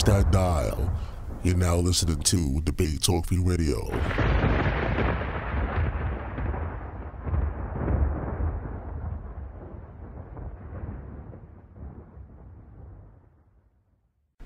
that dial. You're now listening to Debate Talk Free Radio.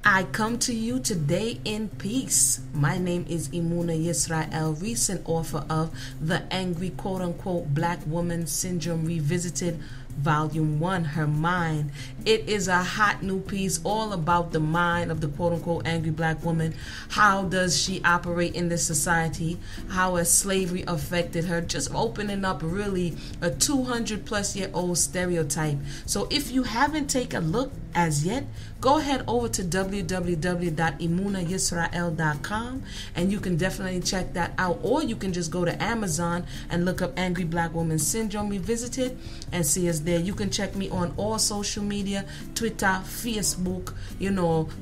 I come to you today in peace. My name is Imuna Yisrael, recent author of The Angry Quote-Unquote Black Woman Syndrome Revisited, Volume 1, Her Mind. It is a hot new piece all about the mind of the quote-unquote angry black woman. How does she operate in this society? How has slavery affected her? Just opening up really a 200-plus-year-old stereotype. So if you haven't taken a look as yet, go ahead over to www.imunayisrael.com and you can definitely check that out. Or you can just go to Amazon and look up Angry Black Woman Syndrome Revisited and see us there. You can check me on all social media, Twitter, Facebook,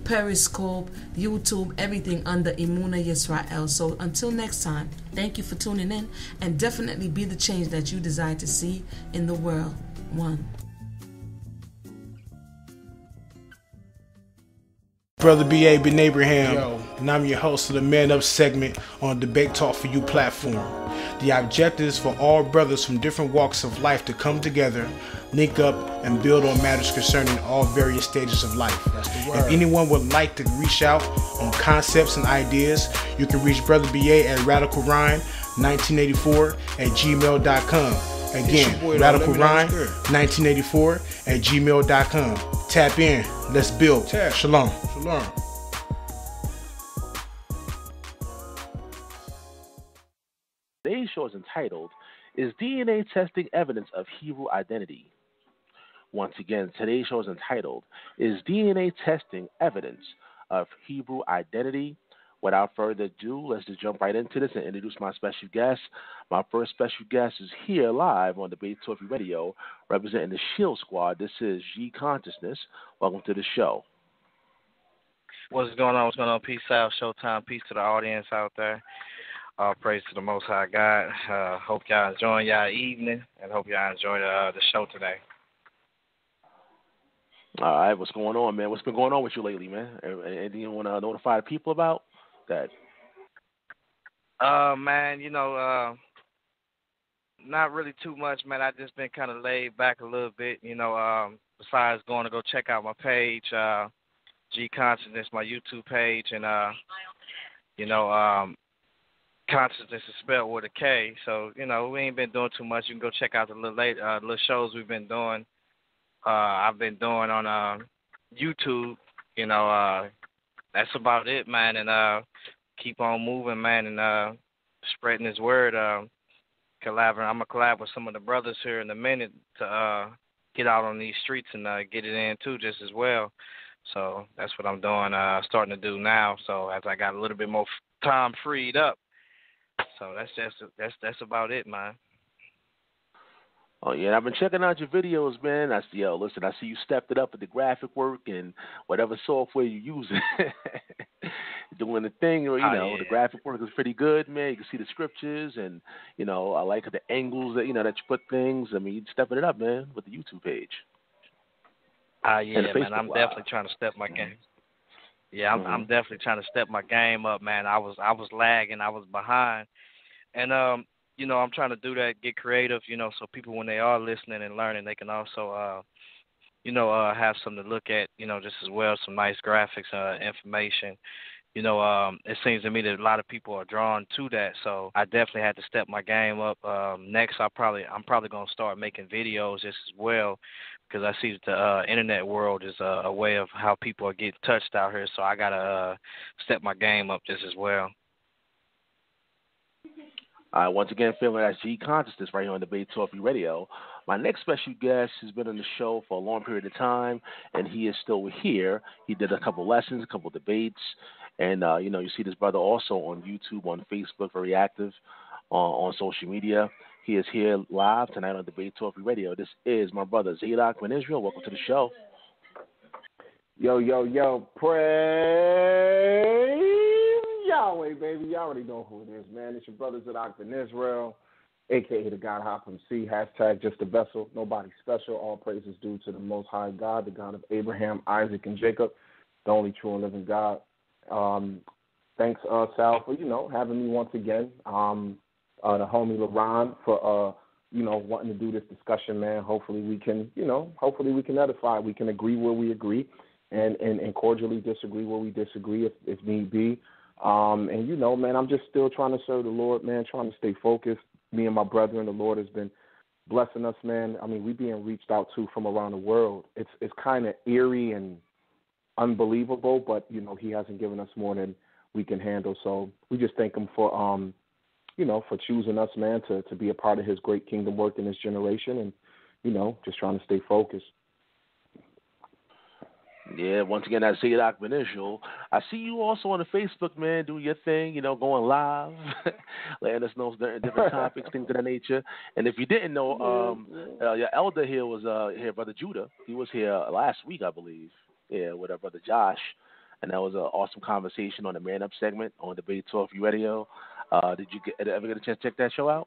Periscope, YouTube, everything under Imuna Yisrael. So until next time, thank you for tuning in and definitely be the change that you desire to see in the world. One. Brother B.A. Ben Abraham, and I'm your host of the Man Up segment on Debate Talk For You platform. The objective is for all brothers from different walks of life to come together, link up, and build on matters concerning all various stages of life. If anyone would like to reach out on concepts and ideas, you can reach Brother B.A. at radicalrhyme1984@gmail.com. Again, radicalrhyme1984@gmail.com. Tap in. Let's build. Shalom. Shalom. Today's show is entitled, Is DNA Testing Evidence of Hebrew Identity? Once again, today's show is entitled, Is DNA Testing Evidence of Hebrew Identity? Without further ado, let's just jump right into this and introduce my special guest. My first special guest is here live on Debate Talk Free Radio, representing the Shield Squad. This is G.Konsciousness. Welcome to the show. What's going on? What's going on? Peace out, Showtime. Peace to the audience out there. All praise to the Most High God. Hope y'all enjoying y'all evening, and hope y'all enjoy the show today. All right, what's going on, man? What's been going on with you lately, man? Anything you want to notify the people about? That. Man, not really too much, man. I just been kind of laid back a little bit, besides going to go check out my page, G.Konsciousness, my YouTube page, and, consciousness is spelled with a K. So, we ain't been doing too much. You can go check out the little shows we've been doing. I've been doing on YouTube, that's about it, man, and keep on moving, man, and spreading his word. I'm going to collab with some of the brothers here in a minute to get out on these streets and get it in, too, just as well. So that's what I'm doing, starting to do now, so as I got a little bit more time freed up. So that's about it, man. Oh, yeah, I've been checking out your videos, man. I see you stepped it up with the graphic work and whatever software you're using. Doing the thing, the graphic work is pretty good, man. You can see the scriptures and, I like the angles that, that you put things. I mean, you're stepping it up, man, with the YouTube page. Yeah, man, I'm definitely trying to step my game. Yeah, I'm definitely trying to step my game up, man. I was lagging, I was behind. And, I'm trying to do that, get creative, so people, when they are listening and learning, they can also, have something to look at, just as well, some nice graphics, information. It seems to me that a lot of people are drawn to that, so I definitely had to step my game up. Next, I'm probably going to start making videos just as well, because I see that the internet world is a way of how people are getting touched out here, so I got to step my game up just as well. Once again, feeling that's G.Konsciousness right here on Debate Talk Free Radio. My next special guest has been on the show for a long period of time, and he is still here. He did a couple lessons, a couple debates, and, you see this brother also on YouTube, on Facebook, very active on social media. He is here live tonight on Debate Talk Free Radio. This is my brother Zadok Ben Israel. Welcome to the show. Yo, praise Yahweh, baby. You already know who it is, man. It's your brother Zadok Ben Israel, a.k.a. the God Hop from C, hashtag just a vessel, nobody special. All praises due to the Most High God, the God of Abraham, Isaac, and Jacob. the only true and living God. Thanks, Sal, for, having me once again. The homie LeBron for, wanting to do this discussion, man. Hopefully we can edify. We can agree where we agree and cordially disagree where we disagree if need be. Man, I'm just still trying to serve the Lord, man, trying to stay focused. Me and my brethren, the Lord has been blessing us, man. I mean, we being reached out to from around the world. It's kind of eerie and unbelievable, but, he hasn't given us more than we can handle. So we just thank him for, for choosing us, man, to be a part of his great kingdom work in this generation and, just trying to stay focused. Yeah, once again, that's Zadok Ben Israel. I see you also on the Facebook, man, doing your thing, going live, letting us know different topics, things of that nature. And if you didn't know, your elder here was here, Brother Judah. He was here last week, I believe, with our brother Josh. And that was an awesome conversation on the Man Up segment on Debate Talk Radio. Did you ever get a chance to check that show out?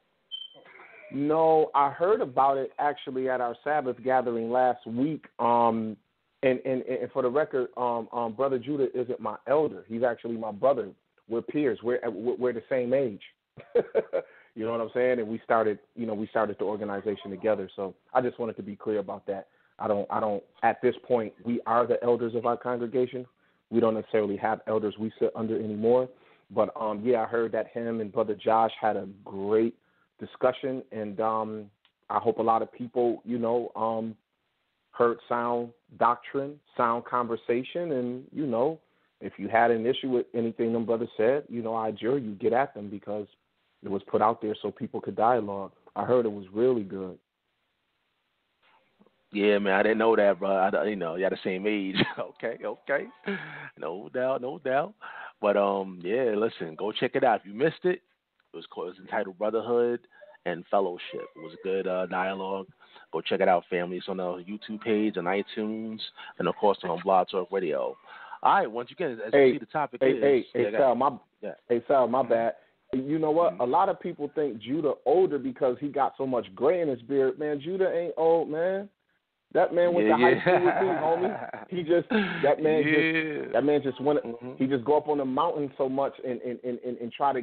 No, I heard about it actually at our Sabbath gathering last week. And for the record, Brother Judah isn't my elder. He's actually my brother. We're peers. We're the same age. You know what I'm saying? And we started the organization together. So I just wanted to be clear about that. I don't. At this point, we are the elders of our congregation. We don't necessarily have elders we sit under anymore. But I heard that him and Brother Josh had a great discussion, and I hope a lot of people, heard sound doctrine, sound conversation, and, if you had an issue with anything them brothers said, I adjure you get at them because it was put out there so people could dialogue. I heard it was really good. Yeah, man, I didn't know that, bro. You had the same age. Okay. No doubt. But, listen, go check it out. If you missed it, it was entitled Brotherhood and Fellowship. It was a good dialogue. Go check it out, family. It's on our YouTube page, on iTunes, and, of course, on Blog Talk Radio. All right, once again, as you see the topic is... Sal, my bad. You know what? A lot of people think Judah older because he got so much gray in his beard. Man, Judah ain't old, man. That man went to high school with me, homie. That man just went. He just go up on the mountain so much and try to,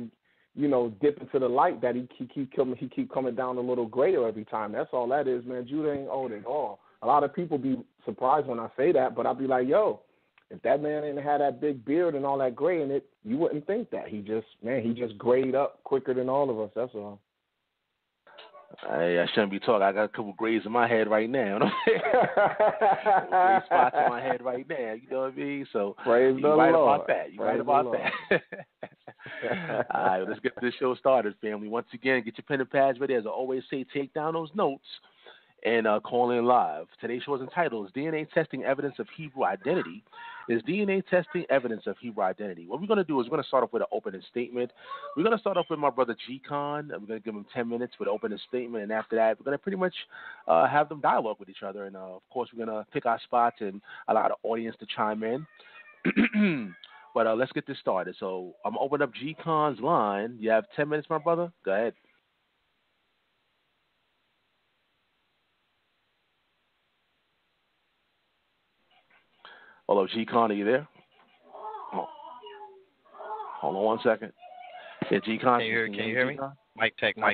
dip into the light that he keep coming down a little greater every time. That's all that is, man. Judah ain't old at all. A lot of people be surprised when I say that, but I'll be like, yo, if that man didn't have that big beard and all that gray in it, you wouldn't think that. He just grayed up quicker than all of us. That's all. I shouldn't be talking. I got a couple grays in my head right now. Gray spots in my head right now. You know what I mean? So praise you're right Lord. about that. You're right about that. All right, let's get this show started, family. Once again, get your pen and pads ready. As I always say, take down those notes and call in live. Today's show is entitled D.N.A. Testing Evidence of Hebrew Identity. Is D.N.A. testing evidence of Hebrew identity? What we're going to do is we're going to start off with an opening statement. We're going to start off with my brother G.Con. We're going to give him 10 minutes with an opening statement, and after that, we're going to pretty much have them dialogue with each other. And, of course, we're going to pick our spots and allow the audience to chime in. But let's get this started. So I'm going to open up G.Con's line. You have 10 minutes, my brother? Go ahead. Hello, G.Con, are you there? Oh. Hold on 1 second. Yeah, G.Con. Can you hear me? Mic check. I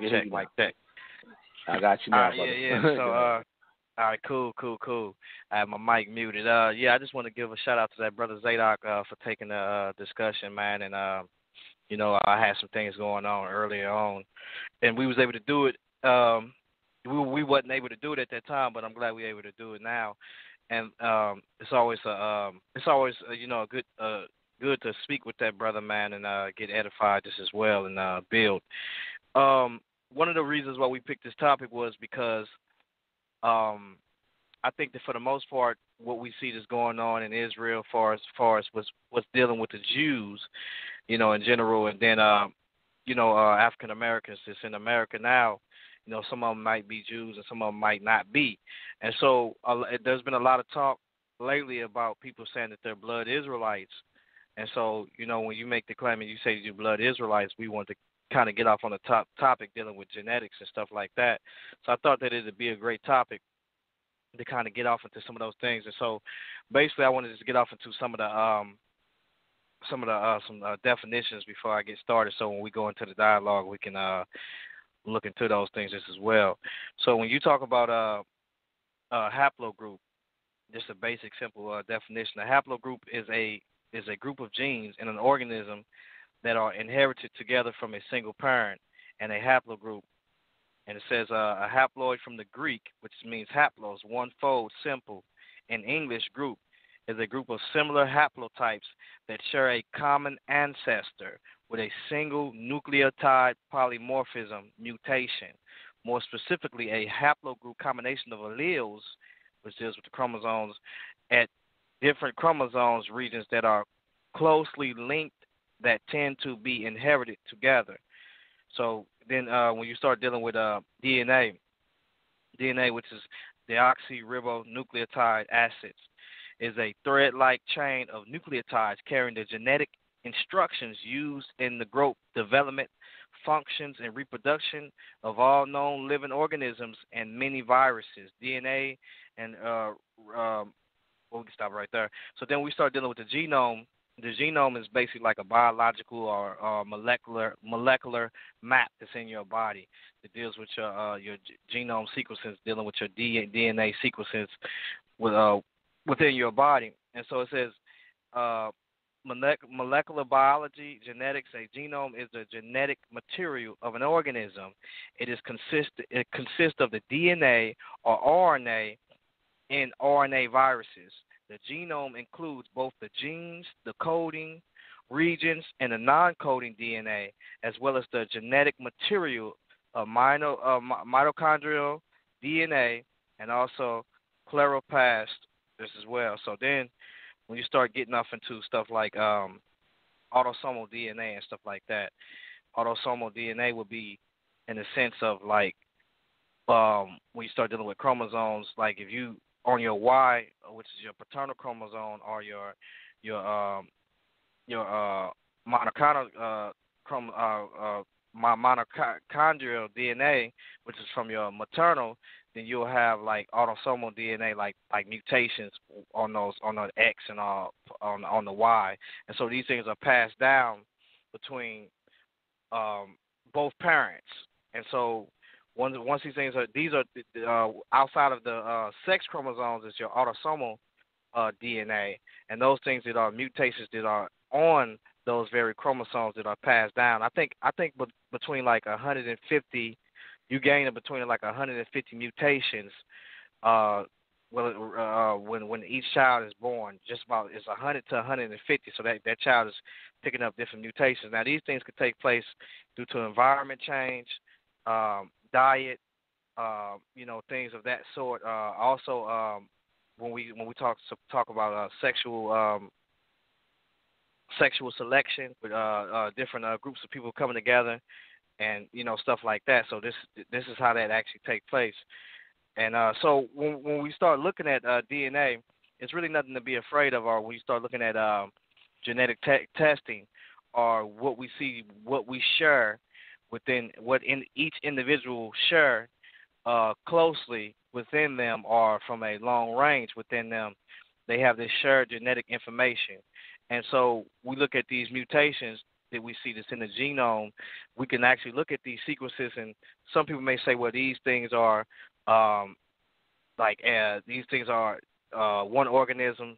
got you now, brother. Yeah. So, all right, cool. I have my mic muted. I just want to give a shout out to that brother Zadok for taking the discussion, man. And I had some things going on earlier on, and we was able to do it. We wasn't able to do it at that time, but I'm glad we're able to do it now. And it's always good to speak with that brother, man, and get edified just as well and build. One of the reasons why we picked this topic was because I think that for the most part, what we see that's going on in Israel, far as what's dealing with the Jews, in general, and then African Americans that's in America now. Some of them might be Jews and some of them might not be. And so there's been a lot of talk lately about people saying that they're blood Israelites. And so, when you make the claim and you say you're blood Israelites, we want to kind of get off on the topic dealing with genetics and stuff like that. So I thought that it would be a great topic to kind of get off into some of those things. And so, basically, I wanted to just get off into some definitions before I get started. So when we go into the dialogue, we can look into those things just as well. So when you talk about haplogroup, just a basic, simple definition. A haplogroup is a group of genes in an organism that are inherited together from a single parent, and a haplogroup. And it says a haploid from the Greek, which means haplos, one-fold, simple. In English, group is a group of similar haplotypes that share a common ancestor with a single nucleotide polymorphism mutation. More specifically, a haplogroup combination of alleles, which deals with the chromosomes, at different chromosomes regions that are closely linked that tend to be inherited together. So then when you start dealing with DNA, which is deoxyribonucleotide acids, is a thread-like chain of nucleotides carrying the genetic instructions used in the growth, development, functions, and reproduction of all known living organisms and many viruses. DNA and we can stop right there. So then we start dealing with the genome. The genome is basically like a biological or molecular map that's in your body. It deals with your genome sequences, dealing with your DNA sequences within your body. And so it says molecular biology, genetics. A genome is the genetic material of an organism. It consists of the DNA or RNA in RNA viruses. The genome includes both the genes, the coding regions, and the non-coding DNA, as well as the genetic material of mitochondrial DNA and also chloroplast as well. So then when you start getting off into stuff like autosomal DNA and stuff like that, autosomal DNA would be in the sense of like when you start dealing with chromosomes, like if you on your Y, which is your paternal chromosome, or your mitochondrial DNA, which is from your maternal, then you'll have like autosomal DNA, like mutations on the X and on the Y, and so these things are passed down between both parents, and so. Once these things are outside of the sex chromosomes, is your autosomal DNA, and those things that are mutations that are on those very chromosomes that are passed down. I think between like 150, you gain between like 150 mutations. When each child is born, just about it's 100 to 150. So that child is picking up different mutations. Now these things could take place due to environment change. Diet, things of that sort. Also, when we talk about sexual selection with different groups of people coming together, and stuff like that. So this is how that actually takes place. And so when we start looking at DNA, it's really nothing to be afraid of. Or when you start looking at genetic testing, or what we see, what we share. Within what in each individual share closely within them, or from a long range within them, they have this shared genetic information. And so we look at these mutations that we see that's in the genome. We can actually look at these sequences, and some people may say, well, these things are one organism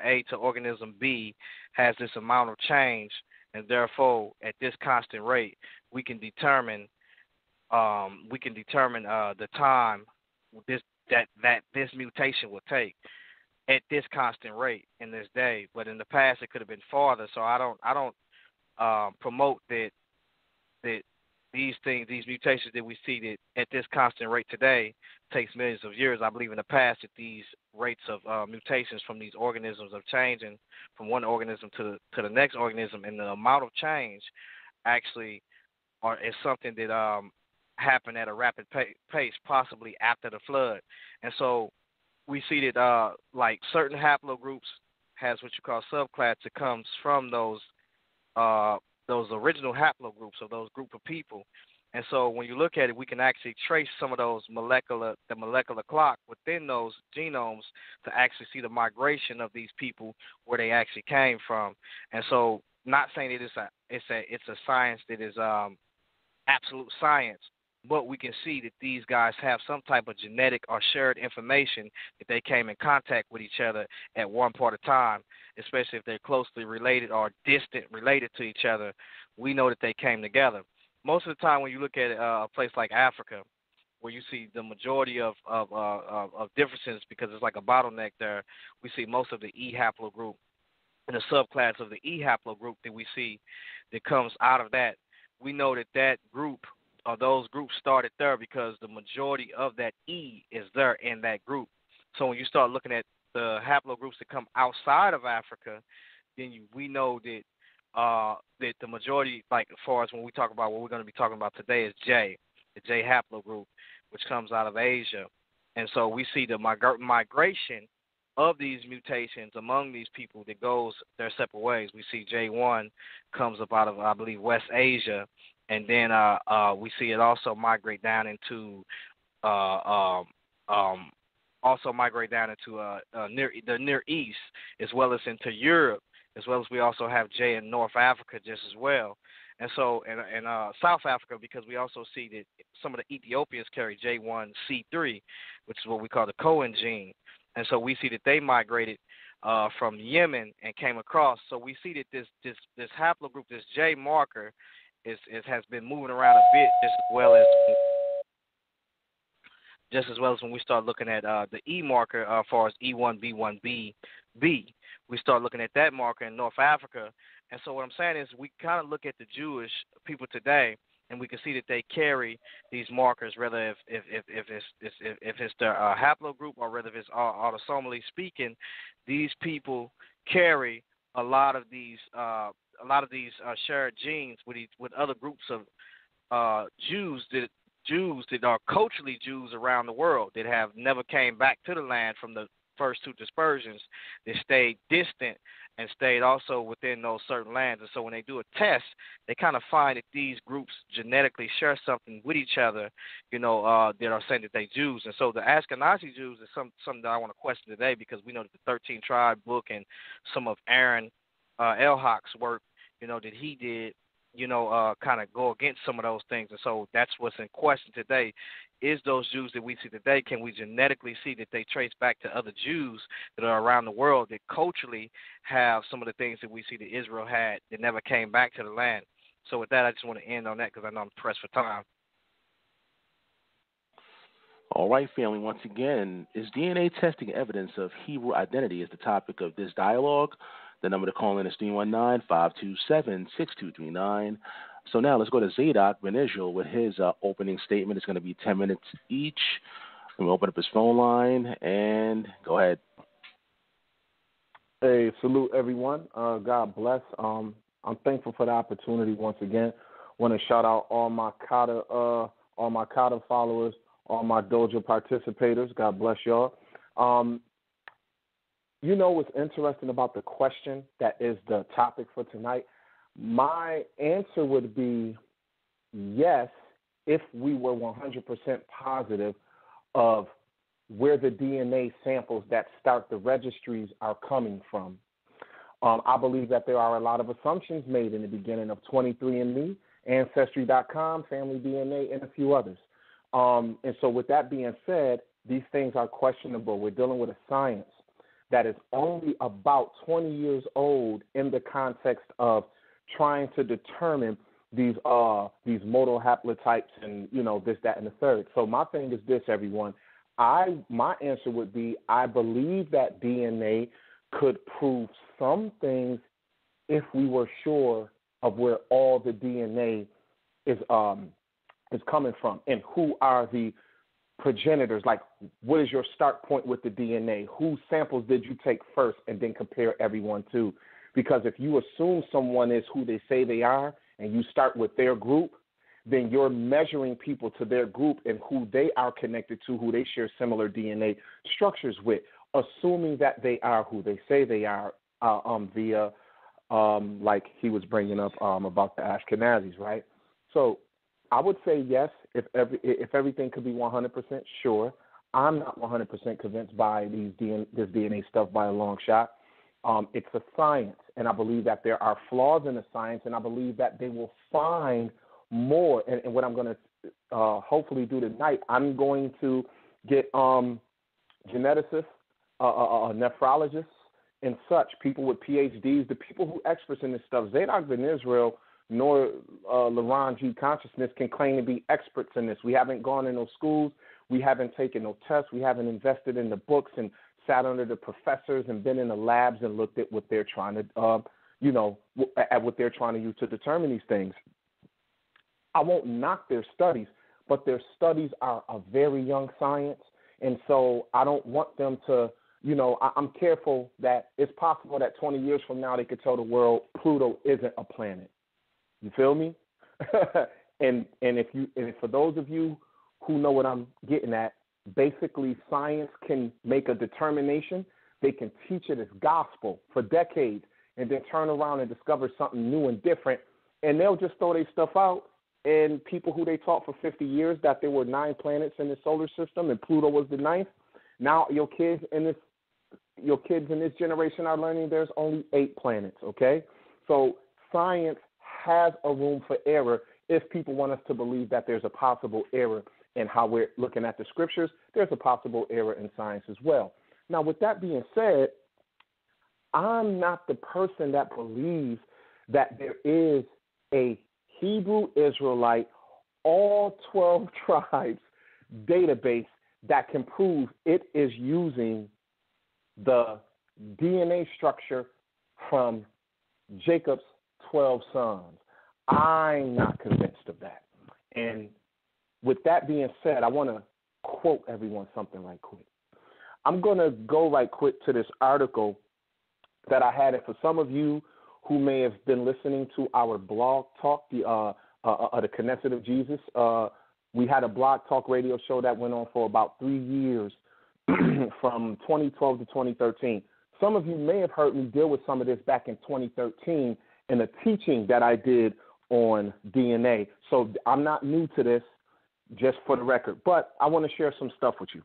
A to organism B has this amount of change, and therefore at this constant rate we can determine the time that this mutation will take at this constant rate in this day. But in the past it could have been farther. So I don't promote that these mutations that we see that at this constant rate today takes millions of years. I believe in the past that these rates of mutations from these organisms of changing from one organism to the next organism, and the amount of change actually is something that happened at a rapid pace, possibly after the flood. And so we see that like certain haplogroups has what you call subclass that comes from those original haplogroups of those group of people. And so when you look at it, we can actually trace some of those the molecular clock within those genomes to actually see the migration of these people where they actually came from. And so, not saying it's a science that is absolute science, but we can see that these guys have some type of genetic or shared information that they came in contact with each other at one part of time, especially if they're closely related or distant related to each other. We know that they came together. Most of the time when you look at a place like Africa, where you see the majority of differences because it's like a bottleneck there, we see most of the E haplogroup and the subclass of the E haplogroup that we see that comes out of that. We know that group or those groups started there because the majority of that E is there in that group. So when you start looking at the haplogroups that come outside of Africa, then we know that that the majority, like as far as when we talk about what we're going to be talking about today, is J, the J haplogroup, which comes out of Asia. And so we see the migration of these mutations among these people that goes their separate ways. We see J1 comes up out of, I believe, West Asia, and then we see it also migrate down into the Near East, as well as into Europe, as well as we also have J in North Africa just as well. And so in South Africa, because we also see that some of the Ethiopians carry J1C3, which is what we call the Cohen gene. And so we see that they migrated from Yemen and came across. So we see that this haplogroup, this J marker, has been moving around a bit, just as well as when we start looking at the E marker as far as E1B1B. We start looking at that marker in North Africa. And so what I'm saying is we kind of look at the Jewish people today, and we can see that they carry these markers, whether if it's their haplogroup or whether if it's autosomally speaking. These people carry a lot of these shared genes with other groups of Jews that are culturally Jews around the world that have never came back to the land from the first two dispersions. They stayed distant and stayed also within those certain lands. And so when they do a test, they kind of find that these groups genetically share something with each other, that are saying that they Jews. And so the Ashkenazi Jews is something that I want to question today, because we know that the 13 Tribe book and some of Aaron Elhock's work, that he did, kind of go against some of those things. And so that's what's in question today. Is those Jews that we see today, can we genetically see that they trace back to other Jews that are around the world that culturally have some of the things that we see that Israel had that never came back to the land? So with that, I just want to end on that because I know I'm pressed for time. All right, family. Once again, is DNA testing evidence of Hebrew identity is the topic of this dialogue. The number to call in is 319-527-6239. So now let's go to Zadok Ben Israel with his opening statement. It's going to be 10 minutes each. I'm going to open up his phone line and go ahead. Hey, salute everyone. God bless. I'm thankful for the opportunity once again. Want to shout out all my Kata followers, all my Dojo participators. God bless y'all. What's interesting about the question that is the topic for tonight? My answer would be yes, if we were 100% positive of where the DNA samples that start the registries are coming from. I believe that there are a lot of assumptions made in the beginning of 23andMe, Ancestry.com, Family DNA, and a few others. And so with that being said, these things are questionable. We're dealing with a science that is only about 20 years old in the context of trying to determine these modal haplotypes and, this, that, and the third. So my thing is this, everyone. My answer would be I believe that DNA could prove some things if we were sure of where all the DNA is coming from and who are the progenitors. Like, what is your start point with the DNA? Whose samples did you take first and then compare everyone to? Because if you assume someone is who they say they are and you start with their group, then you're measuring people to their group and who they are connected to, who they share similar DNA structures with, assuming that they are who they say they are like he was bringing up about the Ashkenazis, right? So I would say yes, if everything could be 100% sure. I'm not 100% convinced by this DNA stuff by a long shot. It's a science, and I believe that there are flaws in the science, and I believe that they will find more. And what I'm going to hopefully do tonight, I'm going to get geneticists, nephrologists, and such, people with PhDs, the people who experts in this stuff. Zadok Ben Israel nor LaRon G.Konsciousness can claim to be experts in this. We haven't gone in those schools. We haven't taken no tests. We haven't invested in the books and sat under the professors and been in the labs and looked at what they're trying to, at what they're trying to use to determine these things. I won't knock their studies, but their studies are a very young science, and so I don't want them to, I'm careful that it's possible that 20 years from now they could tell the world Pluto isn't a planet. You feel me? and for those of you who know what I'm getting at, basically science can make a determination. They can teach it as gospel for decades and then turn around and discover something new and different, and they'll just throw their stuff out. And people who they taught for 50 years that there were 9 planets in the solar system and Pluto was the 9th, now your kids in this generation are learning there's only 8 planets, okay? So science has a room for error if people want us to believe that there's a possible error in how we're looking at the scriptures. There's a possible error in science as well. Now, with that being said, I'm not the person that believes that there is a Hebrew Israelite, all 12 tribes database that can prove it is using the DNA structure from Jacob's 12 sons. I'm not convinced of that. And with that being said, I want to quote everyone something right quick. I'm going to go right quick to this article that I had. And for some of you who may have been listening to our blog talk, the Knesset of Jesus, we had a blog talk radio show that went on for about 3 years from 2012 to 2013. Some of you may have heard me deal with some of this back in 2013 in a teaching that I did on DNA. So I'm not new to this, just for the record, but I want to share some stuff with you.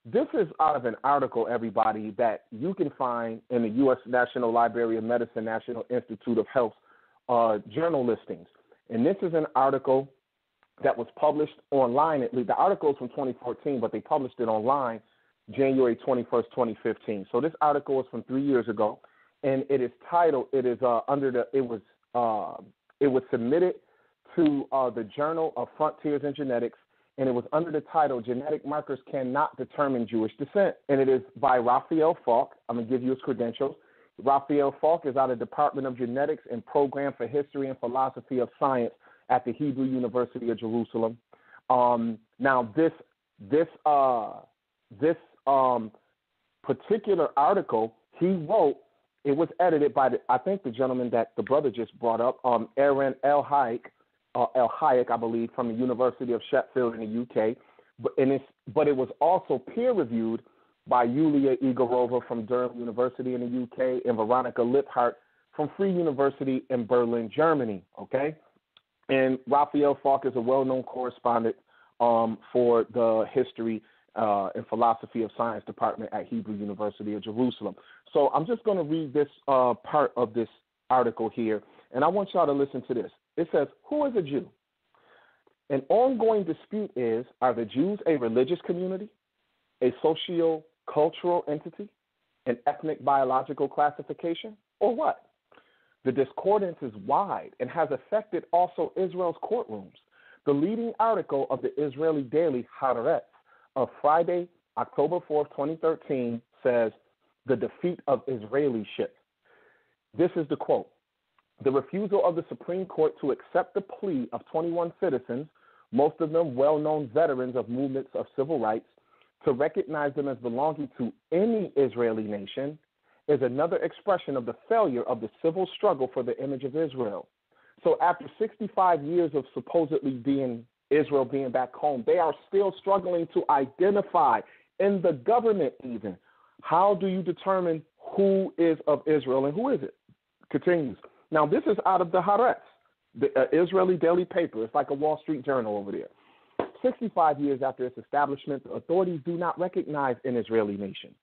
This is out of an article, everybody, that you can find in the U.S. National Library of Medicine, National Institute of Health journal listings. And this is an article that was published online. The article is from 2014, but they published it online January 21st, 2015. So this article is from 3 years ago, and it is titled, it was submitted to the Journal of Frontiers in Genetics, and it was under the title, Genetic Markers Cannot Determine Jewish Descent, and it is by Raphael Falk. I'm going to give you his credentials. Raphael Falk is out of Department of Genetics and Program for History and Philosophy of Science at the Hebrew University of Jerusalem. Now, this particular article he wrote, it was edited by, I think, the gentleman that the brother just brought up, Aaron El Hayek, I believe, from the University of Sheffield in the UK. But it was also peer-reviewed by Yulia Igorova from Durham University in the UK and Veronica Liphart from Free University in Berlin, Germany, okay? And Raphael Falk is a well-known correspondent for the History and Philosophy of Science Department at Hebrew University of Jerusalem. So I'm just going to read this part of this article here, and I want y'all to listen to this. It says, who is a Jew? An ongoing dispute is, are the Jews a religious community, a socio-cultural entity, an ethnic biological classification, or what? The discordance is wide and has affected also Israel's courtrooms. The leading article of the Israeli daily Haaretz of Friday, October 4th, 2013 says, the defeat of Israeliship. This is the quote. The refusal of the Supreme Court to accept the plea of 21 citizens, most of them well-known veterans of movements of civil rights, to recognize them as belonging to any Israeli nation is another expression of the failure of the civil struggle for the image of Israel. So after 65 years of supposedly Israel being back home, they are still struggling to identify in the government even. How do you determine who is of Israel and who is it? Continues. Now, this is out of the Haaretz. the Israeli daily paper. It's like a Wall Street Journal over there. 65 years after its establishment, the authorities do not recognize an Israeli nation,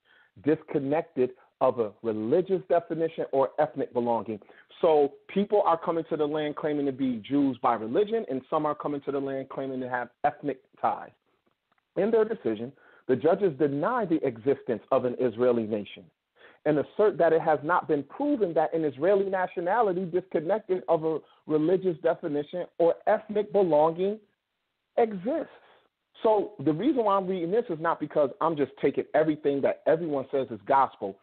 disconnected of a religious definition or ethnic belonging. So people are coming to the land claiming to be Jews by religion, and some are coming to the land claiming to have ethnic ties. In their decision, the judges deny the existence of an Israeli nation and assert that it has not been proven that an Israeli nationality disconnected of a religious definition or ethnic belonging exists. So the reason why I'm reading this is not because I'm just taking everything that everyone says is gospel,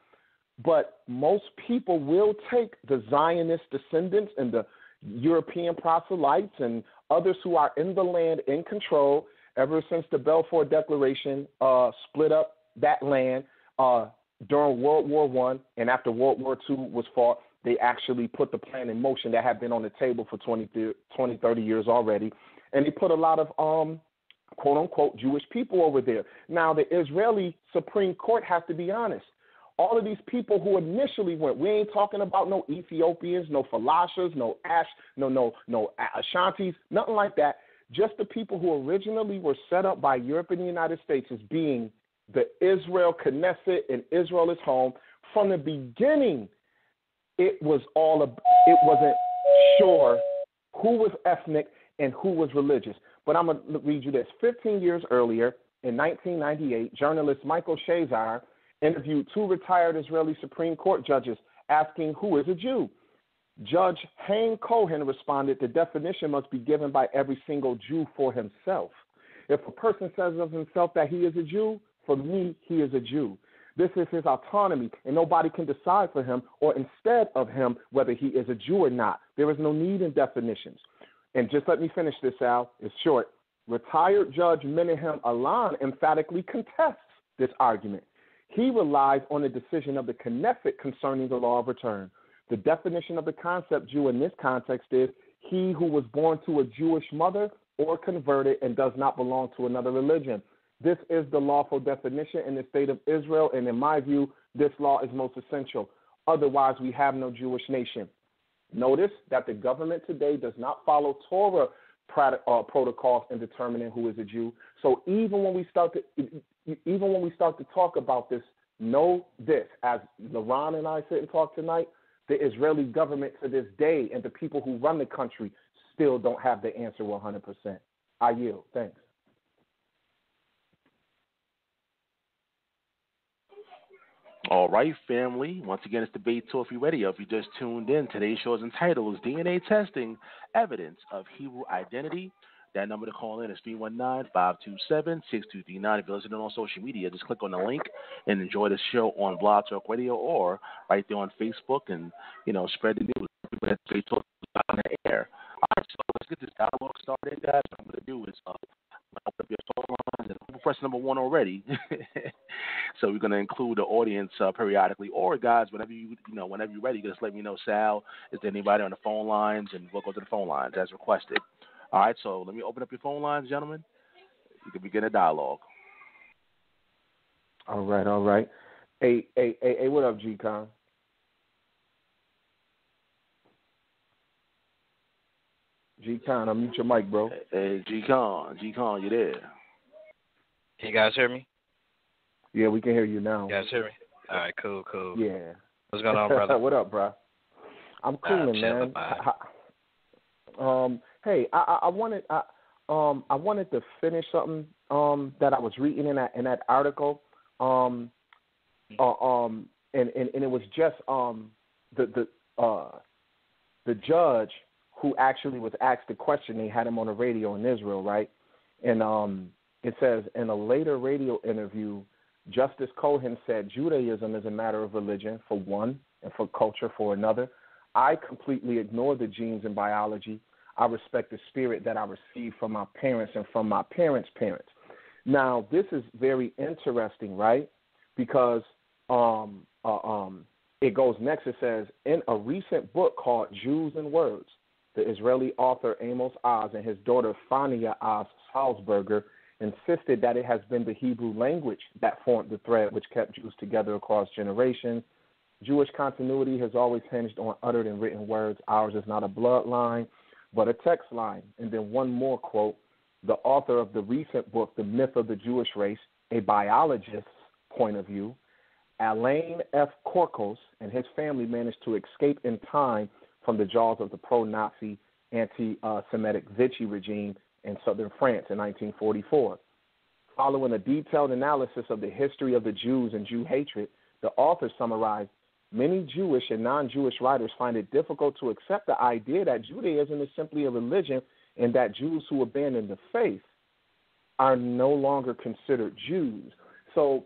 but most people will take the Zionist descendants and the European proselytes and others who are in the land in control ever since the Balfour Declaration split up that land during World War I, and after World War II was fought, they actually put the plan in motion that had been on the table for 20, 30 years already, and they put a lot of quote-unquote Jewish people over there. Now, the Israeli Supreme Court has to be honest. All of these people who initially went, we ain't talking about no Ethiopians, no Falashas, no Ashantis, nothing like that. Just the people who originally were set up by Europe and the United States as being the Israel Knesset and Israel is home. From the beginning, it wasn't sure who was ethnic and who was religious. But I'm going to read you this. 15 years earlier, in 1998, journalist Michael Shazar interviewed two retired Israeli Supreme Court judges asking who is a Jew. Judge Haim Cohen responded, the definition must be given by every single Jew for himself. If a person says of himself that he is a Jew, for me, he is a Jew. This is his autonomy, and nobody can decide for him or instead of him whether he is a Jew or not. There is no need in definitions. And just let me finish this, Al. It's short. Retired Judge Menahem Alan emphatically contests this argument. He relies on the decision of the Knesset concerning the law of return. The definition of the concept Jew in this context is he who was born to a Jewish mother or converted and does not belong to another religion. This is the lawful definition in the state of Israel, and in my view, this law is most essential. Otherwise, we have no Jewish nation. Notice that the government today does not follow Torah protocols in determining who is a Jew. So even when we start to talk about this, know this: as LaRon and I sit and talk tonight, the Israeli government to this day and the people who run the country still don't have the answer 100%. I yield. Thanks. All right, family. Once again, it's Debate Talk Radio. If you just tuned in, today's show is entitled DNA Testing Evidence of Hebrew Identity. That number to call in is 319-527-6239. If you're listening on social media, just click on the link and enjoy the show on Blog Talk Radio or right there on Facebook and, spread the news. People that Debate Talk on the air. All right, so let's get this dialogue started, guys. What I'm going to do is open up your phone lines, and we'll press number 1 already. So we're going to include the audience periodically. Or, guys, whenever you're ready, just let me know, Sal, is there anybody on the phone lines? And we'll go to the phone lines as requested. All right, so let me open up your phone lines, gentlemen. You can begin a dialogue. All right. Hey, what up, G.Kon? G.Kon, unmute your mic, bro. Hey, G.Kon, you there? Can you guys hear me? Yeah, we can hear you now. You guys hear me? All right, cool. Yeah. What's going on, brother? What up, bro? I'm cooling, man. Hey, I wanted to finish something that I was reading in that article. And it was just the judge who actually was asked the question. They had him on the radio in Israel, right? And it says in a later radio interview, Justice Cohen said Judaism is a matter of religion for one and for culture for another. I completely ignore the genes and biology. I respect the spirit that I received from my parents and from my parents' parents. Now, this is very interesting, right? Because it goes next. It says, in a recent book called Jews and Words, the Israeli author Amos Oz and his daughter Fania Oz Salzberger insisted that it has been the Hebrew language that formed the thread which kept Jews together across generations. Jewish continuity has always hinged on uttered and written words. Ours is not a bloodline. but a text line. And then one more quote. The author of the recent book, The Myth of the Jewish Race, a biologist's point of view, Alain F. Korkos and his family managed to escape in time from the jaws of the pro-Nazi, anti-Semitic Vichy regime in southern France in 1944. Following a detailed analysis of the history of the Jews and Jew hatred, the author summarized, many Jewish and non-Jewish writers find it difficult to accept the idea that Judaism is simply a religion and that Jews who abandon the faith are no longer considered Jews. So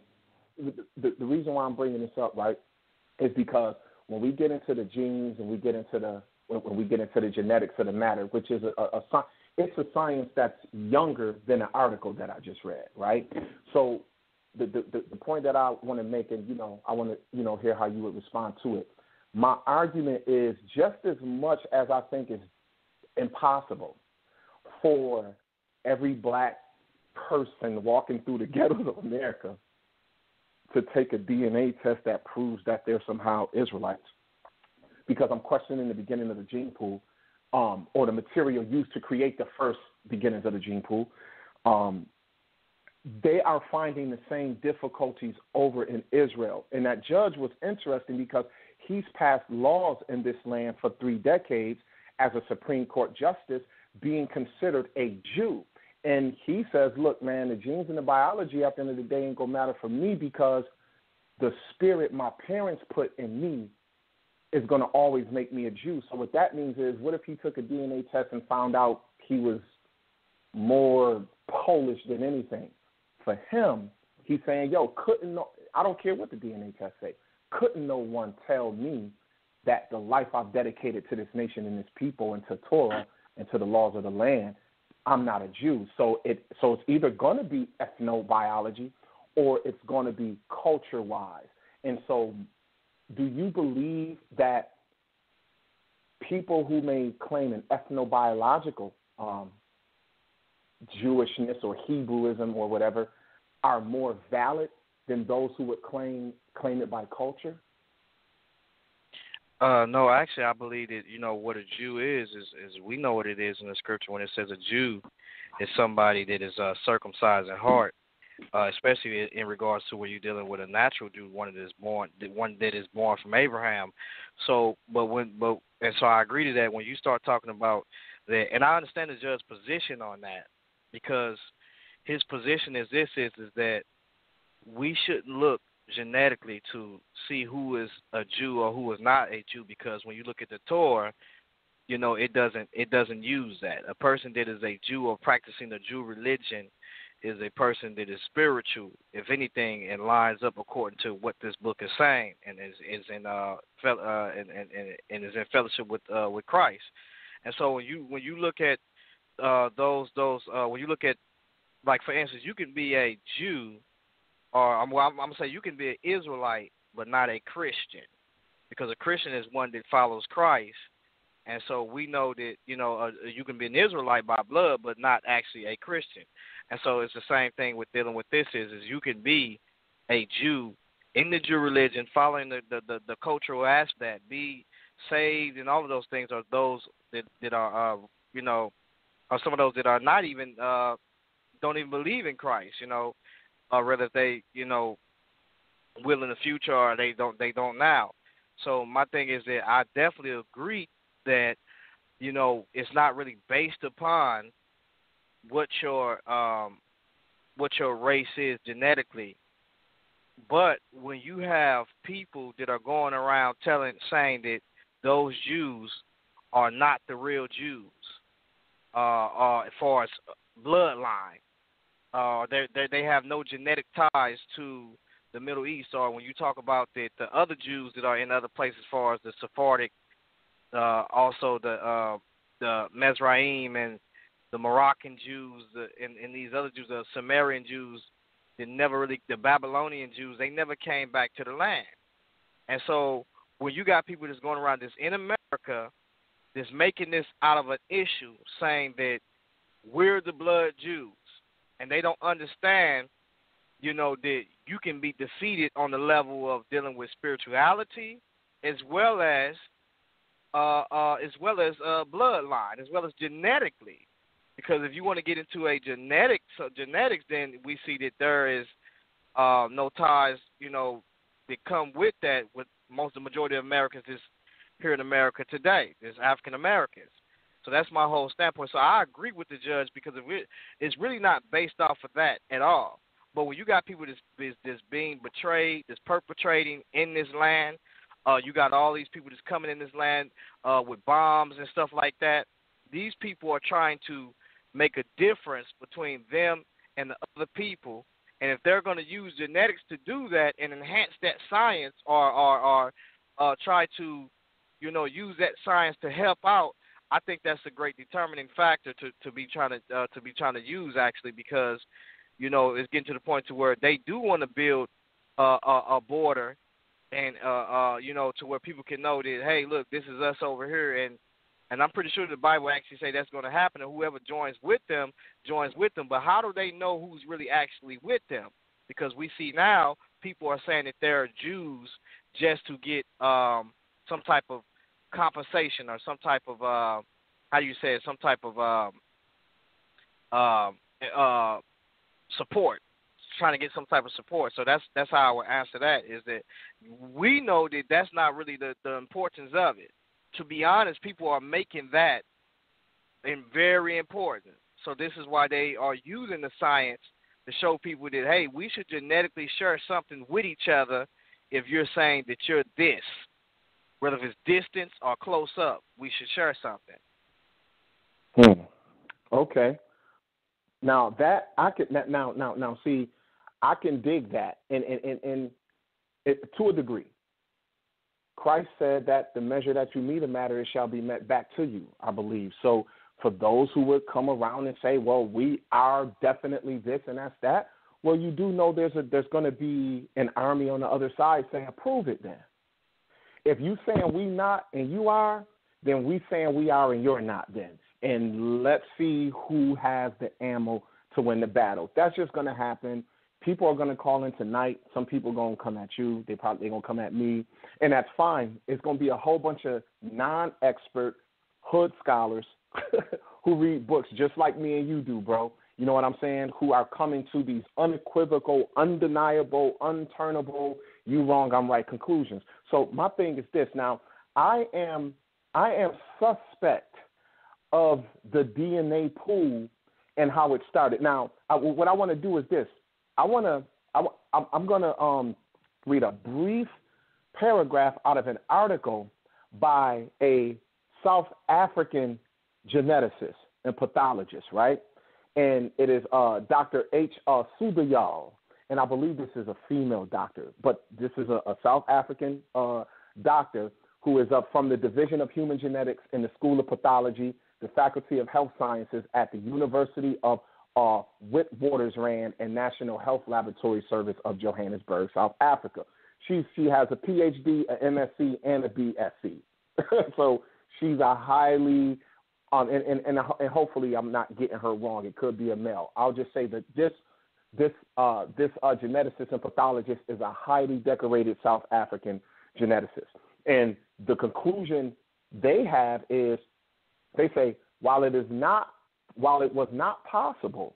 the reason why I'm bringing this up, right, is because when we get into the genes and we get into the genetics of the matter, which is it's a science that's younger than the article that I just read, right? So the point that I want to make, and I want to hear how you would respond to it. My argument is just as much as I think it's impossible for every black person walking through the ghettos of America to take a DNA test that proves that they're somehow Israelites, because I'm questioning the beginning of the gene pool, or the material used to create the first beginnings of the gene pool. They are finding the same difficulties over in Israel. And that judge was interesting because he's passed laws in this land for 3 decades as a Supreme Court justice being considered a Jew. And he says, look, man, the genes and the biology at the end of the day ain't going to matter for me because the spirit my parents put in me is going to always make me a Jew. So what that means is, what if he took a DNA test and found out he was more Polish than anything? For him, he's saying, I don't care what the DNA test say. Couldn't no one tell me that the life I've dedicated to this nation and this people and to Torah and to the laws of the land, I'm not a Jew. So it's either going to be ethnobiology or it's going to be culture-wise. And so do you believe that people who may claim an ethnobiological Jewishness or Hebrewism or whatever are more valid than those who would claim it by culture? No, actually, I believe that, what a Jew is we know what it is in the scripture when it says a Jew is somebody that is circumcised in heart, especially in regards to when you're dealing with a natural Jew, one that is born from Abraham. So, so I agree to that when you start talking about that, and I understand the judge's position on that, because his position is that we shouldn't look genetically to see who is a Jew or who is not a Jew, because when you look at the Torah, it doesn't use that. A person that is a Jew or practicing the Jew religion is a person that is spiritual, if anything, and lines up according to what this book is saying, and is in fellowship with Christ. And so when you look at when you look at, like, for instance, you can be a Jew, or I'm gonna say you can be an Israelite but not a Christian, because a Christian is one that follows Christ. And so we know that, you can be an Israelite by blood but not actually a Christian. And so it's the same thing with dealing with this is you can be a Jew in the Jew religion, following the cultural aspect, be saved, and all of those things are those that are, are some of those that are not even, don't even believe in Christ, or whether they, will in the future or they don't now. So my thing is that I definitely agree that, it's not really based upon what your race is genetically. But when you have people that are going around saying that those Jews are not the real Jews, as far as bloodline, they have no genetic ties to the Middle East, or when you talk about the other Jews that are in other places, as far as the Sephardic, also the Mizraim and the Moroccan Jews, and these other Jews, the Sumerian Jews, the Babylonian Jews, they never came back to the land. And so when you got people that's going around this in America, that's making this out of an issue, saying that we're the blood Jews, and they don't understand, that you can be defeated on the level of dealing with spirituality, as well as as well as bloodline, as well as genetically. Because if you want to get into a genetics, then we see that there is no ties, that come with that. With the majority of Americans is here in America today. There's African Americans. So that's my whole standpoint. So I agree with the judge because it's really not based off of that at all. But when you got people that's being betrayed, that's perpetrating in this land, you got all these people that's coming in this land with bombs and stuff like that. These people are trying to make a difference between them and the other people. And if they're going to use genetics to do that and enhance that science or try to, use that science to help out, I think that's a great determining factor to be trying to use actually, because it's getting to the point to where they do want to build a border and to where people can know that, hey, look, this is us over here, and I'm pretty sure the Bible actually say that's going to happen, and whoever joins with them. But how do they know who's really actually with them? Because we see now people are saying that they're Jews just to get some type of compensation or some type of some type of support, trying to get some type of support. So that's how I would answer that, is that we know that that's not really the importance of it. To be honest, people are making that very important. So this is why they are using the science to show people that, hey, we should genetically share something with each other if you're saying that you're this. Whether it's distance or close up, we should share something. Okay. Now that I could now see, I can dig that, and to a degree. Christ said that the measure that you meet a matter, it shall be met back to you, I believe. So for those who would come around and say, well, we are definitely this and that's that, well, you do know there's going to be an army on the other side saying, prove it then. If you saying we not and you are, then we saying we are and you're not then. And let's see who has the ammo to win the battle. That's just going to happen. People are going to call in tonight. Some people are going to come at you. They're going to come at me. And that's fine. It's going to be a whole bunch of non-expert hood scholars who read books just like me and you do, bro. You know what I'm saying? Who are coming to these unequivocal, undeniable, unturnable, you wrong, I'm right conclusions. So my thing is this. Now, I am suspect of the DNA pool and how it started. Now, what I want to do is this. I'm going to read a brief paragraph out of an article by a South African geneticist and pathologist, right? And it is Dr. H. Sudayal, and I believe this is a female doctor, but this is a South African doctor who is from the Division of Human Genetics in the School of Pathology, the Faculty of Health Sciences at the University of Witwatersrand and National Health Laboratory Service of Johannesburg, South Africa. She has a PhD, an MSc, and a BSc. So she's a highly, and hopefully I'm not getting her wrong. It could be a male. I'll just say that this geneticist and pathologist is a highly decorated South African geneticist. And the conclusion they have is, they say, while it was not possible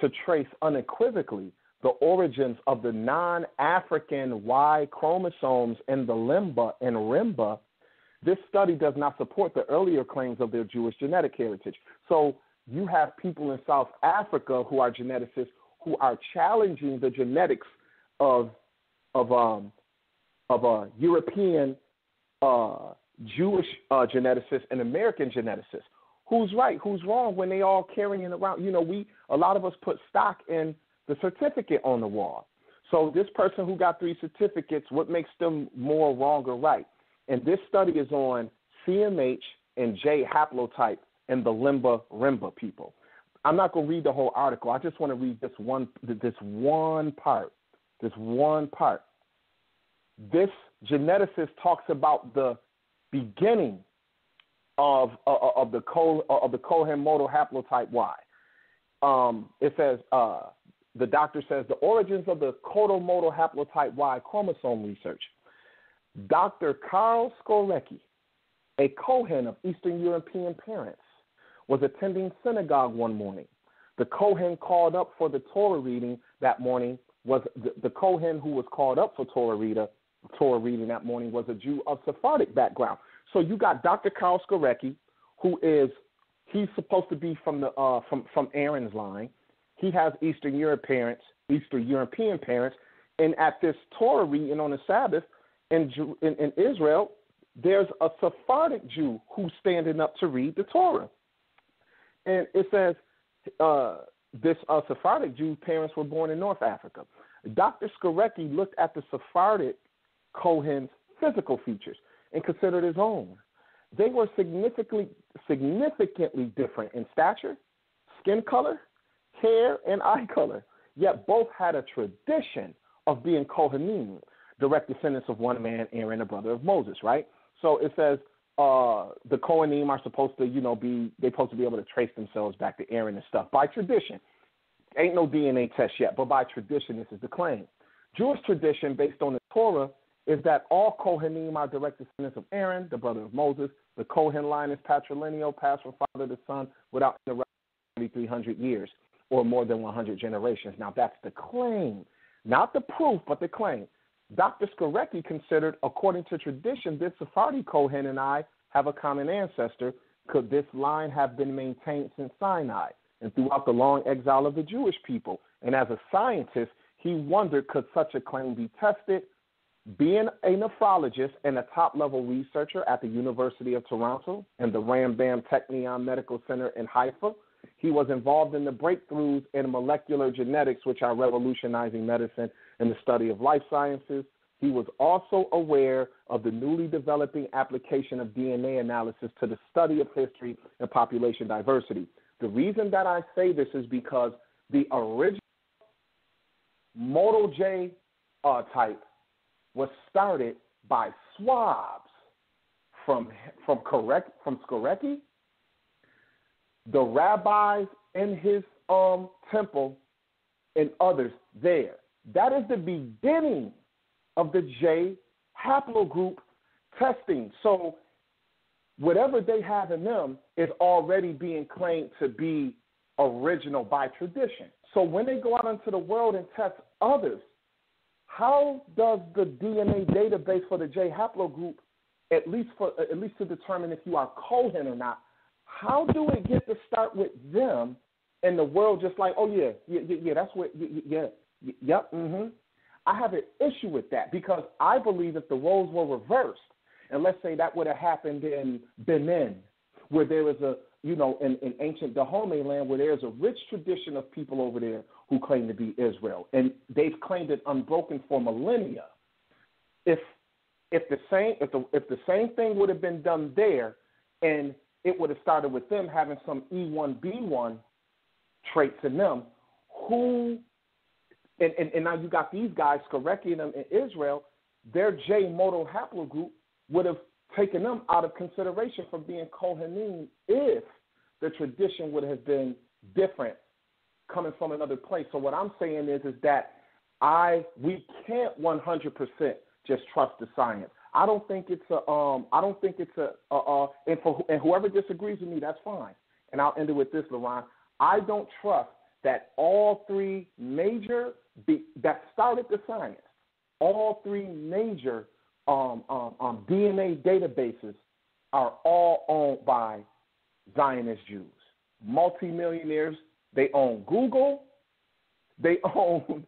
to trace unequivocally the origins of the non-African Y chromosomes in the limba and rimba, this study does not support the earlier claims of their Jewish genetic heritage. So you have people in South Africa who are geneticists who are challenging the genetics of European Jewish geneticists and American geneticists. Who's right, who's wrong when they all carrying around? A lot of us put stock in the certificate on the wall. So this person who got 3 certificates, what makes them more wrong or right? And this study is on CMH and J haplotype and the limba-rimba people. I'm not going to read the whole article. I just want to read this one part. This geneticist talks about the beginning of the Cohen modal haplotype Y. It says, the doctor says, the origins of the codomodal haplotype Y chromosome research. Dr. Karl Skorecki, A Kohen of Eastern European parents was attending synagogue one morning. The Kohen called up for the Torah reading that morning was the Kohen who was called up for Torah reading that morning was a Jew of Sephardic background. So you got Dr. Karl Skorecki, he's supposed to be from the from Aaron's line. He has Eastern European parents, and at this Torah reading on the Sabbath in Israel, there's a Sephardic Jew who's standing up to read the Torah. And it says this Sephardic Jew parents were born in North Africa. Dr. Skorecki looked at the Sephardic Kohen's physical features and considered his own. They were significantly different in stature, skin color, hair, and eye color, yet both had a tradition of being Kohanim, direct descendants of one man, Aaron, a brother of Moses, right? So it says the Kohanim are supposed to, they're supposed to be able to trace themselves back to Aaron and stuff by tradition. Ain't no DNA test yet, but by tradition, this is the claim. Jewish tradition, based on the Torah, is that all Kohanim are direct descendants of Aaron, the brother of Moses. The Kohen line is patrilineal, passed from father to son without interruption for 300 years or more than 100 generations. Now, that's the claim, not the proof, but the claim. Dr. Skorecki considered, according to tradition, this Sephardi Kohen and I have a common ancestor. Could this line have been maintained since Sinai and throughout the long exile of the Jewish people? And as a scientist, he wondered, could such a claim be tested? Being a nephrologist and a top-level researcher at the University of Toronto and the Rambam Technion Medical Center in Haifa, he was involved in the breakthroughs in molecular genetics, which are revolutionizing medicine and the study of life sciences. He was also aware of the newly developing application of DNA analysis to the study of history and population diversity. The reason that I say this is because the original Model J type was started by swabs from Skorecki, the rabbis in his temple, and others there. That is the beginning of the J haplogroup testing. So whatever they have in them is already being claimed to be original by tradition. So when they go out into the world and test others, how does the DNA database for the J haplogroup, at least to determine if you are Kohen or not, how do it get to start with them and the world just like, oh yeah, that's what, yep. I have an issue with that because I believe if the roles were reversed, and let's say that would have happened in Benin, where there was in ancient Dahomey land, where there's a rich tradition of people over there who claim to be Israel, and they've claimed it unbroken for millennia. If the same thing would have been done there, and it would have started with them having some E1B1 traits in them, and now you got these guys, Skorecki and them in Israel, their J modal haplogroup would have taken them out of consideration for being Kohanim if the tradition would have been different coming from another place. So what I'm saying is that we can't 100% just trust the science. I don't think it's and whoever disagrees with me, that's fine. And I'll end it with this, LaRon. I don't trust that all three major that started the science, all three major DNA databases are all owned by Zionist Jews, multimillionaires. They own Google. They own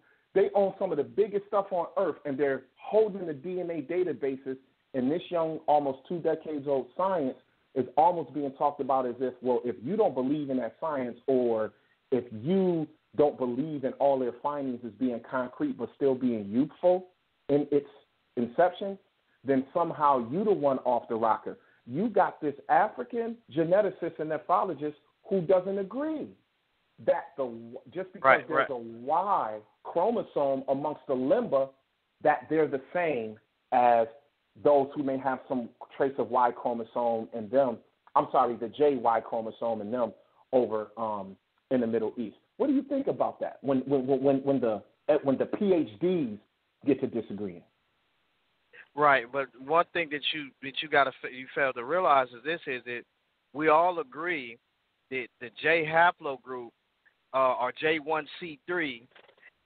some of the biggest stuff on earth, and they're holding the DNA databases. And this young, almost 2 decades old science is almost being talked about as if, well, if you don't believe in that science, or if you don't believe in all their findings as being concrete but still being youthful in its inception, then somehow you the one off the rocker. You got this African geneticist and nephrologist who doesn't agree that just because there's a Y chromosome amongst the limba, that they're the same as those who may have some trace of Y chromosome in them. I'm sorry, the JY chromosome in them over in the Middle East. What do you think about that when the PhDs get to disagreeing? Right, but one thing that you fail to realize is that we all agree that the J haplogroup or J1C3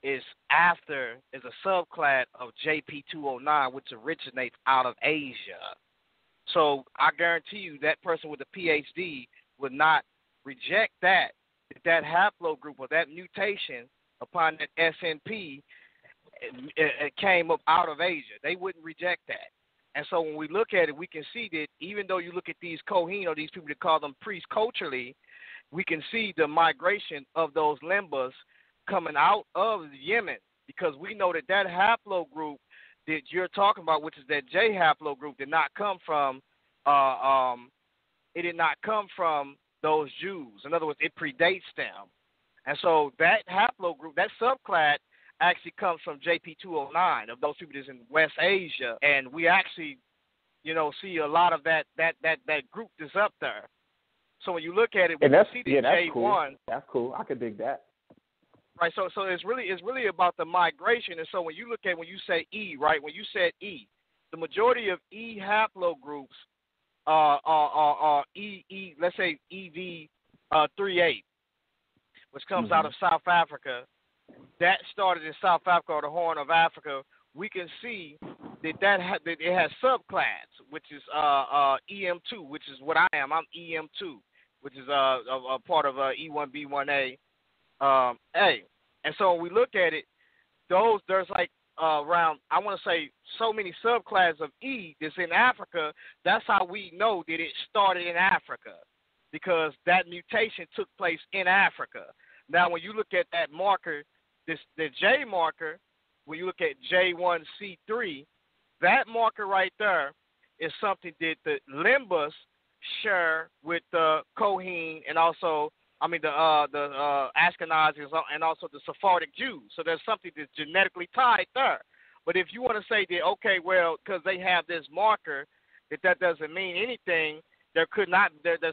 is a subclad of JP209, which originates out of Asia. So I guarantee you that person with a PhD would not reject that haplogroup or that mutation upon that SNP it came up out of Asia. They wouldn't reject that. And so when we look at it, we can see that even though you look at these Kohen or these people that call them priests culturally, we can see the migration of those Limbas coming out of Yemen, because we know that haplogroup that you're talking about, which is that J haplogroup, did not come from those Jews. In other words, it predates them. And so that haplogroup, that subclad, actually comes from JP209 of those people that's in West Asia, and we actually, see a lot of that group that's up there. So when you look at it, we see the J1. Cool. That's cool. I could dig that. Right. So it's really about the migration. And so when you say E, right? When you said E, the majority of E haplogroups are E. Let's say EV38, which comes out of South Africa. That started in South Africa or the Horn of Africa. We can see that it has subclads, which is EM2, which is what I am. I'm EM2, which is a part of E1B1A. And so when we look at it, there's like around, I want to say, so many subclasses of E that's in Africa. That's how we know that it started in Africa, because that mutation took place in Africa. Now, when you look at that marker, the J marker, when you look at J1C3, that marker right there is something that the Limbas share with the Kohen and also, the Ashkenazis and also the Sephardic Jews. So there's something that's genetically tied there. But if you want to say that, okay, well, because they have this marker, that doesn't mean anything, there's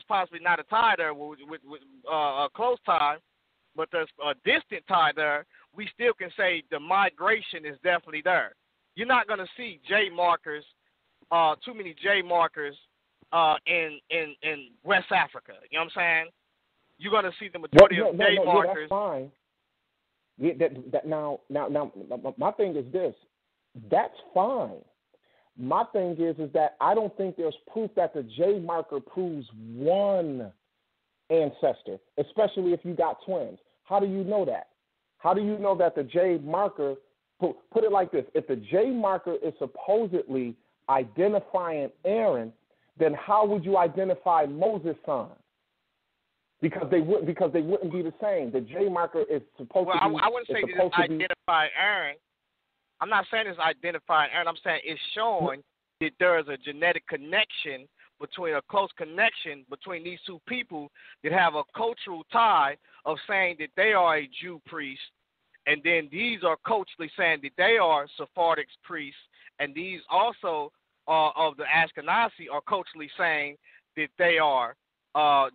possibly not a tie there with a close tie, but there's a distant tie there, we still can say the migration is definitely there. You're not going to see J markers, too many J markers in West Africa. You know what I'm saying? You're going to see the majority of J markers. Yeah, that's fine. Now, my thing is this. That's fine. My thing is that I don't think there's proof that the J marker proves one ancestor, especially if you got twins. How do you know that? How do you know that the J marker, put it like this, if the J marker is supposedly identifying Aaron, then how would you identify Moses' son? Because they wouldn't be the same. The J marker is supposed to be. I wouldn't say that it's identify Aaron. I'm not saying it's identifying Aaron. I'm saying it's showing that there is a genetic connection, a close connection between these two people that have a cultural tie of saying that they are a Jew priest, and then these are culturally saying that they are Sephardic priests, and these also of the Ashkenazi are culturally saying that they are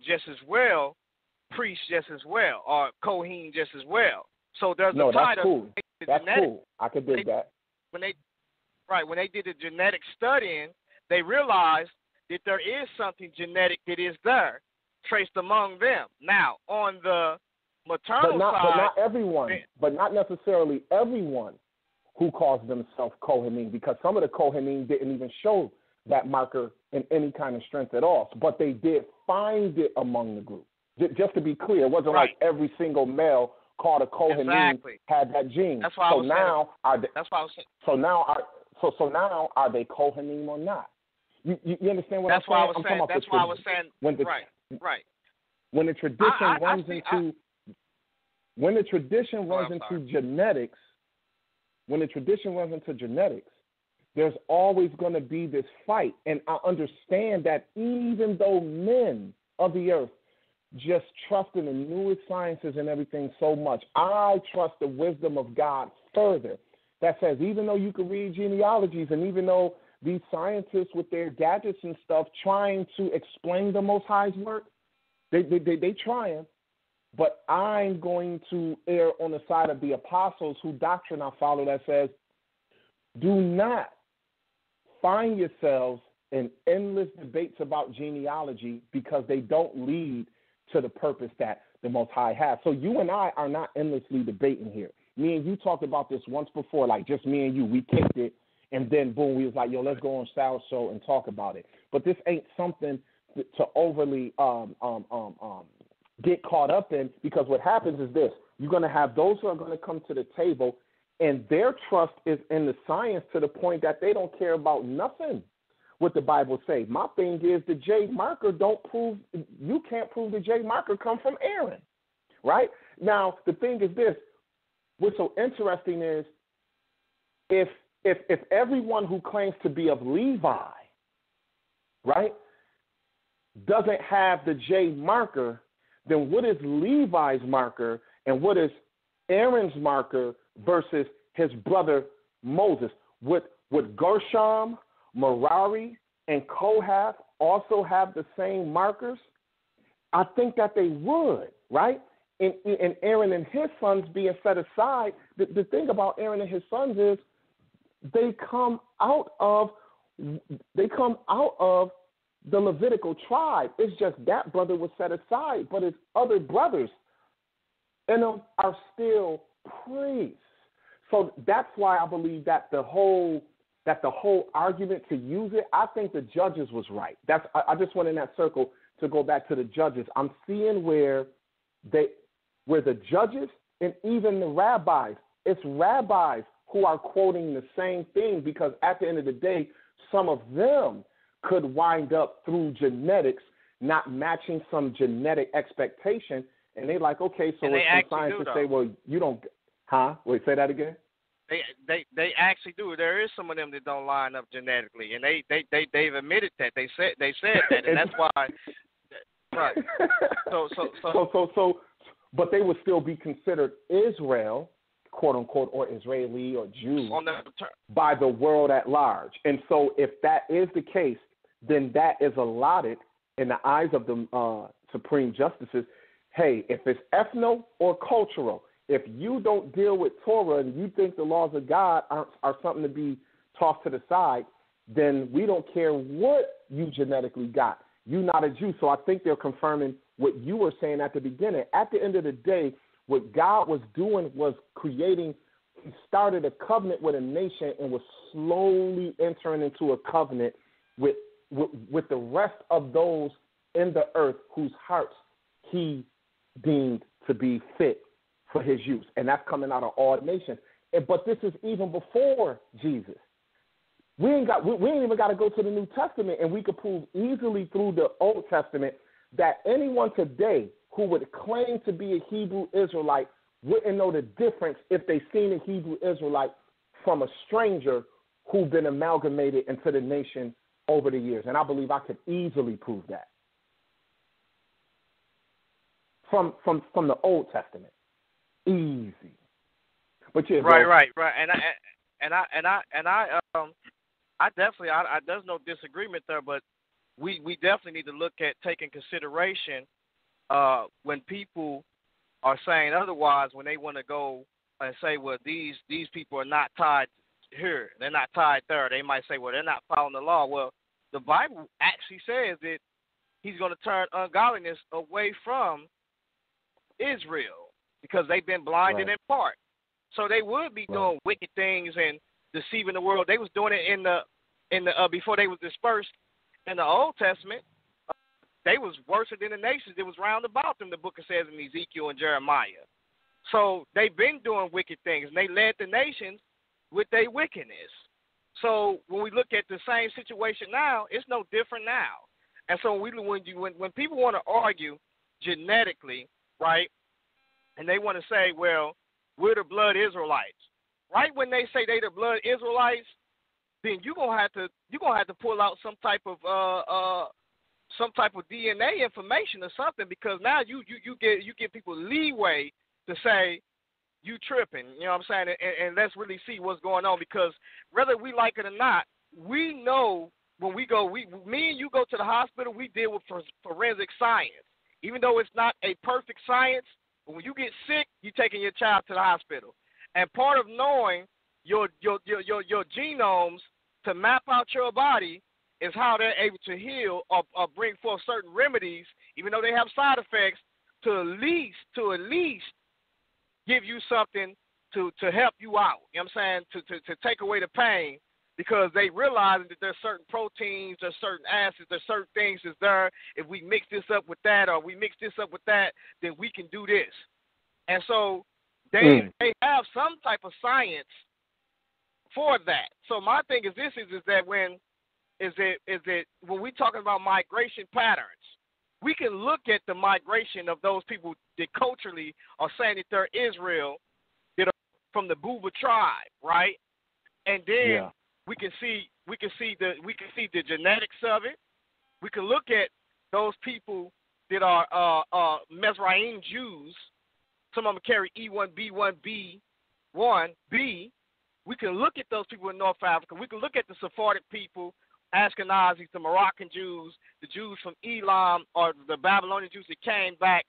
just as well priests just as well, or Kohen just as well. So there's a tie. That's cool. That's cool. I could dig that. When they did the genetic studying, they realized that there is something genetic that is there, traced among them. Now, on the maternal side, but not everyone, but not necessarily everyone who calls themselves Kohanim, because some of the Kohanim didn't even show that marker in any kind of strength at all, but they did find it among the group. Just to be clear, it wasn't like every single male called a Kohanim had that gene. That's why I was saying. That's why I was saying. So now are they Kohanim or not? You understand what I'm saying? That's why I was saying. Right. When the tradition runs into genetics, there's always going to be this fight. And I understand that even though men of the earth just trust in the newest sciences and everything so much, I trust the wisdom of God further. That says even though you can read genealogies and even though these scientists with their gadgets and stuff trying to explain the Most High's work, they trying, but I'm going to err on the side of the apostles whose doctrine I follow that says, do not find yourselves in endless debates about genealogy because they don't lead to the purpose that the Most High has. So you and I are not endlessly debating here. Me and you talked about this once before, like just me and you. We kicked it, and then boom, we was like, yo, let's go on Sal's show and talk about it. But this ain't something to overly get caught up in, because what happens is this. You're going to have those who are going to come to the table, and their trust is in the science to the point that they don't care about nothing what the Bible says. My thing is the J marker you can't prove the J marker come from Aaron, right? Now, the thing is this. What's so interesting is if everyone who claims to be of Levi, right, doesn't have the J marker, then what is Levi's marker and what is Aaron's marker versus his brother Moses? Would Gershom, Merari, and Kohath also have the same markers? I think that they would, right? And Aaron and his sons being set aside, the thing about Aaron and his sons is they come out of the Levitical tribe. It's just that brother was set aside, but his other brothers in them are still priests. So that's why I believe that the whole argument to use it, I think the judges was right. I just went in that circle to go back to the judges. I'm seeing where the judges and even the rabbis, it's rabbis who are quoting the same thing, because at the end of the day, some of them could wind up through genetics not matching some genetic expectation, and they're like, okay, so if some scientists say, well, you don't, Wait, say that again? They actually do. There is some of them that don't line up genetically, and they've admitted that. They said that, and that's why. Right. So, but they would still be considered Israel, quote unquote, or Israeli or Jew by the world at large. And so, if that is the case, then that is allotted in the eyes of the Supreme Justices. Hey, if it's ethno or cultural, if you don't deal with Torah and you think the laws of God are something to be tossed to the side, then we don't care what you genetically got. You're not a Jew. So I think they're confirming what you were saying at the beginning. At the end of the day, what God was doing was creating, he started a covenant with a nation and was slowly entering into a covenant with the rest of those in the earth whose hearts he deemed to be fit for his use. And that's coming out of all nations. But this is even before Jesus. We ain't even got to go to the New Testament, and we could prove easily through the Old Testament that anyone today who would claim to be a Hebrew Israelite wouldn't know the difference if they seen a Hebrew Israelite from a stranger who'd been amalgamated into the nation over the years. And I believe I could easily prove that from the Old Testament. Easy. But yeah, right. I definitely, there's no disagreement there, but we definitely need to look at taking consideration when people are saying otherwise, when they want to go and say, well, these people are not tied here, they're not tied there. They might say, well, they're not following the law. Well, the Bible actually says that he's going to turn ungodliness away from Israel because they've been blinded in part. So they would be doing wicked things and deceiving the world. They was doing it in the before they was dispersed in the Old Testament. They was worse than the nations that was round about them, the book says in Ezekiel and Jeremiah. So they've been doing wicked things, and they led the nations with their wickedness. So when we look at the same situation now, it's no different now. And so when people want to argue genetically, right, and they want to say, well, we're the blood Israelites, right? When they say they the blood Israelites, then you're gonna have to pull out some type of DNA information or something, because now you give people leeway to say you tripping. You know what I'm saying? And let's really see what's going on, because whether we like it or not, we know when me and you go to the hospital, we deal with forensic science. Even though it's not a perfect science, but when you get sick, you're taking your child to the hospital. And part of knowing your genomes to to map out your body is how they're able to heal or bring forth certain remedies, even though they have side effects, to at least give you something to help you out. You know what I'm saying? To take away the pain, because they realize that there's certain proteins, there's certain acids, there's certain things that's there. If we mix this up with that, or we mix this up with that, then we can do this. And so they have some type of science for that. So my thing is this: is that when we're talking about migration patterns, we can look at the migration of those people that culturally are saying that they're Israel, that are from the Buba tribe, right? And then we can see the genetics of it. We can look at those people that are Mizraim Jews. Some of them carry E1B1B1B. We can look at those people in North Africa. We can look at the Sephardic people, Ashkenazis, the Moroccan Jews, the Jews from Elam, or the Babylonian Jews that came back,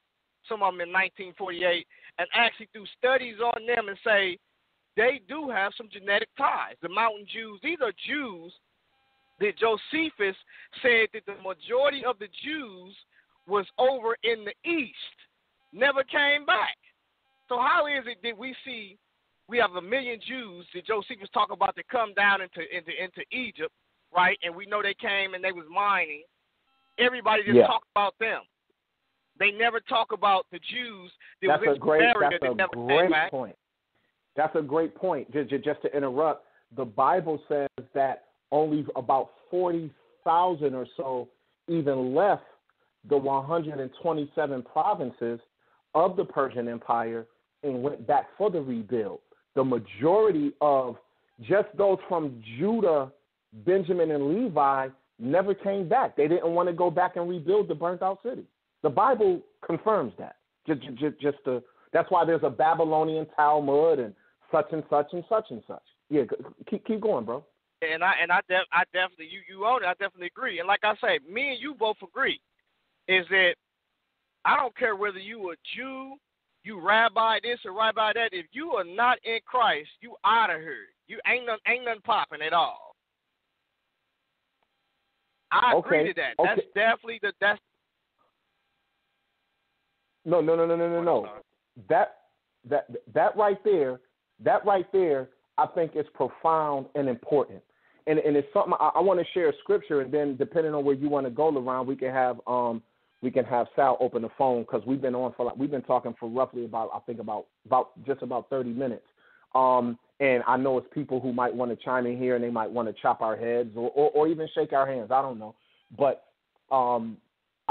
some of them in 1948, and actually do studies on them and say they do have some genetic ties. The Mountain Jews, these are Jews that Josephus said that the majority of the Jews was over in the east, never came back. So how is it that we have 1 million Jews that Josephus talk about that come down into Egypt, right? And we know they came and they was mining. Everybody just talk about them. They never talk about the Jews that was in America that never came back. Point. That's a great point. Just to interrupt, the Bible says that only about 40,000 or so even left the 127 provinces of the Persian Empire and went back for the rebuild. The majority of just those from Judah, Benjamin, and Levi never came back. They didn't want to go back and rebuild the burnt-out city. The Bible confirms that. That's why there's a Babylonian Talmud and such and such and such and such. Yeah, keep going, bro. And I definitely you own it. I definitely agree. And like I say, me and you both agree is that I don't care whether you a Jew, you rabbi this or rabbi that. If you are not in Christ, you out of here. You ain't nothing popping at all. I agree to that. Okay. That's definitely that's. No. That right there, I think is profound and important. And it's something I want to share a scripture, and then depending on where you want to go, LaRon, we can have Sal open the phone, because we've been talking for roughly about 30 minutes. And I know it's people who might want to chime in here and they might want to chop our heads or even shake our hands. I don't know. But I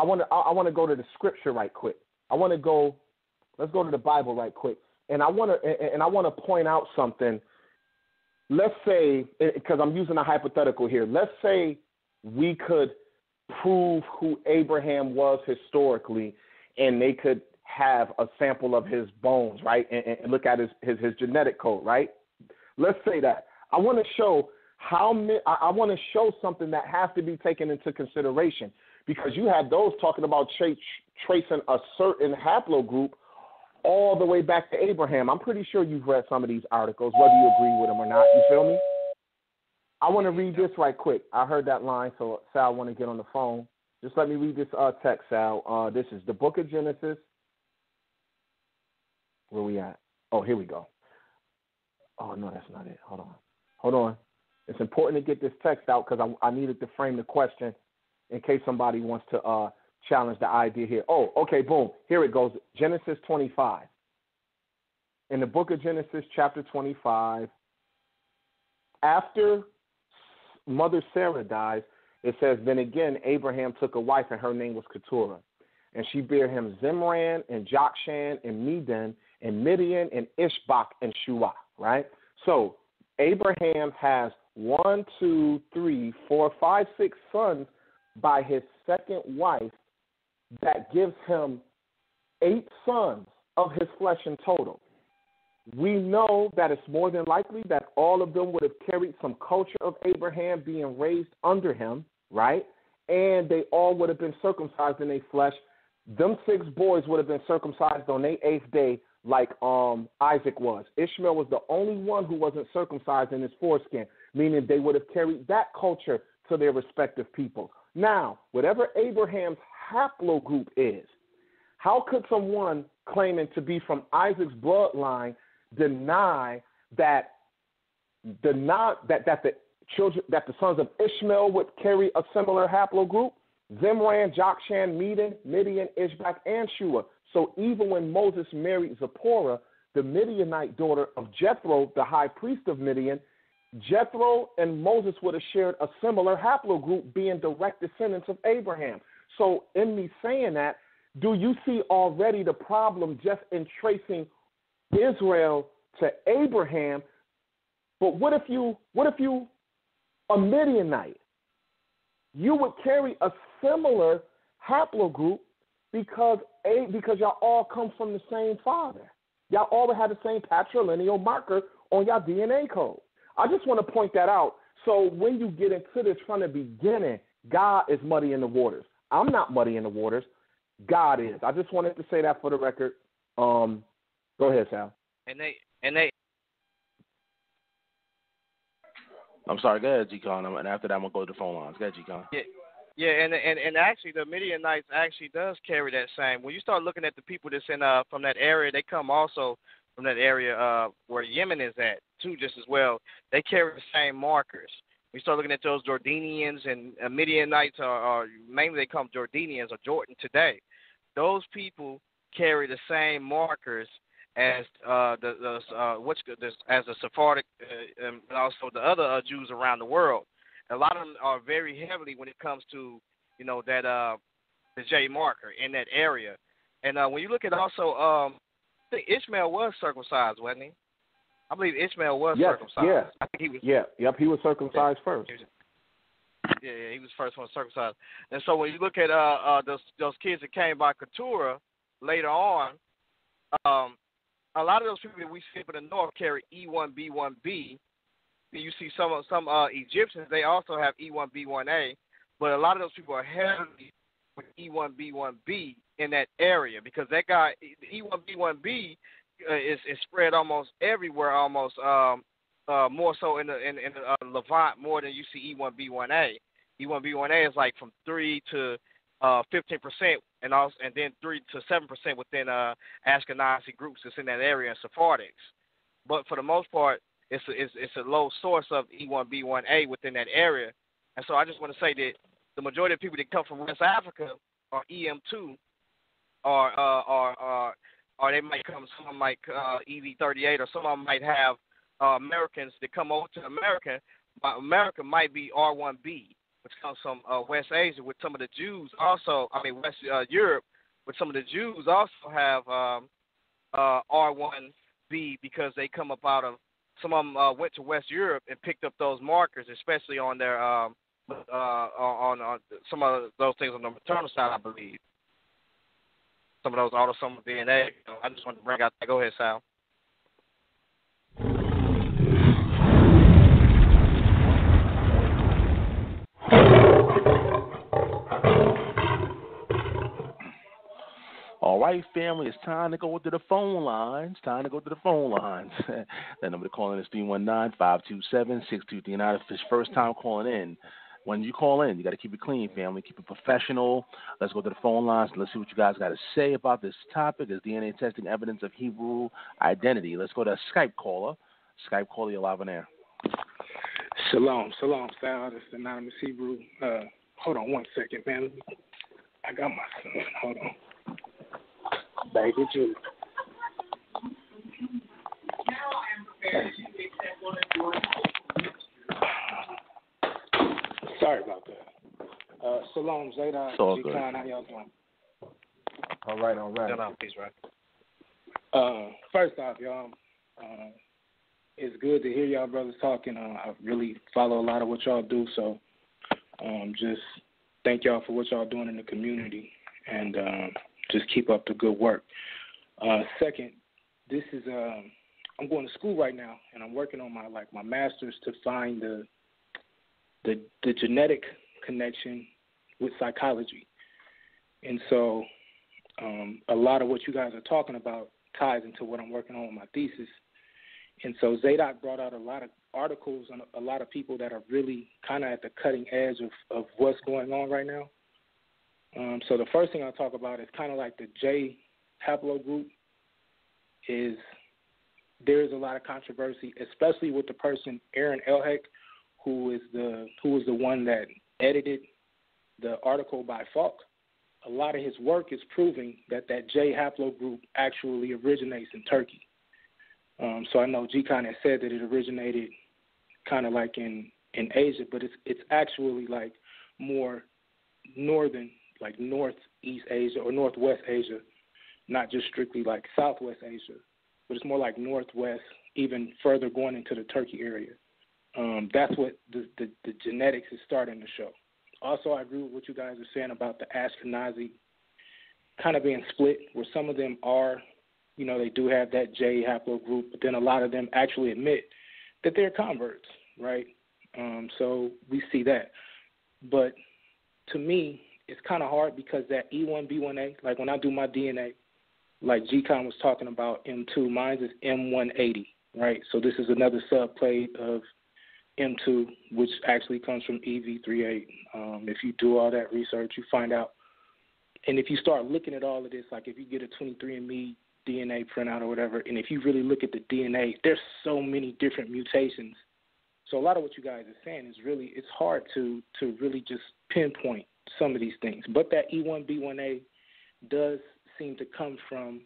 want to go to the scripture right quick. Let's go to the Bible right quick. And I want to point out something. Let's say, because I'm using a hypothetical here, let's say we could prove who Abraham was historically, and they could have a sample of his bones, right, and look at his genetic code, right? Let's say that. I want to show something that has to be taken into consideration, because you have those talking about tracing a certain haplogroup all the way back to Abraham. I'm pretty sure you've read some of these articles, whether you agree with them or not. You feel me? I want to read this right quick. I heard that line, so Sal want to get on the phone. Just let me read this text, Sal. This is the book of Genesis. Where we at? Oh, here we go. Oh, no, that's not it. Hold on. It's important to get this text out because I needed to frame the question in case somebody wants to challenge the idea here. Oh, okay, boom. Here it goes. Genesis 25. In the book of Genesis, chapter 25, after Mother Sarah dies, it says, then again, Abraham took a wife, and her name was Keturah. And she bare him Zimran and Jokshan and Medan and Midian and Ishbak and Shua, right? So Abraham has 1, 2, 3, 4, 5, 6 sons by his second wife. That gives him 8 sons of his flesh in total. We know that it's more than likely that all of them would have carried some culture of Abraham being raised under him, right? And they all would have been circumcised in their flesh. Them 6 boys would have been circumcised on their 8th day like Isaac was. Ishmael was the only one who wasn't circumcised in his foreskin. meaning they would have carried that culture to their respective people. Now, whatever Abraham's haplogroup is, how could someone claiming to be from Isaac's bloodline deny that the sons of Ishmael would carry a similar haplogroup? Zimran, Jokshan, Midian, Ishbak, and Shua. So even when Moses married Zipporah, the Midianite daughter of Jethro, the high priest of Midian, Jethro and Moses would have shared a similar haplogroup, being direct descendants of Abraham. So in me saying that, do you see already the problem just in tracing Israel to Abraham? But what if you a Midianite? You would carry a similar haplogroup because y'all all come from the same father. Y'all all have the same patrilineal marker on y'all DNA code. I just want to point that out. So when you get into this from the beginning, God is muddying the waters. I'm not muddying the waters. God is. I just wanted to say that for the record. Go ahead, Sal. And they. I'm sorry. Go ahead, G.Con. And after that, I'm gonna go to the phone lines. Go ahead, G.Con. Yeah, and actually, the Midianites actually does carry that same. When you start looking at the people that's in from that area, they come also from that area where Yemen is at too, just as well. They carry the same markers. We start looking at those Jordanians and Midianites, are mainly they come Jordanians or Jordan today. Those people carry the same markers as as the Sephardic and also the other Jews around the world. A lot of them are very heavily when it comes to that the J marker in that area. And when you look at also, I think Ishmael was circumcised, wasn't he? I believe Ishmael was circumcised. Yeah. I think he was. Yep. He was circumcised first. Yeah, he was the first one circumcised. And so when you look at those kids that came by Keturah later on, a lot of those people that we see up in the north carry E1B1B. You see some Egyptians, they also have E1B1A, but a lot of those people are heavily with E1B1B in that area because that guy, E1B1B, is spread almost everywhere, almost more so in the Levant more than you see E1B1A. E1B1A is like from 3 to 15%, and then 3 to 7% within Ashkenazi groups that's in that area and Sephardics. But for the most part, it's a low source of E1B1A within that area. And so I just want to say that the majority of people that come from West Africa are EM2, or they might come, some of them might EV38, or some of them might have Americans that come over to America. America might be R1B, which comes from West Asia, with some of the Jews also, West Europe, with some of the Jews also have R1B because they come up out of, some of them went to West Europe and picked up those markers, especially on their on some of those things on the maternal side, I believe. Some of those autosomal DNA. I just wanted to bring out that. Go ahead, Sal. All right, family, it's time to go to the phone lines. That number to call in is 319-527-6239. If it's first time calling in, when you call in, you got to keep it clean, family. Keep it professional. Let's go to the phone lines. Let's see what you guys got to say about this topic. Is DNA testing evidence of Hebrew identity? Let's go to a Skype caller. You're live on air. Shalom, Sal. This is Anonymous Hebrew. Hold on one second, man. I got my son. Hold on. Baby Jude. Sorry about that. Shalom, Zadok. G.Konsciousness, how y'all doing? All right. Peace, right? First off, y'all, it's good to hear y'all brothers talking. I really follow a lot of what y'all do, so just thank y'all for what y'all doing in the community, and just keep up the good work. Second, this is I'm going to school right now, and I'm working on my master's to find the genetic connection with psychology. And so a lot of what you guys are talking about ties into what I'm working on with my thesis. And so Zadok brought out a lot of articles on a lot of people that are really kind of at the cutting edge of what's going on right now. So the first thing I'll talk about is kind of like the J haplogroup. There's a lot of controversy, especially with the person Aaron Elheck, who was the one that edited the article by Falk. A lot of his work is proving that J haplogroup actually originates in Turkey. So I know G.Kon has said that it originated kind of like in Asia, but it's actually like more northern, like Northeast Asia or Northwest Asia, not just strictly like Southwest Asia, but it's more like Northwest, even further going into the Turkey area. That's what the genetics is starting to show. Also, I agree with what you guys are saying about the Ashkenazi kind of being split, where some of them are, they do have that J haplogroup, but then a lot of them actually admit that they're converts, right? So we see that. But to me, it's kind of hard because that E1B1A, like when I do my DNA, like G.Kon was talking about M2, mine is M180, right? So this is another subclade of M2, which actually comes from EV38. If you do all that research, you find out. And if you start looking at all of this, like if you get a 23andMe DNA printout or whatever, and if you really look at the DNA, there's so many different mutations. So a lot of what you guys are saying is really, it's hard to really just pinpoint some of these things. But that E1B1A does seem to come from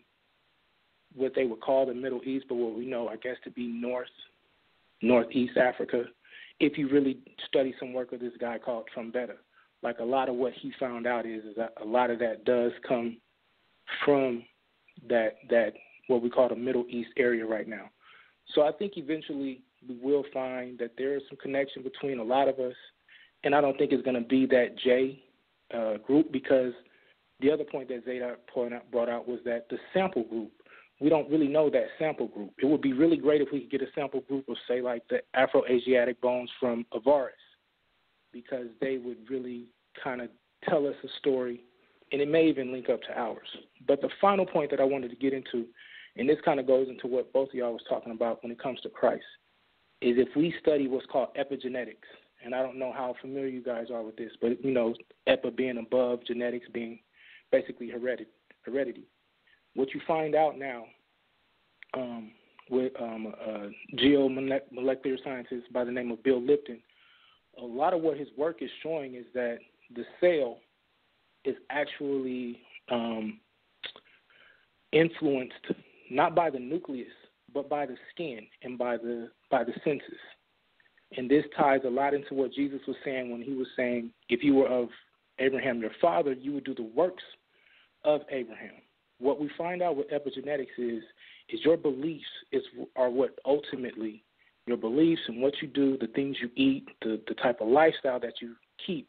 what they would call the Middle East, but what we know, I guess, to be Northeast Africa. If you really study some work of this guy called Trombetta, like a lot of what he found out is that a lot of that does come from that what we call the Middle East area right now. So I think eventually we will find that there is some connection between a lot of us, and I don't think it's going to be that J group, because the other point that Zadok brought out was that the sample group, we don't really know that sample group. It would be really great if we could get a sample group of, say, like the Afro-Asiatic bones from Avaris, because they would really kind of tell us a story, and it may even link up to ours. But the final point that I wanted to get into, and this kind of goes into what both of y'all was talking about when it comes to Christ, is if we study what's called epigenetics, and I don't know how familiar you guys are with this, but, epi being above, genetics being basically heredity. What you find out now with geomolecular scientist by the name of Bill Lipton, a lot of what his work is showing is that the cell is actually influenced not by the nucleus, but by the skin and by the senses. And this ties a lot into what Jesus was saying when he was saying, if you were of Abraham your father, you would do the works of Abraham. What we find out with epigenetics is your beliefs are what ultimately, your beliefs and what you do, the things you eat, the type of lifestyle that you keep,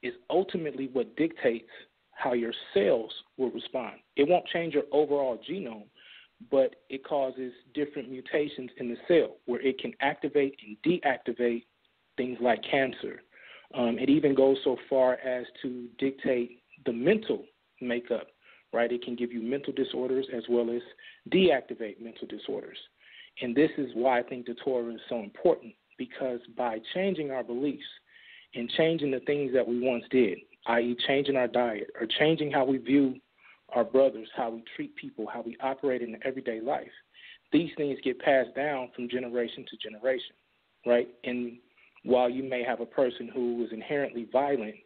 is ultimately what dictates how your cells will respond. It won't change your overall genome, but it causes different mutations in the cell where it can activate and deactivate things like cancer. It even goes so far as to dictate the mental makeup, right? It can give you mental disorders as well as deactivate mental disorders. And this is why I think the Torah is so important, because by changing our beliefs and changing the things that we once did, i.e. changing our diet or changing how we view our brothers, how we treat people, how we operate in everyday life, these things get passed down from generation to generation, right? And while you may have a person who is inherently violent,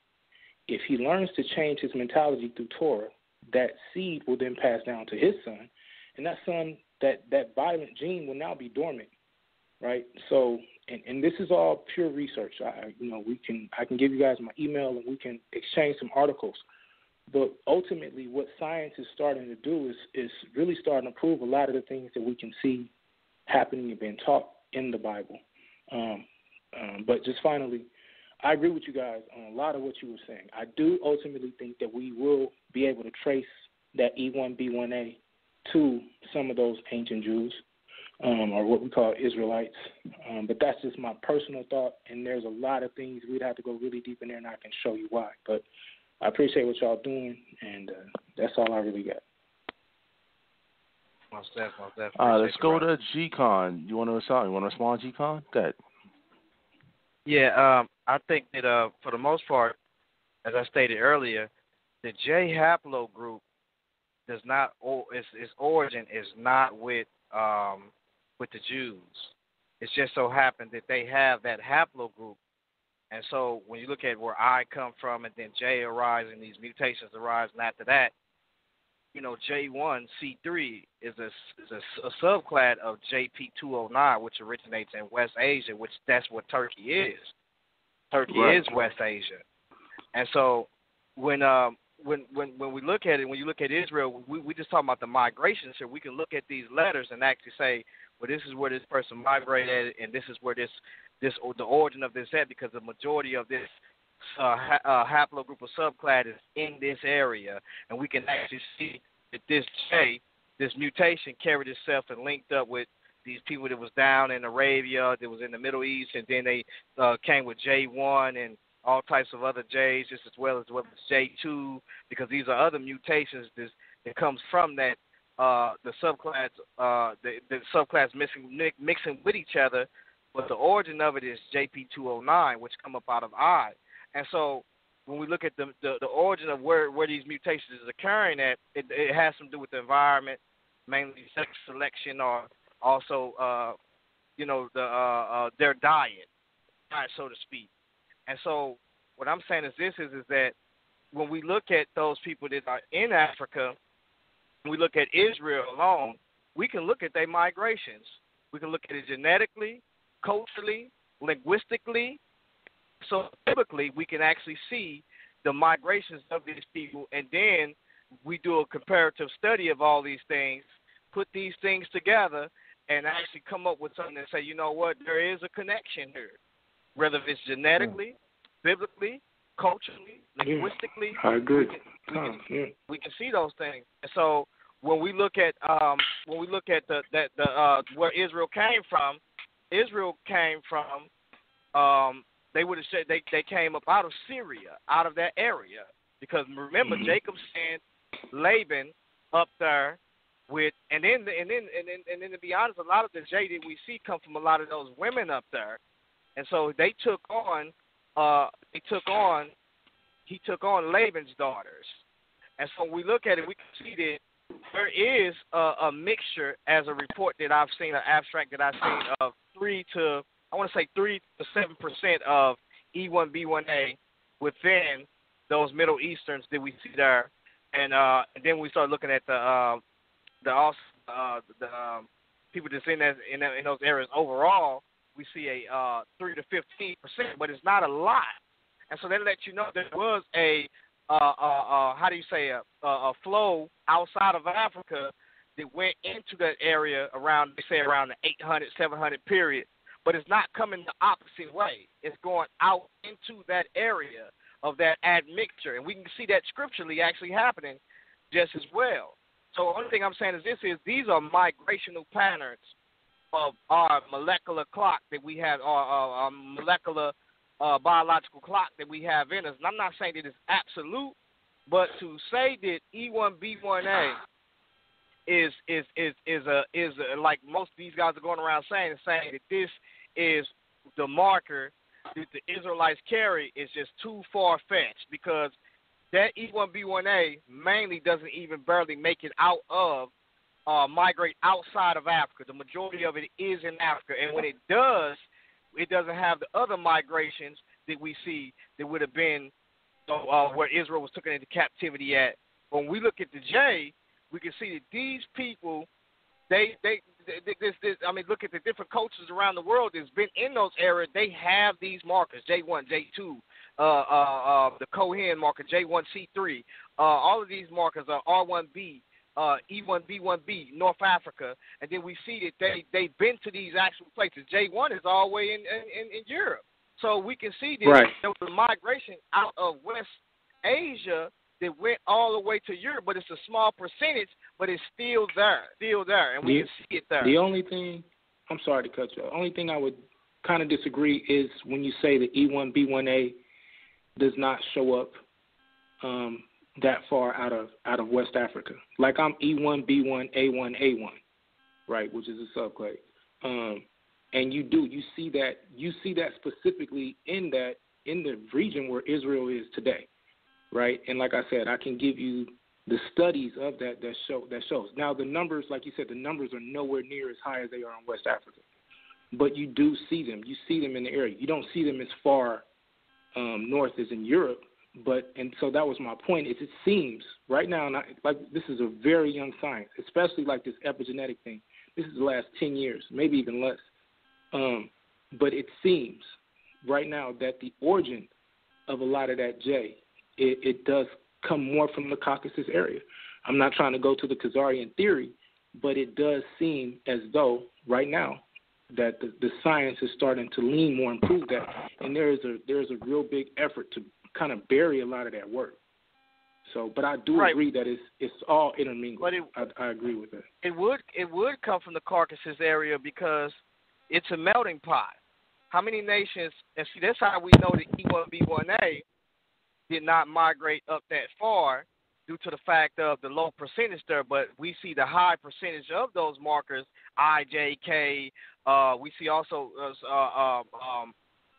if he learns to change his mentality through Torah, that seed will then pass down to his son, and that son, that violent gene will now be dormant, right? So, and this is all pure research. I can give you guys my email and we can exchange some articles. But ultimately, what science is starting to do is really starting to prove a lot of the things that we can see happening and being taught in the Bible. But just finally, I agree with you guys on a lot of what you were saying. I do ultimately think that we will be able to trace that E1B1A to some of those ancient Jews, or what we call Israelites. But that's just my personal thought, and there's a lot of things we'd have to go really deep in there, and I can show you why. But I appreciate what y'all doing, and that's all I really got. Let's go to G.Kon. You want to respond, G.Kon? Go ahead. Yeah, I think that for the most part, as I stated earlier, the J haplogroup does not, its origin is not with the Jews. It just so happened that they have that haplogroup, and so when you look at where I come from, and then J arises, and these mutations arise, and after that, J1C3 is a subclad of JP209, which originates in West Asia, which that's what Turkey is. Turkey is West Asia, and so when we look at it, when you look at Israel, we just talking about the migrations here. We can look at these letters and actually say, well, this is where this person migrated, and this is where the origin of this at, because the majority of this haplogroup or subclad is in this area, and we can actually see that this mutation carried itself and linked up with these people that was down in Arabia, that was in the Middle East, and then they came with J1 and all types of other J's, just as well as J2, because these are other mutations that comes from that the subclass mixing with each other, but the origin of it is JP209, which come up out of I. And so when we look at the origin of where these mutations is occurring at, it has to do with the environment, mainly sex selection, or also their diet, so to speak. And so what I'm saying is that when we look at those people that are in Africa, when we look at Israel alone, we can look at their migrations. We can look at it genetically, culturally, linguistically. So typically, we can actually see the migrations of these people, and then we do a comparative study of all these things, put these things together, and actually come up with something and say, you know what, there is a connection here, whether it's genetically, biblically, culturally, linguistically. I agree. We can see those things. And so when we look at where Israel came from, they would have said they came up out of Syria, out of that area, because remember Jacob sent Laban up there with, and then to be honest, a lot of the J that we see come from a lot of those women up there, and so he took on Laban's daughters, and so when we look at it, we can see that there is a mixture, as a report that I've seen, an abstract that I've seen, of 3 to 7% of E1B1A within those Middle Easterns that we see there, and then we start looking at the people that's in those areas overall. We see a 3 to 15%, but it's not a lot, and so that lets you know there was a flow outside of Africa that went into that area around the 800, 700 period. But it's not coming the opposite way. It's going out into that area of that admixture. And we can see that scripturally actually happening just as well. So the only thing I'm saying is these are migrational patterns of our molecular clock that we have, our molecular biological clock that we have in us. And I'm not saying that it's absolute, but to say that E1B1A is like most of these guys are going around saying that this is the marker that the Israelites carry is just too far-fetched, because that E1B1A mainly doesn't even barely make it out of, migrate outside of Africa. The majority of it is in Africa, and when it does, it doesn't have the other migrations that we see that would have been where Israel was taken into captivity at. When we look at the J, we can see that these people, look at the different cultures around the world that's been in those areas. They have these markers, J1, J2, the Cohen marker, J1C3. All of these markers are R1B, E1B1B, North Africa. And then we see that they've been to these actual places. J1 is all the way in Europe. So we can see that there was a migration out of West Asia that went all the way to Europe, but it's a small percentage, but it's still there, and we can see it there. The only thing, I'm sorry to cut you off, the only thing I would kind of disagree is when you say the E1B1A does not show up that far out of West Africa. Like I'm E1B1A1A1, right, which is a subclade. And you see that specifically in the region where Israel is today, right? And like I said, I can give you the studies of that shows. Now the numbers, like you said, the numbers are nowhere near as high as they are in West Africa, but you do see them. You see them in the area. You don't see them as far north as in Europe. And so that was my point. Is it seems right now, like this is a very young science, especially like this epigenetic thing. This is the last 10 years, maybe even less. But it seems right now that the origin of a lot of that it does come more from the Caucasus area. I'm not trying to go to the Khazarian theory, but it does seem as though right now that the science is starting to lean more and prove that, and there's a real big effort to kind of bury a lot of that work. So, but I do agree that it's all intermingled. But I agree with that. It would come from the Caucasus area because it's a melting pot. How many nations? And see, that's how we know that E1B1A did not migrate up that far due to the fact of the low percentage there. But we see the high percentage of those markers, I, J, K. We see also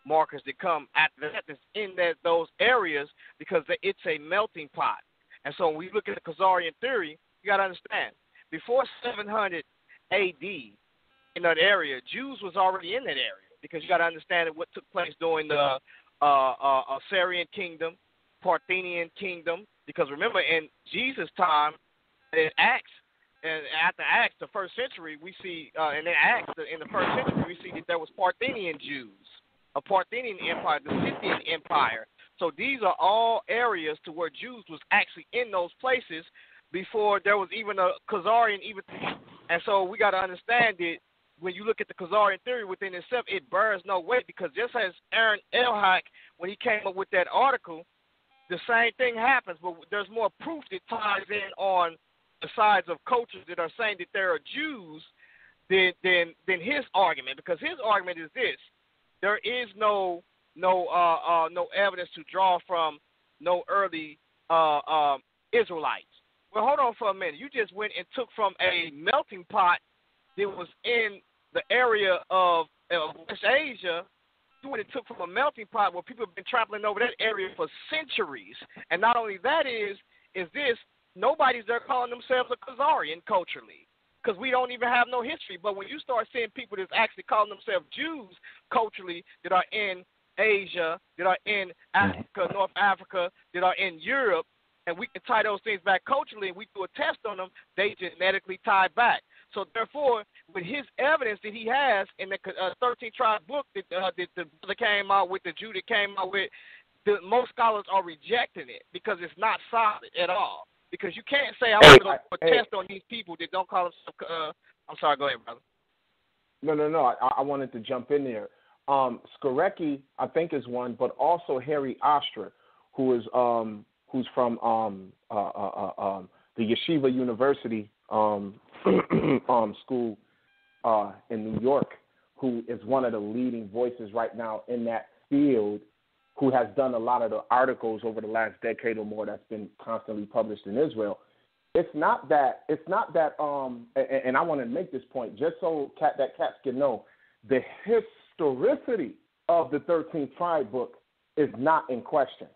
markers that come after that that's in those areas because it's a melting pot. And so when we look at the Khazarian theory, you got to understand, before 700 A.D., in that area, Jews was already in that area because you got to understand what took place during the Assyrian kingdom, Parthian kingdom. Because remember, in Jesus' time, in Acts, and after Acts, the first century, we see, and in Acts, in the first century, we see that there was Parthian Jews, a Parthian empire, the Scythian empire. So these are all areas to where Jews was actually in those places before there was even a Khazarian even. And so we got to understand that when you look at the Khazarian theory within itself, it bears no weight because just as Aaron Elhak, when he came up with that article, the same thing happens, but there's more proof that ties in on the sides of cultures that are saying that there are Jews than his argument, because his argument is this: there is no evidence to draw from no early Israelites. Well, hold on for a minute. You just went and took from a melting pot that was in the area of West Asia. You went and took from a melting pot where people have been trampling over that area for centuries. And not only that is this, nobody's there calling themselves a Khazarian culturally, because we don't even have no history. But when you start seeing people that's actually calling themselves Jews culturally that are in Asia, that are in Africa, North Africa, that are in Europe, and we can tie those things back culturally and we do a test on them, they genetically tie back. So therefore, with his evidence that he has in the 13-tribe book that the brother came out with, the Jew that came out with, most scholars are rejecting it because it's not solid at all. Because you can't say, I want to do a test on these people that don't call themselves. I'm sorry, go ahead, brother. No. I wanted to jump in there. Skorecki, I think, is one, but also Harry Ostra, who's from the Yeshiva University school in New York, who is one of the leading voices right now in that field, who has done a lot of the articles over the last decade or more that's been constantly published in Israel. It's not that, and I want to make this point just so cats can know, the historicity of the 13th tribe book is not in question.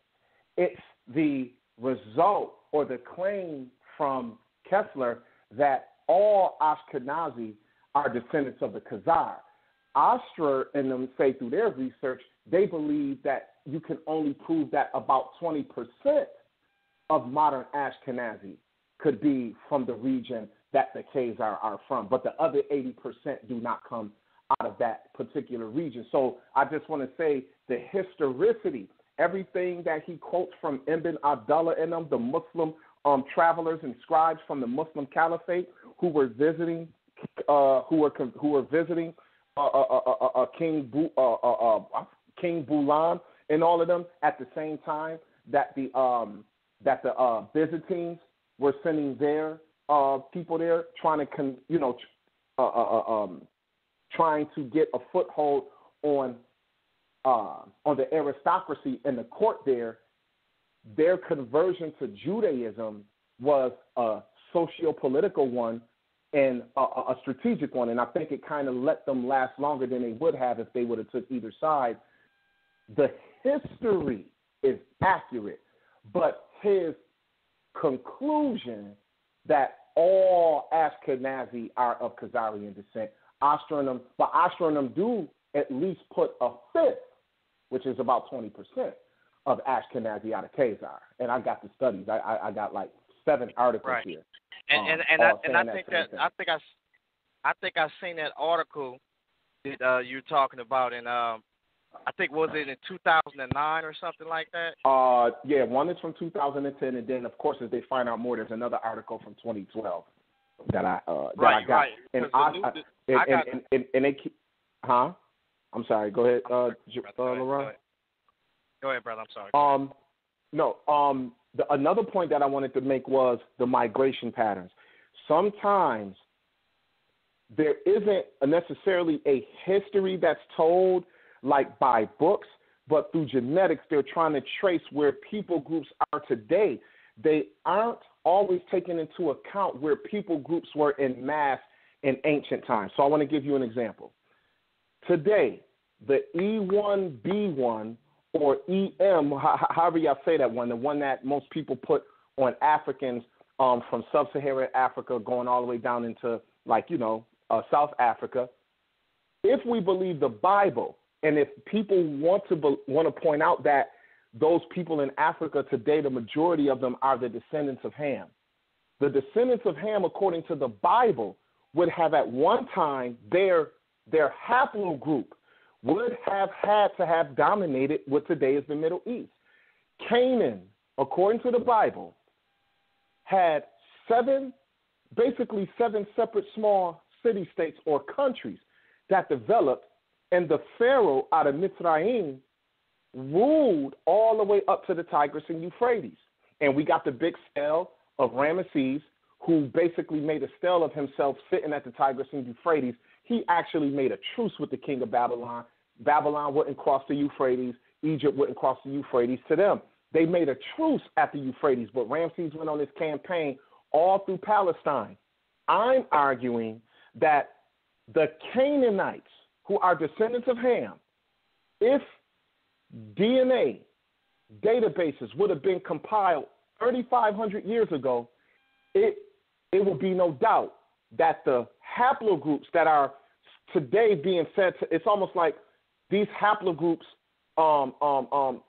It's the result or the claim from Kessler that all Ashkenazi are descendants of the Khazar. Ostra and them say through their research, they believe that you can only prove that about 20% of modern Ashkenazi could be from the region that the Khazar are from, but the other 80% do not come out of that particular region. So I just want to say the historicity, everything that he quotes from Ibn Abdullah and them, the Muslim travelers and scribes from the Muslim Caliphate who were visiting, King Bulan and all of them at the same time that the Byzantines were sending their people there, trying to get a foothold on the aristocracy in the court there. Their conversion to Judaism was a socio-political one and a strategic one. And I think it kind of let them last longer than they would have if they would have took either side. The history is accurate, but his conclusion that all Ashkenazi are of Khazarian descent, Ashkenazim do at least put a fifth, which is about 20% of Ashkenazi out of Khazar. And I got the studies. I got like 7 articles here. And I think I seen that article that you're talking about, and I think was it in 2009 or something like that? Yeah, one is from 2010, and then of course as they find out more, there's another article from 2012 that I got. Right. And they keep, I'm sorry. Go ahead, LaRon. Go ahead, brother. I'm sorry. Another point that I wanted to make was the migration patterns. Sometimes there isn't necessarily a history that's told like by books, but through genetics, they're trying to trace where people groups are today. They aren't always taking into account where people groups were in mass in ancient times. So I want to give you an example. Today, the E1B1 or EM, however y'all say that one, the one that most people put on Africans from sub-Saharan Africa going all the way down into South Africa. If we believe the Bible, and if people want to point out that those people in Africa today, the majority of them are the descendants of Ham. The descendants of Ham, according to the Bible, would have at one time their haplogroup would have had to have dominated what today is the Middle East. Canaan, according to the Bible, had 7 separate small city-states or countries that developed, and the Pharaoh out of Mitzrayim ruled all the way up to the Tigris and Euphrates. And we got the big stele of Ramesses, who basically made a stele of himself sitting at the Tigris and Euphrates. He actually made a truce with the king of Babylon. Babylon wouldn't cross the Euphrates. Egypt wouldn't cross the Euphrates to them. They made a truce at the Euphrates, but Ramses went on this campaign all through Palestine. I'm arguing that the Canaanites, who are descendants of Ham, if DNA databases would have been compiled 3,500 years ago, it would be no doubt that the haplogroups that are today being said to, it's almost like these haplogroups, no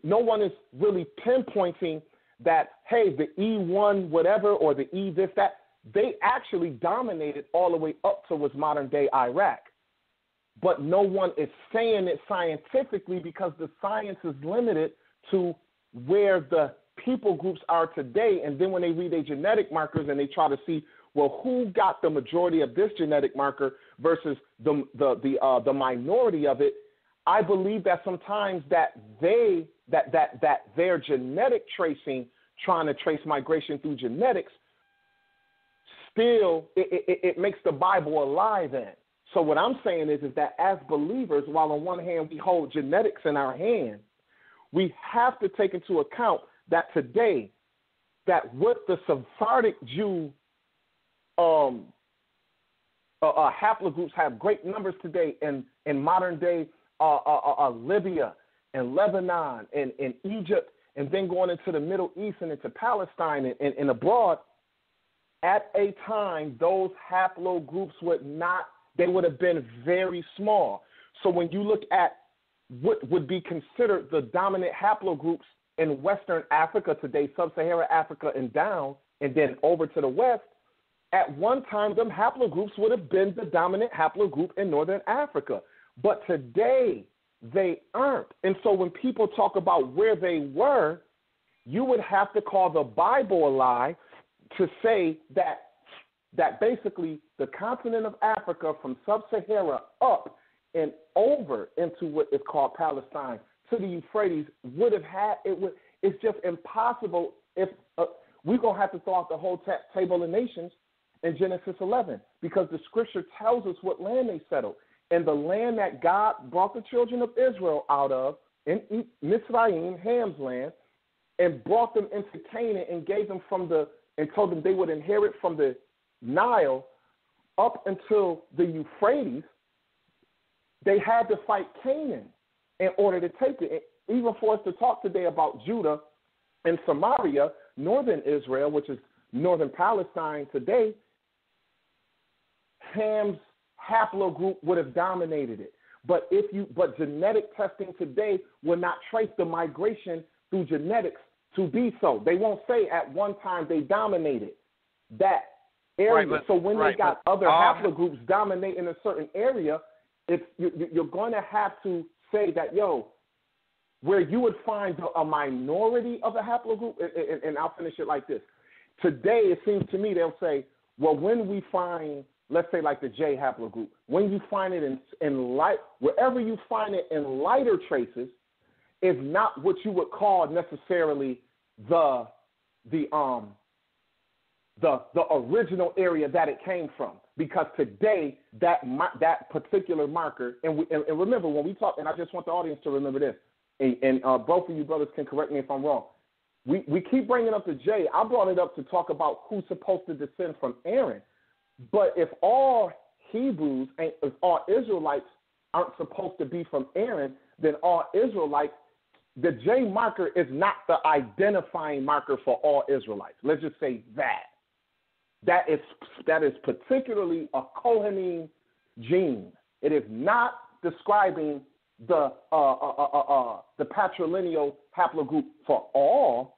one is really pinpointing that, hey, the E1 whatever or the E this, that, they actually dominated all the way up towards modern-day Iraq. But no one is saying it scientifically because the science is limited to where the people groups are today. And then when they read their genetic markers and they try to see, well, who got the majority of this genetic marker versus the minority of it, I believe that sometimes that their genetic tracing, trying to trace migration through genetics, still it makes the Bible alive then. So what I'm saying is that as believers, while on one hand we hold genetics in our hand, we have to take into account that today, that what the Sephardic Jew haplogroups have great numbers today in modern day Libya and Lebanon and Egypt, and then going into the Middle East and into Palestine and abroad. At a time, those haplogroups would have been very small. So when you look at what would be considered the dominant haplogroups in Western Africa today, Sub-Saharan Africa and down, and then over to the West, at one time, them haplogroups would have been the dominant haplogroup in Northern Africa. But today, they aren't. And so when people talk about where they were, you would have to call the Bible a lie to say that basically the continent of Africa from Sub-Sahara up and over into what is called Palestine to the Euphrates would have had it's just impossible if we're going to have to throw out the whole table of nations in Genesis 11 because the scripture tells us what land they settled. And the land that God brought the children of Israel out of in Mitzrayim, Ham's land, and brought them into Canaan and gave them and told them they would inherit from the Nile up until the Euphrates, they had to fight Canaan in order to take it. And even for us to talk today about Judah and Samaria, northern Israel, which is northern Palestine today, Ham's haplogroup would have dominated it. But genetic testing today will not trace the migration through genetics to be so. They won't say at one time they dominated that area. Right, so when they got other haplogroups dominating a certain area, you're going to have to say that, where you would find a minority of a haplogroup, and I'll finish it like this. Today, it seems to me they'll say, well, when we find, let's say like the J haplogroup, when you find it in light, wherever you find it in lighter traces, is not what you would call necessarily the original area that it came from, because today that particular marker, and remember when we talk, and I just want the audience to remember this, and both of you brothers can correct me if I'm wrong. We keep bringing up the J. I brought it up to talk about who's supposed to descend from Aaron, but if all Hebrews and if all Israelites aren't supposed to be from Aaron, then all Israelites, the J marker is not the identifying marker for all Israelites. Let's just say that. That is particularly a Kohanim gene. It is not describing the patrilineal haplogroup for all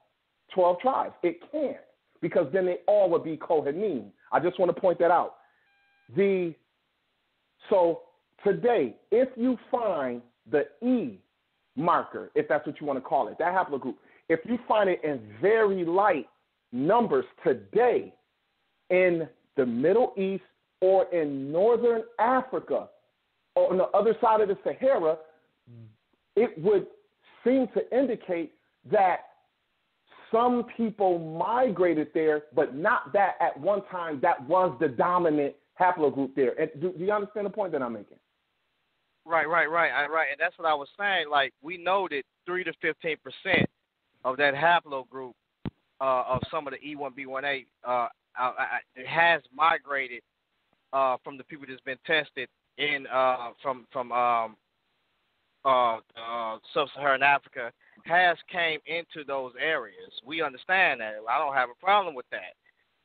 12 tribes. It can't, because then they all would be Kohanim. I just want to point that out. So today, if you find the E marker, if that's what you want to call it, that haplogroup, if you find it in very light numbers today in the Middle East or in northern Africa or on the other side of the Sahara, it would seem to indicate that some people migrated there, but not that at one time that was the dominant haplogroup there. And do you understand the point that I'm making? Right. And that's what I was saying. Like, we know that 3 to 15% of that haplogroup of some of the E1B1A has migrated from the people that's been tested in from sub-Saharan Africa, has came into those areas. We understand that. I don't have a problem with that.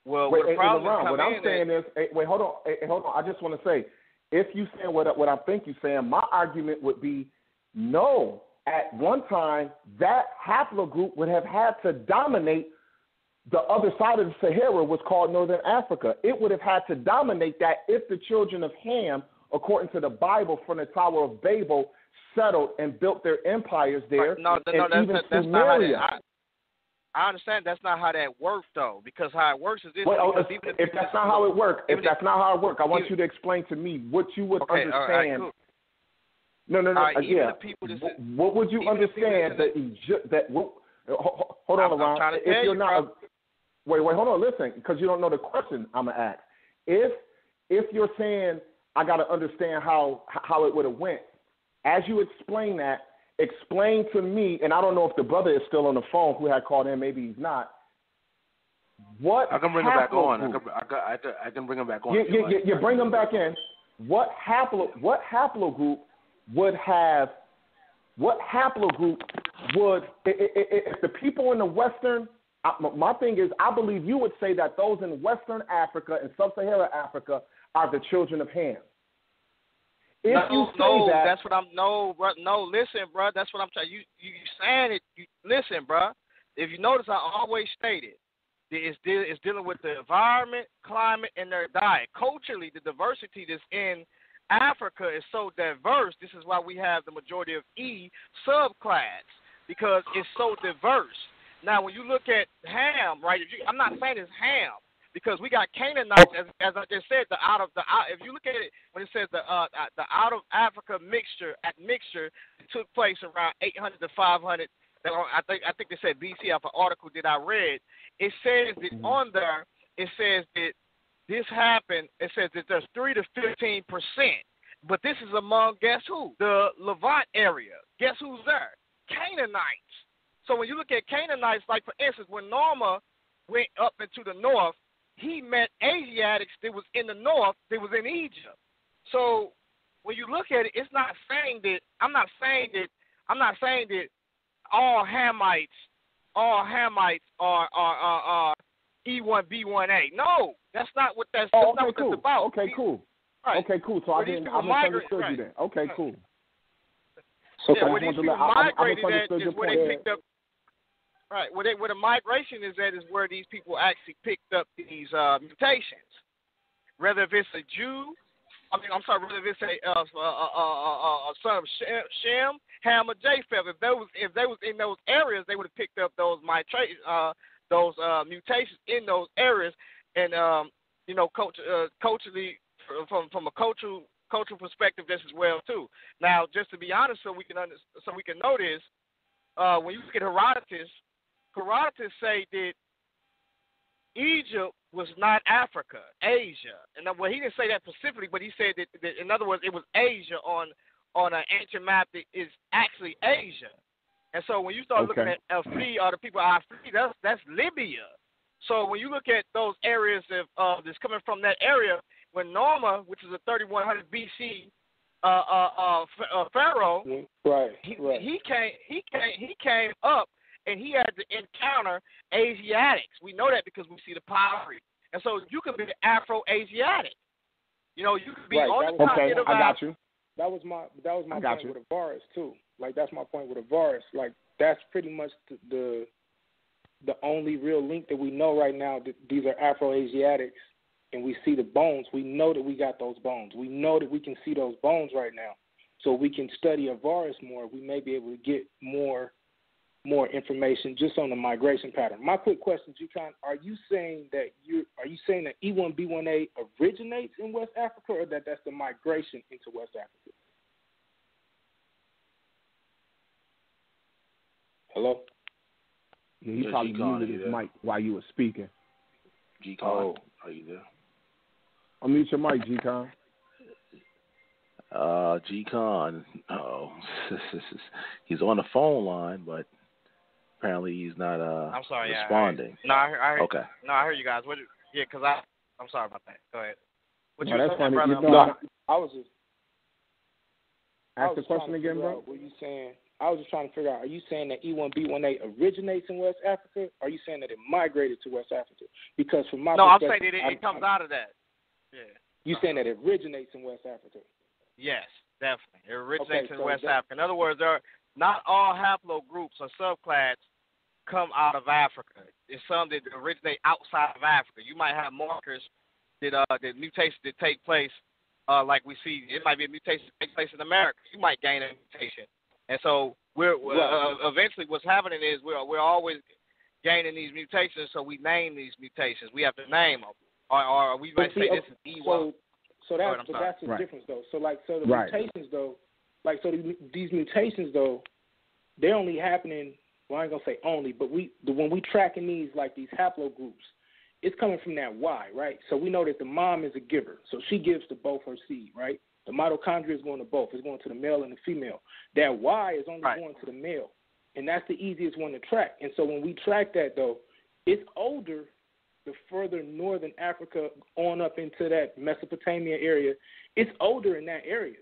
Well, what I'm saying is, hold on. I just want to say, if you say what I think you're saying, my argument would be no. At one time, that haplogroup would have had to dominate the other side of the Sahara, was called Northern Africa. It would have had to dominate that if the children of Ham, according to the Bible, from the Tower of Babel, settled and built their empires there. That's not how I understand that's not how that works, though, because how it works is this. If that's not how it works, I want you to explain to me what you would understand. All right, cool. No. What would you understand hold on, Ron. If you're not, wait, hold on, listen, because you don't know the question I'm gonna ask. If you're saying I got to understand how it would have went, as you explain that, explain to me, and I don't know if the brother is still on the phone who had called in, maybe he's not. I can bring him back on. I can bring him back on. You bring him back in. What haplogroup would have? What haplogroup would, if the people in the Western? My thing is, I believe you would say that those in Western Africa and Sub-Saharan Africa are the children of Ham. That's what I'm. No, listen, bro. That's what I'm telling you. You saying it. Listen, bro. If you notice, I always stated it's dealing with the environment, climate, and their diet. Culturally, the diversity that's in Africa is so diverse. This is why we have the majority of E subclass, because it's so diverse. Now, when you look at Ham, right? I'm not saying it's Ham, because we got Canaanites, as I just said, if you look at it, when it says the out of Africa mixture took place around 800 to 500. I think they said BC off an article that I read. It says that on there, it says that this happened. It says that there's 3 to 15%, but this is among, guess who? The Levant area. Guess who's there? Canaanites. So when you look at Canaanites, like for instance, when Norma went up into the north, he meant Asiatics that was in the north, that was in Egypt. So when you look at it, it's not saying that I'm not saying that all Hamites are E1B1A. No, that's not what that's. Oh, that's not what cool. That's about. Okay, cool. Right. Okay, cool. So I misunderstood you then. Okay, cool. So where these people migrated at is where they picked up. Right, where the migration is at is where these people actually picked up these mutations. Whether if it's a Jew, whether if it's a son of Shem, Ham, or Japheth. If they was in those areas, they would have picked up those mutations in those areas, and culturally, from a cultural perspective, this as well too. Now, just to be honest, so we can know this, when you look at Herodotus say that Egypt was not Africa, Asia. And well, he didn't say that specifically, but he said that in other words, it was Asia on an ancient map that is actually Asia. And so when you start looking at Afri or the people of Afri, that's Libya. So when you look at those areas of that's coming from that area, when Norma, which is a 3100 BC pharaoh, he came up. And he had to encounter Asiatics. We know that because we see the pottery. And so you could be Afro-Asiatic. You could be on the continent of Africa. I got you. That was my point with Avaris too. Like that's my point with Avaris. Like that's pretty much the only real link that we know right now. That these are Afro-Asiatics, and we see the bones. We know that we got those bones. We know that we can see those bones right now. So we can study Avaris more. We may be able to get more information just on the migration pattern. My quick question, G.Kon, are you saying that E1B1A originates in West Africa, or that's the migration into West Africa? Hello? Yeah, he probably muted his mic while you were speaking. G.Kon, are you there? Unmute your mic, G.Kon. G.Kon, he's on the phone line, but apparently he's not I'm sorry, responding. I heard, okay. No, I heard you guys. Because I'm sorry about that. Go ahead. What you that's funny. Brother? I was just... Ask the question again, bro. What you saying? I was just trying to figure out, are you saying that E1B1A originates in West Africa, or are you saying that it migrated to West Africa? Because from my perspective... I'm saying that it comes out of that. Yeah. You saying that it originates in West Africa? Yes, definitely. It originates in West Africa. In other words, not all haplogroups or subclads come out of Africa. It's some that originate outside of Africa. You might have markers that mutations that take place, like we see. It might be a mutation that takes place in America. You might gain a mutation, and so we're eventually what's happening is we're always gaining these mutations. So we name these mutations. We have to name them, or we might say this is E1. So that's the difference, though. So the mutations, though, these mutations, though, they're only happening. Well, I ain't gonna say only, but when we tracking these haplogroups, it's coming from that Y, right? So we know that the mom is a giver, so she gives to both her seed, right? The mitochondria is going to both. It's going to the male and the female. That Y is only going to the male, and that's the easiest one to track. And so when we track that, though, it's older. The further northern Africa on up into that Mesopotamia area, it's older in that area,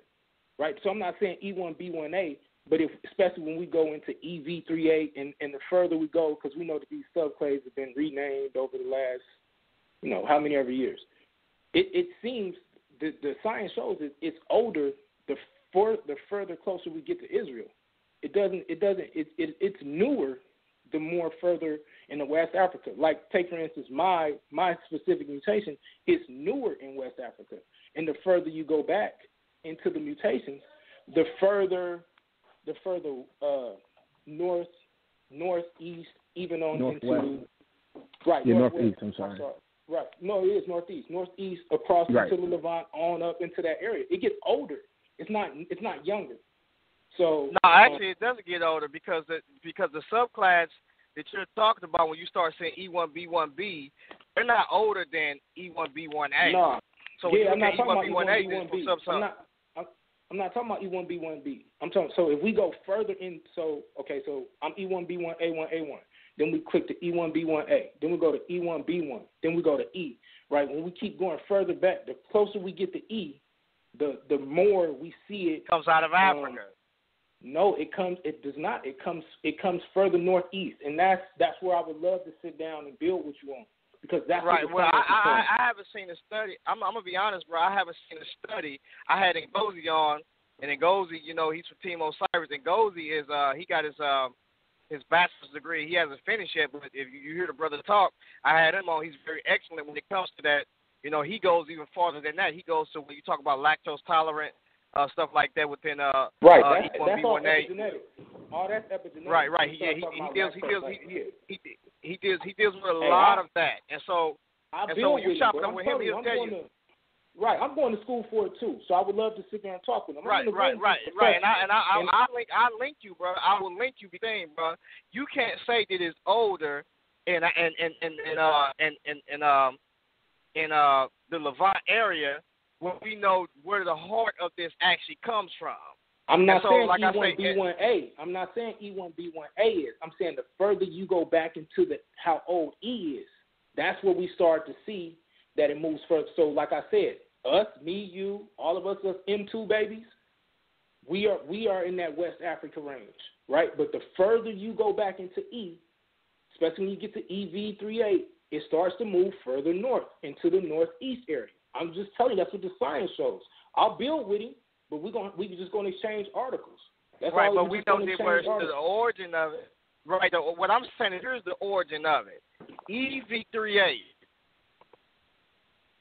right? So I'm not saying E1B1A, but especially when we go into EV38 and the further we go, because we know that these subclades have been renamed over the last, how many ever years. It seems the science shows it's older the further closer we get to Israel. It's newer the more further in the West Africa. Like, take, for instance, my specific mutation is newer in West Africa. And the further you go back into the mutations, the further northeast, even on northwest. Into... Right, yeah, northeast, I'm sorry. Right. No, it is northeast. Northeast across into the Levant on up into that area. It gets older. It's not younger. So no, actually, it doesn't get older because the subclass that you're talking about when you start saying E1B1B, they're not older than E1B1A. No. So I'm not talking about E1B1A, E1B1B. I'm not talking about E1B1B. I'm talking. So if we go further in, so I'm E1B1A1A1. then we click to E1B1A, then we go to E1B1, then we go to E, right? When we keep going further back, the closer we get to E, the more we see it. Comes out of Africa. No, it does not. It comes further northeast, and that's where I would love to sit down and build with you on, because that's right. Well, I haven't seen a study. I'm gonna be honest, bro. I haven't seen a study. I had Ngozi on, and Ngozi, you know, he's from Team Osiris, and Ngozi is he got his bachelor's degree. He hasn't finished yet, but if you hear the brother talk, I had him on. He's very excellent when it comes to that. You know, he goes even farther than that. He goes to when you talk about lactose tolerant stuff like that within right. That's all epigenetic. All that's epigenetic. Right. He deals with a lot of that, and so when you chop it up with him, he'll tell you. Right, I'm going to school for it too, so I would love to sit there and talk with him. Right. And I'll link you, bro. I will link you, bro. You can't say that it's older in the Levant area when we know where the heart of this actually comes from. I'm not saying E1B1A. I'm not saying E1B1A is. I'm saying the further you go back into how old E is, that's where we start to see that it moves further. So, like I said, us, me, you, all of us M2 babies, we are in that West Africa range, right? But the further you go back into E, especially when you get to EV38, it starts to move further north into the northeast area. I'm just telling you, that's what the science shows. I'll build with him, but we just going to exchange articles. That's right, all but we don't get where's the origin of it. Right, what I'm saying is here's the origin of it. EV38.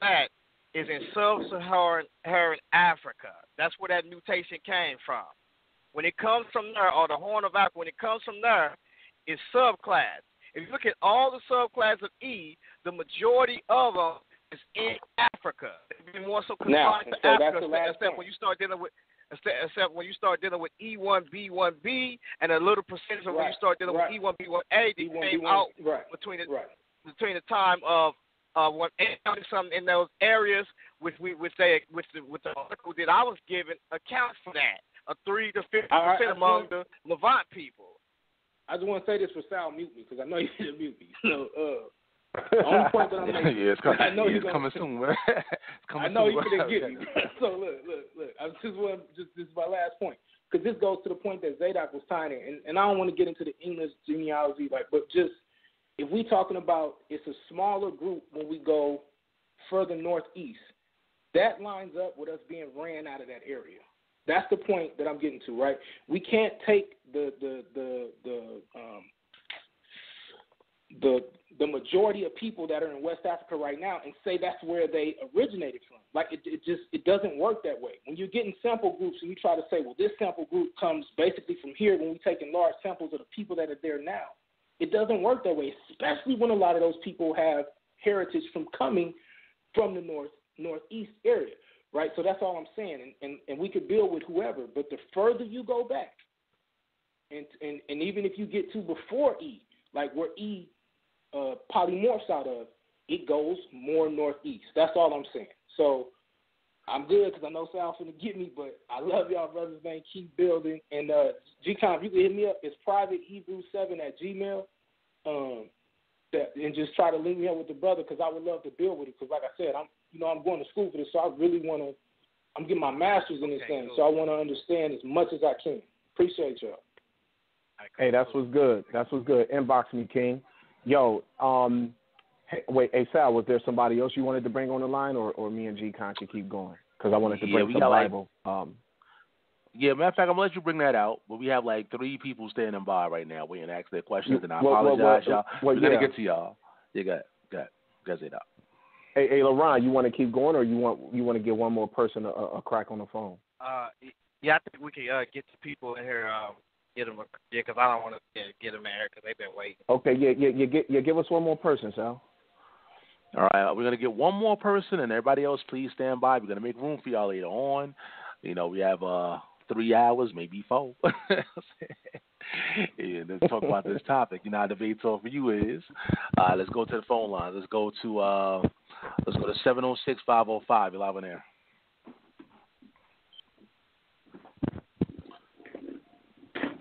That is in sub-Saharan Africa. That's where that mutation came from. When it comes from there, or the Horn of Africa, when it comes from there, it's subclass. If you look at all the subclasses of E, the majority of them is in Africa. They've been more so confined to Africa, except when you start dealing with E1B1B and a little percentage of when you start dealing with E1B1A, they came out between the time of what something in those areas with the article that I was given accounts for that, 3 to 50% among the Levant people. I just want to say this for Sal, mute me, because I know you're going to mute me. So, the only point that I'm making, it's coming soon, man. I know you're going to get me. So look. This is my last point, because this goes to the point that Zadok was tying in, and I don't want to get into the English genealogy, but just if we're talking about it's a smaller group when we go further northeast, that lines up with us being ran out of that area. That's the point that I'm getting to, right? We can't take the majority of people that are in West Africa right now and say that's where they originated from. Like it doesn't work that way. When you're getting sample groups and you try to say, well, this sample group comes basically from here, when we're taking large samples of the people that are there now, it doesn't work that way, especially when a lot of those people have heritage from coming from the northeast area, right? So that's all I'm saying, and we could build with whoever, but the further you go back, and even if you get to before E, like where E polymorphs out of, it goes more northeast. That's all I'm saying. So I'm good, because I know Sal's going to get me, but I love y'all, brothers, man. Keep building. And G.Con, if you can hit me up, it's privatehebrew7@gmail. And just try to link me up with the brother, because I would love to build with it. Because like I said, I'm going to school for this, so I really want to. I'm getting my master's in this thing, so I want to understand as much as I can. Appreciate y'all. Hey, that's what's good. Inbox me, King. Yo, hey, Sal, was there somebody else you wanted to bring on the line, or me and G.Con can keep going? Because I wanted to bring some Bible. Matter of fact, I'm going to let you bring that out, but we have like 3 people standing by right now waiting to ask their questions, and I apologize, y'all. We're going to get to y'all. You got it out. Hey, LaRon, you want to keep going, or you want to give one more person a crack on the phone? Yeah, I think we can get the people in here, get them, because I don't want to get them in here because they've been waiting. Okay, give us one more person, Sal. All right, we're going to get one more person, and everybody else, please stand by. We're going to make room for y'all later on. You know, we have 3 hours, maybe 4. Yeah, let's talk about this topic. You know how debate talk for you is. Let's go to the phone line. Let's go to 706-505. You're live on air.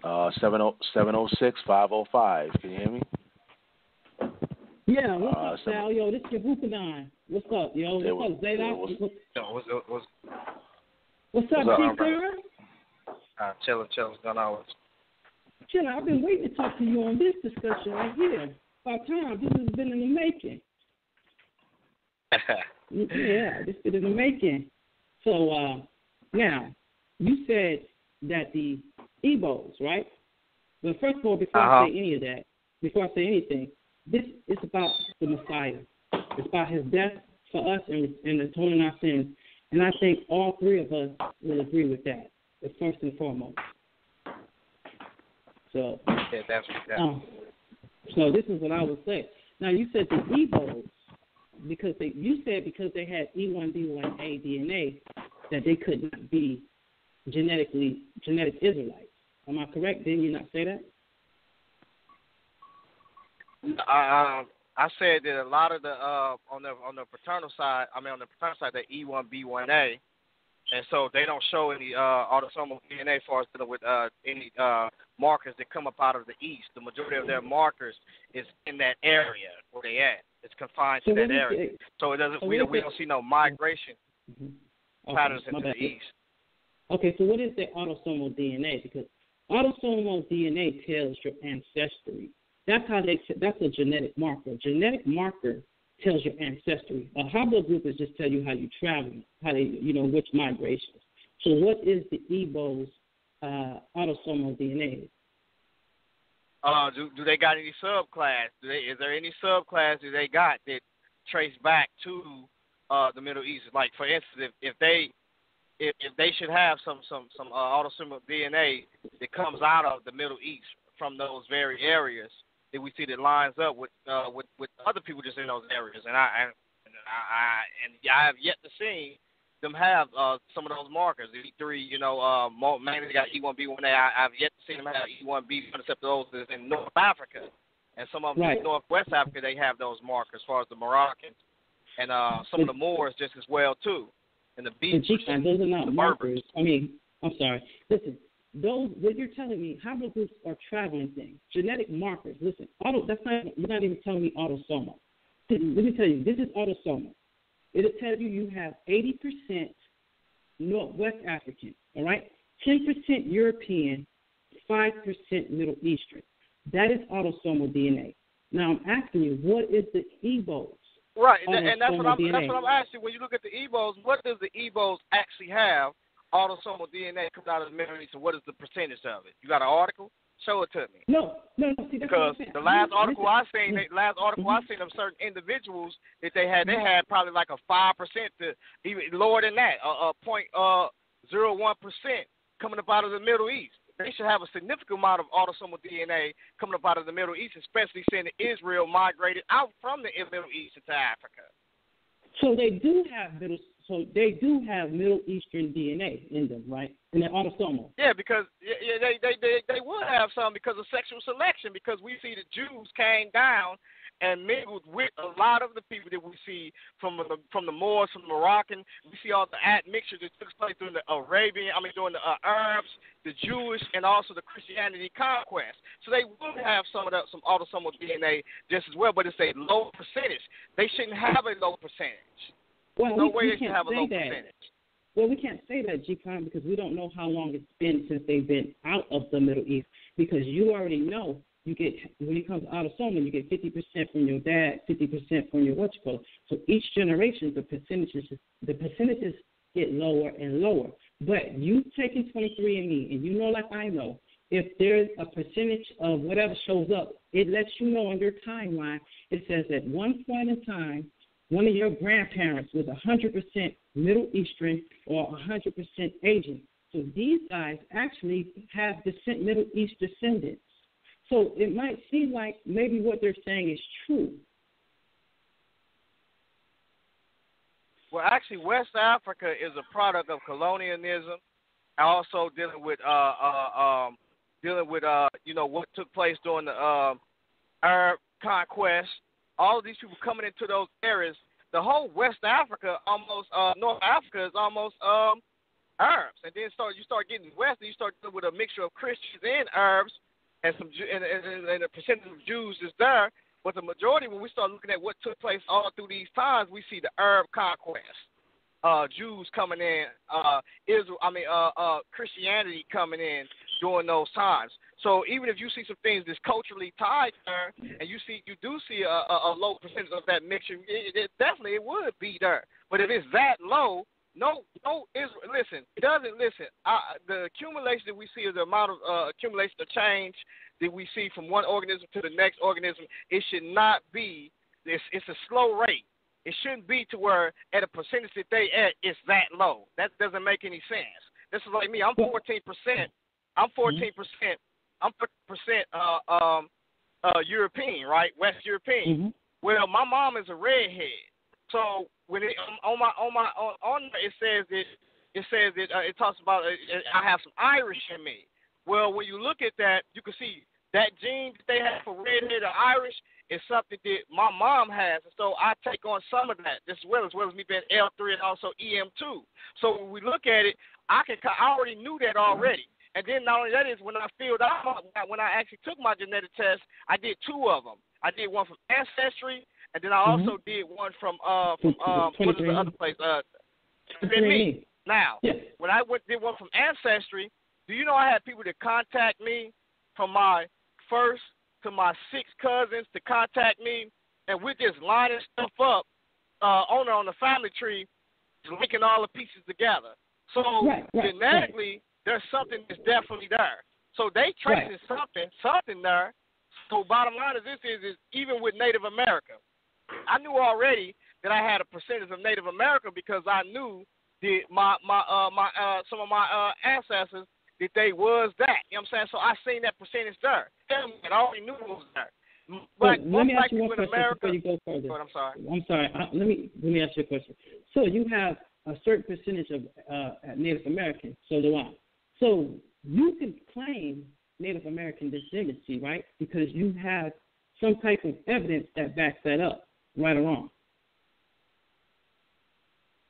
Uh, 706-505. Can you hear me? Yeah, what's up, Sal? Yo, this is your Hoopadon. What's up, yo? What's up, Zadok? What's up, G.Konsciousness? Chillin', what's going on? Chillin', I've been waiting to talk to you on this discussion right here. About time. This has been in the making. Yeah, this has been in the making. So, now, you said that the Igbos, right? But first of all, before I say any of that, before I say anything, this is about the Messiah. It's about his death for us and atoning our sins. And I think all three of us will agree with that, first and foremost. So, yeah, definitely. So this is what I would say. Now, you said the Igbos, because they had E1B1A DNA, that they could not be genetic Israelites. Am I correct? Didn't you not say that? I said that a lot of the on the paternal side, the E1B1A, and so they don't show any autosomal DNA as far as dealing with any markers that come up out of the east. The majority of their markers is in that area where they at. It's confined to that area. So it doesn't. We don't see no migration patterns into the east. Okay, so what is the autosomal DNA? Because autosomal DNA tells your ancestry. That's a genetic marker. A genetic marker tells your ancestry. A haplogroup is just tell you how you travel, which migrations. So what is the Igbo's autosomal DNA? Do they got any subclass? Is there any subclass that they got that trace back to the Middle East? Like, for instance, if they should have some autosomal DNA that comes out of the Middle East from those very areas that we see that lines up with other people just in those areas, and I have yet to see them have some of those markers. The E3, mainly they got E1B1A. I've yet to see them have E1B, except those that's in North Africa, and some of them in Northwest Africa they have those markers as far as the Moroccans, and some of the Moors just as well too. And the Beavers, those are not markers. I'm sorry. Listen, those what you're telling me, haplogroups are traveling things, genetic markers. Listen, you're not even telling me autosomal. Let me tell you, this is autosomal. It'll tell you have 80% Northwest African, all right? 10% European, 5% Middle Eastern. That is autosomal DNA. Now I'm asking you, what is the Igbo's? Right, and that's what I'm asking. When you look at the Igbos, what does the Igbos actually have? Autosomal DNA comes out of the Middle East, and what is the percentage of it? You got an article? Show it to me. No. See, because the last article I seen of certain individuals that they had probably like a 5% to even lower than that, 0.01% coming up out of the Middle East. They should have a significant amount of autosomal DNA coming up out of the Middle East, especially seeing that Israel migrated out from the Middle East into Africa. So they do have Middle Eastern DNA in them, right? In their autosomal. Yeah, because they would have some because of sexual selection. Because we see the Jews came down and mingled with a lot of the people that we see from the Moors, from the Moroccan. We see all the admixture that took place during the during the Arabs, the Jewish, and also the Christianity conquest. So they would have some autosomal DNA just as well, but it's a low percentage. They shouldn't have a low percentage. Well, no way they should have a low percentage. Well, we can't say that, G.Con, because we don't know how long it's been since they've been out of the Middle East. Because you already know, when it comes to autosomal, you get 50% from your dad, 50% from your So each generation, the percentages get lower and lower. But you taking 23andMe, and you know, like I know, if there's a percentage of whatever shows up, it lets you know on your timeline. It says at one point in time, one of your grandparents was 100% Middle Eastern or 100% Asian. So these guys actually have Middle East descendants. So it might seem like maybe what they're saying is true. Well, actually, West Africa is a product of colonialism, also dealing with what took place during the Arab conquest. All of these people coming into those areas, the whole West Africa, almost North Africa, is almost Arabs. And then you start getting west, and you start dealing with a mixture of Christians and Arabs, and a percentage of Jews is there. But the majority, when we start looking at what took place all through these times, we see the Arab conquest, Jews coming in, Christianity coming in during those times. So even if you see some things that's culturally tied there, and you do see a low percentage of that mixture, it definitely would be there. But if it's that low, listen. The accumulation that we see is the amount of accumulation of change that we see from one organism to the next organism. It should not be. It's a slow rate. It shouldn't be to where at a percentage that they at it's that low. That doesn't make any sense. This is like me. I'm 14%. I'm 14%. I'm 30% European, right? West European. Mm-hmm. Well, my mom is a redhead. So when it talks about I have some Irish in me. Well, when you look at that, you can see that gene that they have for redhead or Irish is something that my mom has, and so I take on some of that as well as me being L3 and also EM2. So when we look at it, I already knew that already. And then not only that is when I actually took my genetic test, I did two of them. I did one from Ancestry, and then I also did one from what is the other place? Me. Now, when I did one from Ancestry, do you know I had people that contact me from my first to my 6 cousins to contact me, and we're just lining stuff up on the family tree, linking all the pieces together. So genetically, there's something that's definitely there. So they tracing something there. So bottom line is this is even with Native America, I knew already that I had a percentage of Native America because I knew that some of my ancestors that they was that. You know what I'm saying? So I seen that percentage there. And I already knew it was there. But let me ask you one question America, before you go further. But I'm sorry. Let me ask you a question. So you have a certain percentage of Native Americans. So do I. So you can claim Native American descendancy, right? Because you have some type of evidence that backs that up, right or wrong.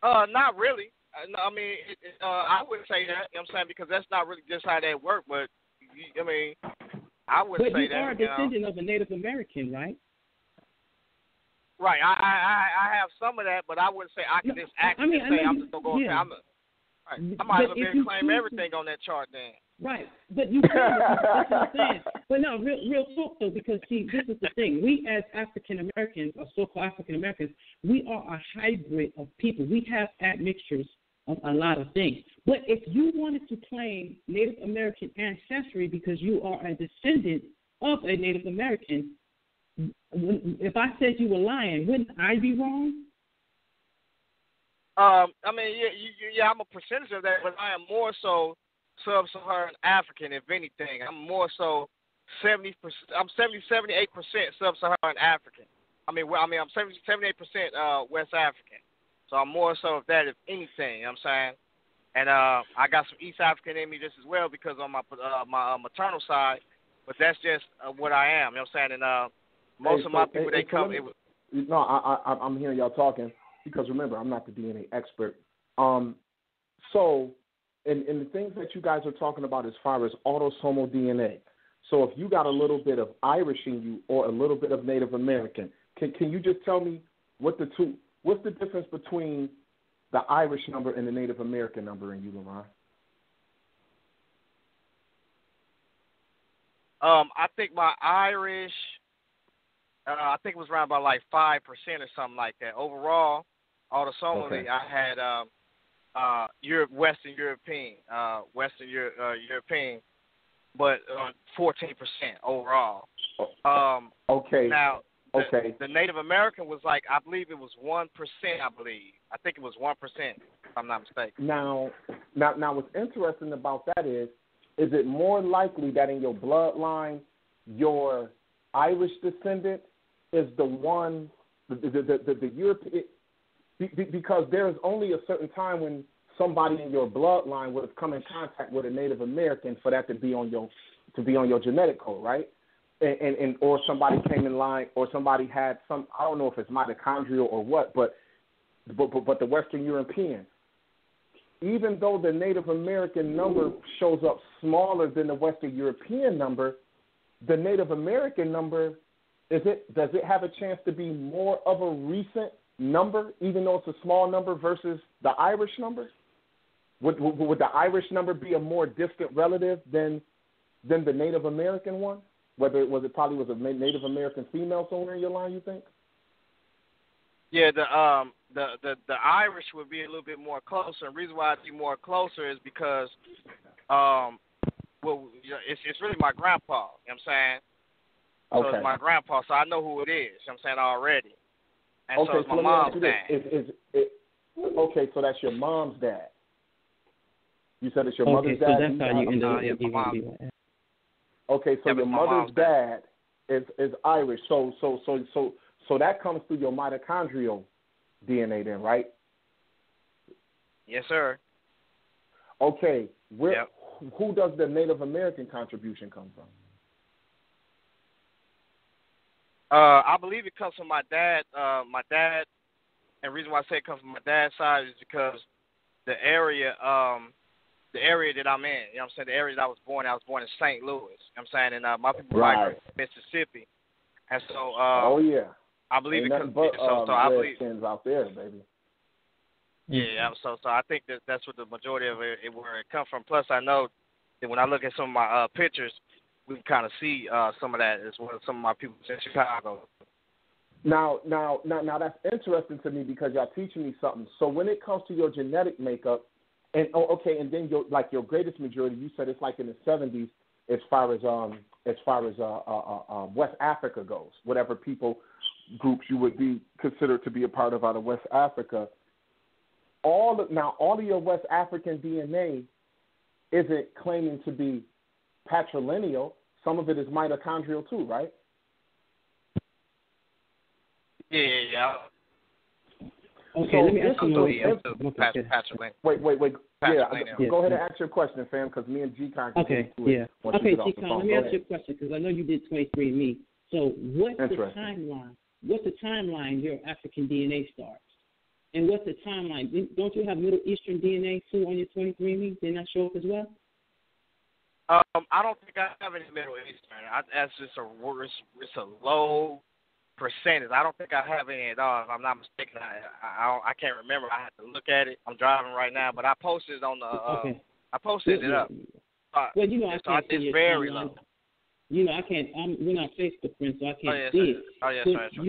Not really. I mean, I wouldn't say that. You know what I'm saying? Because that's not really just how that works. But I mean, I wouldn't say that. But you are a descendant of a Native American, right? Right. I have some of that, but I wouldn't say I can just actually say I'm just gonna go. Yeah. I might as well be able to claim everything on that chart then. Right, but you can. That's what I'm saying. But no, real talk though, because see, this is the thing. We as African Americans, or so-called African Americans, we are a hybrid of people. We have admixtures of a lot of things. But if you wanted to claim Native American ancestry because you are a descendant of a Native American, if I said you were lying, wouldn't I be wrong? I mean, yeah, I'm a percentage of that, but I am more so sub-Saharan African, if anything. I'm more so 78% sub-Saharan African. I'm 78% West African. So I'm more so of that, if anything. You know what I'm saying? And I got some East African in me just as well because on my maternal side, but that's just what I am. You know what I'm saying? And most of my people, they come. I'm hearing y'all talking. Because remember, I'm not the DNA expert. So, and the things that you guys are talking about as far as autosomal DNA. So if you got a little bit of Irish in you or a little bit of Native American, can you just tell me what's the difference between the Irish number and the Native American number in you, Lamar? I think my Irish, I think it was around about like 5% or something like that. Overall, autosomally, I had Western European, but 14% overall. Now, the Native American was like, I believe it was 1%. I think it was 1%, if I'm not mistaken. Now, what's interesting about that is it more likely that in your bloodline, your Irish descendant is the one, the European, because there's only a certain time when somebody in your bloodline would have come in contact with a Native American for that to be on your genetic code, right? And or somebody came in line, or somebody had some, I don't know if it's mitochondrial or what, but the Western European, even though the Native American number shows up smaller than the Western European number, the Native American number does it have a chance to be more of a recent number, even though it's a small number, versus the Irish number? Would the Irish number be a more distant relative than the Native American one? Whether it probably was a Native American female somewhere in your line, you think? Yeah, the Irish would be a little bit more closer. And the reason why I'd be more closer is because, it's really my grandpa. You know what I'm saying? So Okay. it's my grandpa, so I know who it is. You know what I'm saying, already. And okay, so it's my let me mom's ask you this. dad. Okay, so that's your mom's dad. You said it's your mother's dad. Okay, so that's how you end up yeah, with mom. Okay, so your mother's dad is Irish. So that comes through your mitochondrial DNA then, right? Yes, sir. Okay, who does the Native American contribution come from? I believe it comes from my dad. And the reason why I say it comes from my dad's side is because the area that I'm in, you know what I'm saying, the area that I was born in St. Louis, you know what I'm saying, and my people migrated to Mississippi. And so, I believe it comes so I believe out there, baby. Yeah, so I think that's what the majority of it where it comes from. Plus, I know that when I look at some of my pictures, we can kind of see some of that as well as some of my people in Chicago. Now, that's interesting to me because y'all teaching me something. So when it comes to your genetic makeup, and then your greatest majority, you said it's like in the 70s as far as West Africa goes. Whatever groups you would be considered to be a part of out of West Africa. All of your West African DNA isn't claiming to be patrilineal. Some of it is mitochondrial too, right? Yeah. Okay, so let me ask you Wait. Yeah, go ahead and ask your question, fam, because me and G.Kon can Okay, yeah. Okay, G.Kon, let me ask you a question because I know you did 23andMe. So what's the timeline? What's the timeline your African DNA starts? And what's the timeline? Don't you have Middle Eastern DNA too on your 23andMe? Didn't that show up as well? I don't think I have any Middle Eastern. That's just it's a low percentage. I don't think I have any at all. If I'm not mistaken, I can't remember. I have to look at it. I'm driving right now, but I posted it on the. I posted it up. Well, you know, I can't see it's very low. You know, I can't. We're not Facebook friends, so I can't see it. Oh yes, so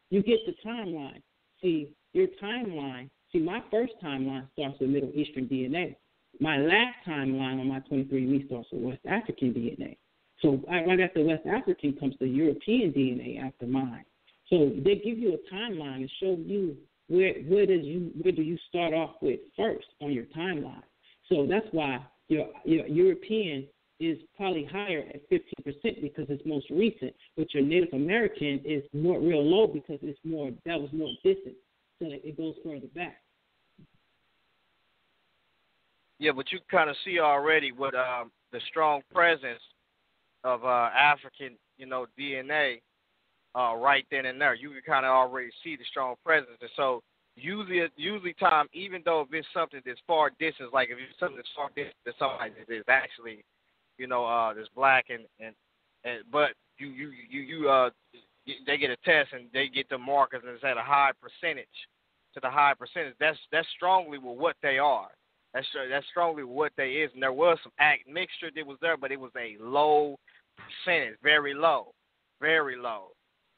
you get the timeline. See your timeline. See, my first timeline starts with Middle Eastern DNA. My last timeline on my 23andMe starts with West African DNA. So right after West African comes the European DNA after mine. So they give you a timeline and show you where do you start off with first on your timeline. So that's why your European is probably higher at 15% because it's most recent, but your Native American is real low because that was more distant, so that it goes further back. Yeah, but you kind of see already what the strong presence of African, DNA right then and there. You can kind of already see the strong presence. And so usually time, even though if it's something that's far distance, like if it's something that's far distance, that somebody that is actually, that's black but they get a test and they get the markers and it's at a high percentage. To the high percentage, that's strongly with what they are. That's strongly what they is, and there was some mixture that was there, but it was a low percentage, very low,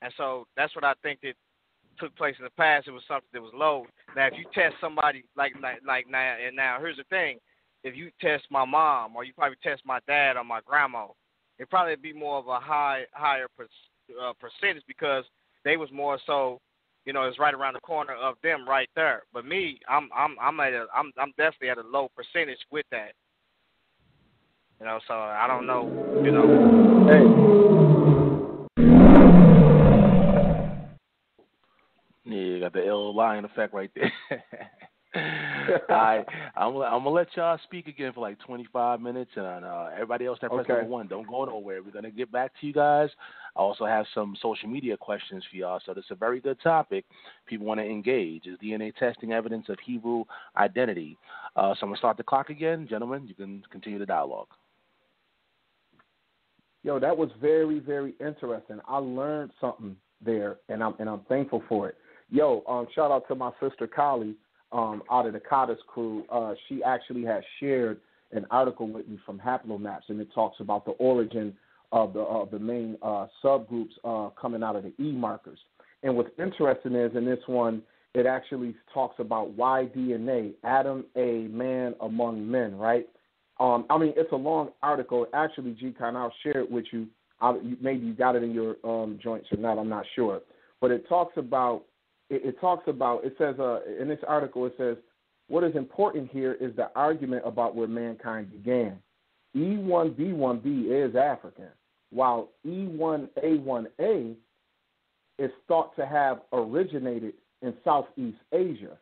and so that's what I think that took place in the past. It was something that was low. Now, if you test somebody like now, here's the thing: if you test my mom, or you probably test my dad or my grandma, it'd probably be more of a higher percentage because they was more so. It's right around the corner of them right there. But me, I'm definitely at a low percentage with that. So I don't know. Yeah, you got the ill lying effect right there. I'm gonna let y'all speak again for like 25 minutes, and everybody else that press number one, don't go nowhere. We're gonna get back to you guys. I also have some social media questions for y'all, so this is a very good topic. People want to engage. Is DNA testing evidence of Hebrew identity? So I'm gonna start the clock again, gentlemen. You can continue the dialogue. Yo, that was very, very interesting. I learned something there, and I'm thankful for it. Yo, shout out to my sister Kali out of the Cottas crew. She actually has shared an article with me from Haplomaps, and it talks about the origin of the main subgroups coming out of the E markers. And what's interesting is in this one, it actually talks about why DNA, Adam, a man among men, right? I mean, it's a long article. Actually, G.Con, I'll share it with you. Maybe you got it in your joints or not. I'm not sure. But it talks about, it says in this article, it says, what is important here is the argument about where mankind began. E1B1B is African, while E1A1A is thought to have originated in Southeast Asia.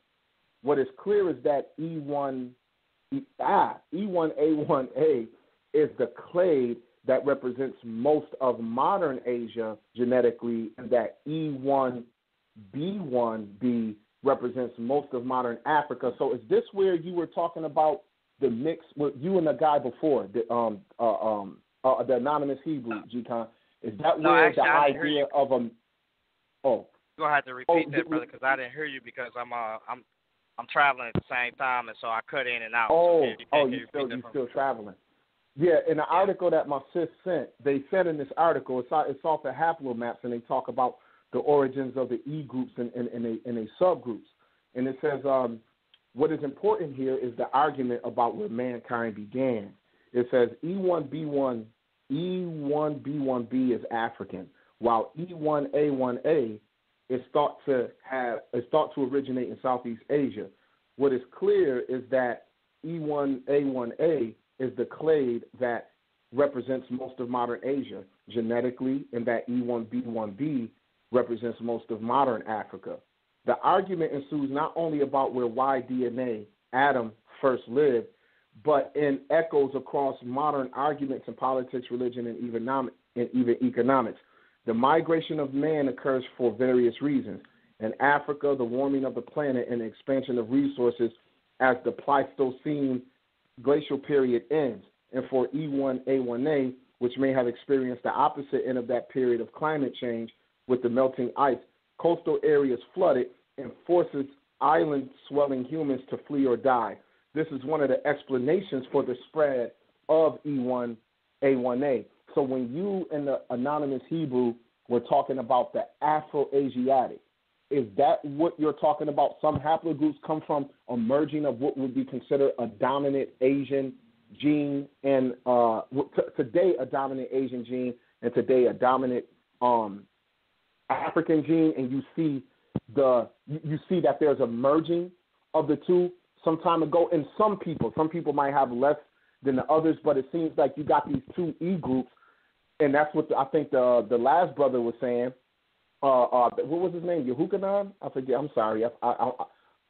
What is clear is that E1A1A is the clade that represents most of modern Asia genetically, and that E1B1B represents most of modern Africa. So is this where you were talking about the mix with you and the guy before, the anonymous Hebrew, G.Con? Is that where the idea of a... Oh. You're going to have to repeat that, brother, because I didn't hear you because I'm traveling at the same time, and so I cut in and out. You're still traveling. Yeah, in the article that my sis sent, they said in this article, it's off the Haplomaps, and they talk about the origins of the E groups and they subgroups. And it says, what is important here is the argument about where mankind began. It says E1B1B is African, while E1A1A is thought to originate in Southeast Asia. What is clear is that E1A1A is the clade that represents most of modern Asia genetically, and that E1B1B represents most of modern Africa. The argument ensues not only about where Y DNA, Adam, first lived, but in echoes across modern arguments in politics, religion, and even economics. The migration of man occurs for various reasons. In Africa, the warming of the planet and the expansion of resources as the Pleistocene glacial period ends. And for E1A1A, which may have experienced the opposite end of that period of climate change with the melting ice, coastal areas flooded and forces island-swelling humans to flee or die. This is one of the explanations for the spread of E1A1A. So when you and the anonymous Hebrew were talking about the Afro-Asiatic, is that what you're talking about? Some haplogroups come from a merging of what would be considered a dominant Asian gene, and today a dominant Asian gene, and today a dominant African gene, and you see that there's a merging of the two some time ago. And some people might have less than the others, but it seems like you got these two E groups, and that's what I think the last brother was saying. What was his name? Yehukanan? I forget. I'm sorry. I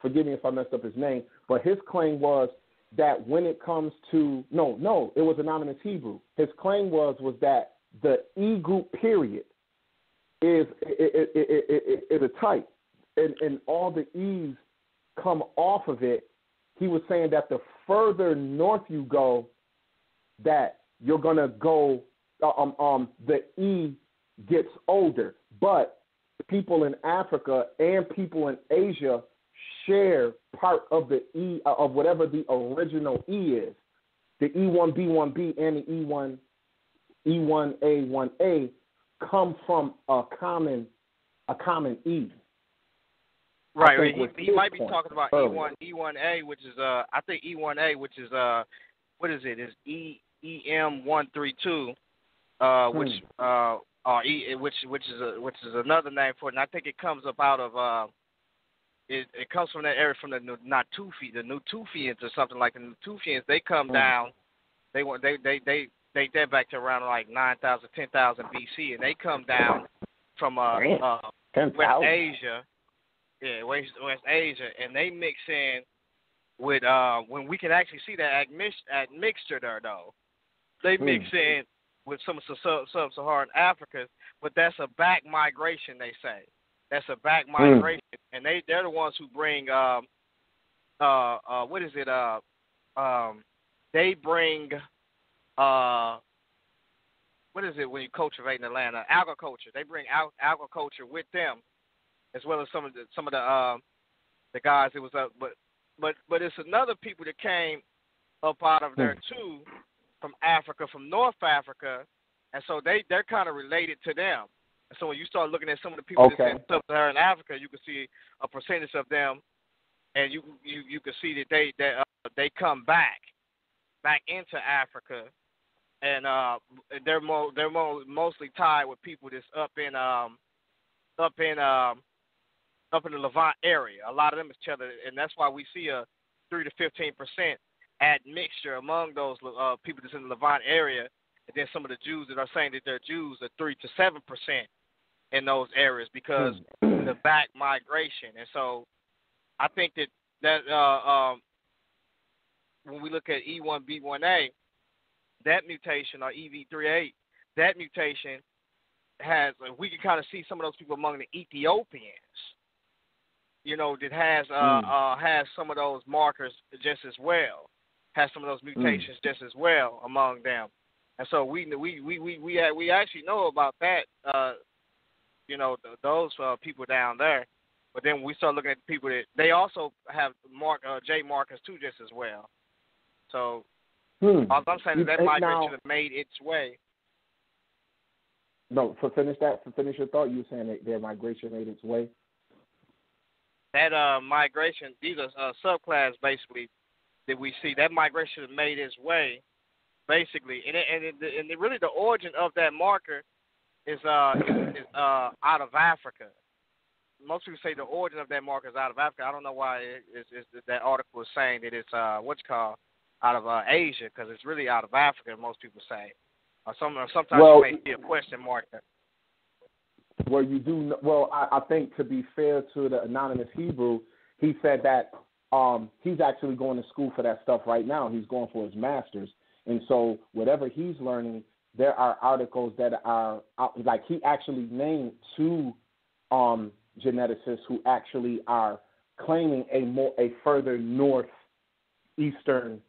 forgive me if I messed up his name. But his claim was that when it comes to it was anonymous Hebrew. His claim was that the E group period is a type, and all the E's come off of it. He was saying that the further north you go, that you're gonna go. The E gets older, but people in Africa and people in Asia share part of the E of whatever the original E is. The E1B1B and the E1A1A come from a common E. Right. He might be talking about E1A, which is I think E1A, which is what is it? Is EM132, which is another name for it. And I think it comes up out of it comes from that area from the Natufians or something like the Natufians. They come down. They date that back to around like 9,000, 10,000 BC, and they come down from West Asia. Yeah, West Asia, and they mix in with when we can actually see that admixture there, though. They mix in with some sub-Saharan Africa, but that's a back migration, they say. That's a back migration, and they're the ones who bring what is it? They bring what is it when you cultivate in Atlanta? Agriculture. They bring agriculture with them, as well as some of the guys that was up. But it's another people that came up out of there too, from Africa, from North Africa, and so they're kind of related to them. And so when you start looking at some of the people that's in sub-Saharan Africa, you can see a percentage of them, and you can see that they come back into Africa, and they're mostly tied with people that's up in the Levant area. A lot of them is tethered, and that's why we see a 3 to 15% admixture among those people that's in the Levant area. And then some of the Jews that are saying that they're Jews are 3 to 7% in those areas because of the back migration. And so I think that when we look at E1B1A, that mutation, or EV38, that mutation has, we can kind of see some of those people among the Ethiopians, that has some of those markers just as well, has some of those mutations just as well among them. And so we actually know about that, those people down there. But then we start looking at the people that they also have J markers too, just as well. So all I'm saying is that migration have made its way. No, finish your thought. You were saying that their migration made its way. That migration, these are subclass basically that we see. That migration has made its way, basically, and really the origin of that marker is out of Africa. Most people say the origin of that marker is out of Africa. I don't know why that article is saying that it's out of Asia, because it's really out of Africa. Most people say. Sometimes you may see a question mark there. Well, you do. Well, I think to be fair to the anonymous Hebrew, he said that he's actually going to school for that stuff right now. He's going for his master's, and so whatever he's learning, there are articles that are like he actually named 2 geneticists who actually are claiming a further northeastern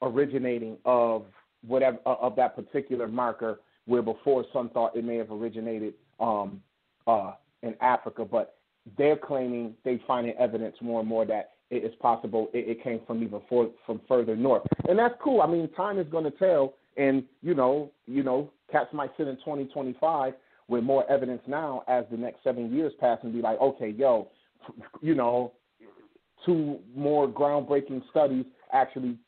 originating of whatever of that particular marker, where before some thought it may have originated in Africa, but they're claiming they finding evidence more and more that it is possible it came from even from further north, and that's cool. I mean, time is going to tell, and cats might sit in 2025 with more evidence now as the next 7 years pass and be like, okay, 2 more groundbreaking studies actually,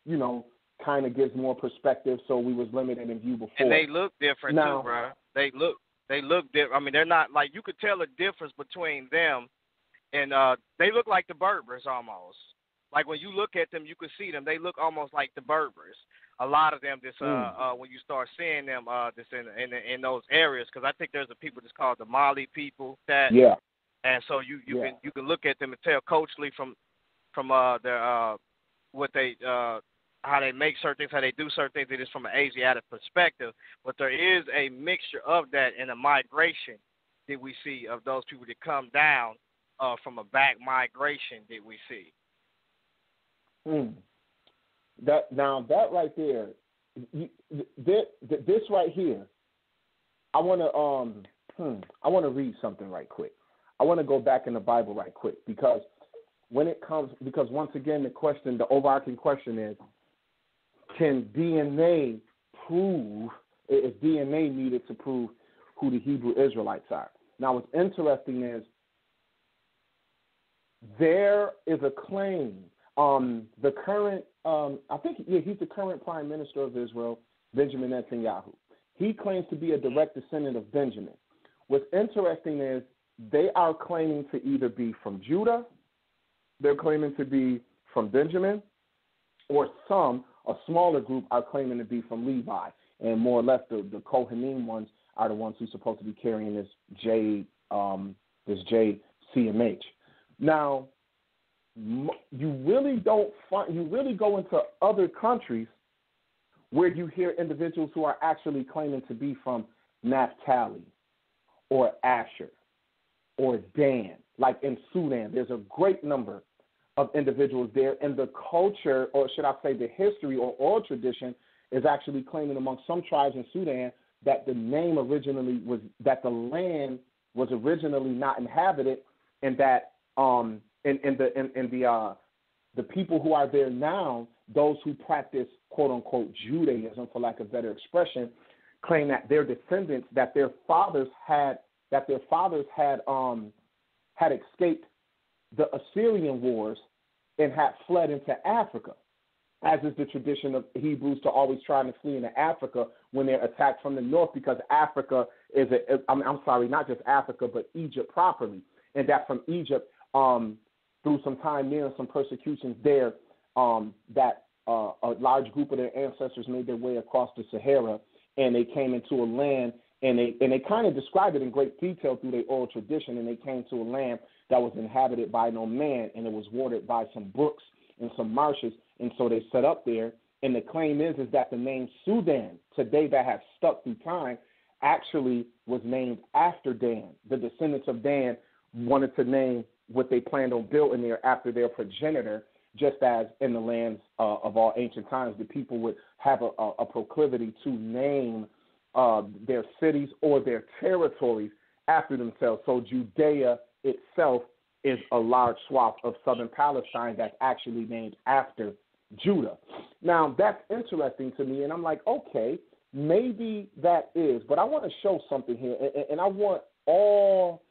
kind of gives more perspective. So we was limited in view before. And they look different now, too, bro. They look different. I mean, they're not like, you could tell a difference between them, and they look like the Berbers almost. Like when you look at them, you could see them. They look almost like the Berbers. A lot of them, when you start seeing them, just in those areas, because I think there's a people that's called the Mali people. And so you can look at them and tell culturally from their what they how they make certain things, how they do certain things. It is from an Asiatic perspective, but there is a mixture of that in a migration that we see of those people that come down from a back migration that we see. That right there, this right here, I want to read something right quick. I want to go back in the Bible right quick because once again the overarching question is, can DNA prove? Is DNA needed to prove who the Hebrew Israelites are? Now, what's interesting is there is a claim. The current, he's the current Prime Minister of Israel, Benjamin Netanyahu. He claims to be a direct descendant of Benjamin. What's interesting is they are claiming to either be from Judah, they're claiming to be from Benjamin, or a smaller group are claiming to be from Levi. And more or less the Kohanim ones are the ones who's supposed to be carrying this JCMH. Now, you really go into other countries where you hear individuals who are actually claiming to be from Naphtali or Asher or Dan. Like in Sudan, there's a great number of individuals there, and the culture, or should I say the history or oral tradition, is actually claiming among some tribes in Sudan that the name originally was, that the land was originally not inhabited, and that the people who are there now, those who practice quote unquote Judaism, for lack of better expression, claim that their descendants, that their fathers had escaped the Assyrian wars and had fled into Africa, as is the tradition of Hebrews to always try to flee into Africa when they're attacked from the north, because Africa is not just Africa, but Egypt properly, and that from Egypt, through some time there and some persecutions there, that a large group of their ancestors made their way across the Sahara, and they came into a land, and they kind of describe it in great detail through their oral tradition, and they came to a land that was inhabited by no man, and it was watered by some brooks and some marshes, and so they set up there. And the claim is that the name Sudan, today that has stuck through time, actually was named after Dan. The descendants of Dan wanted to name what they planned on building there after their progenitor, just as in the lands of all ancient times, the people would have a proclivity to name their cities or their territories after themselves. So Judea itself is a large swath of southern Palestine that's actually named after Judah. Now, that's interesting to me, and I'm like, okay, maybe that is, but I want to show something here, and I want all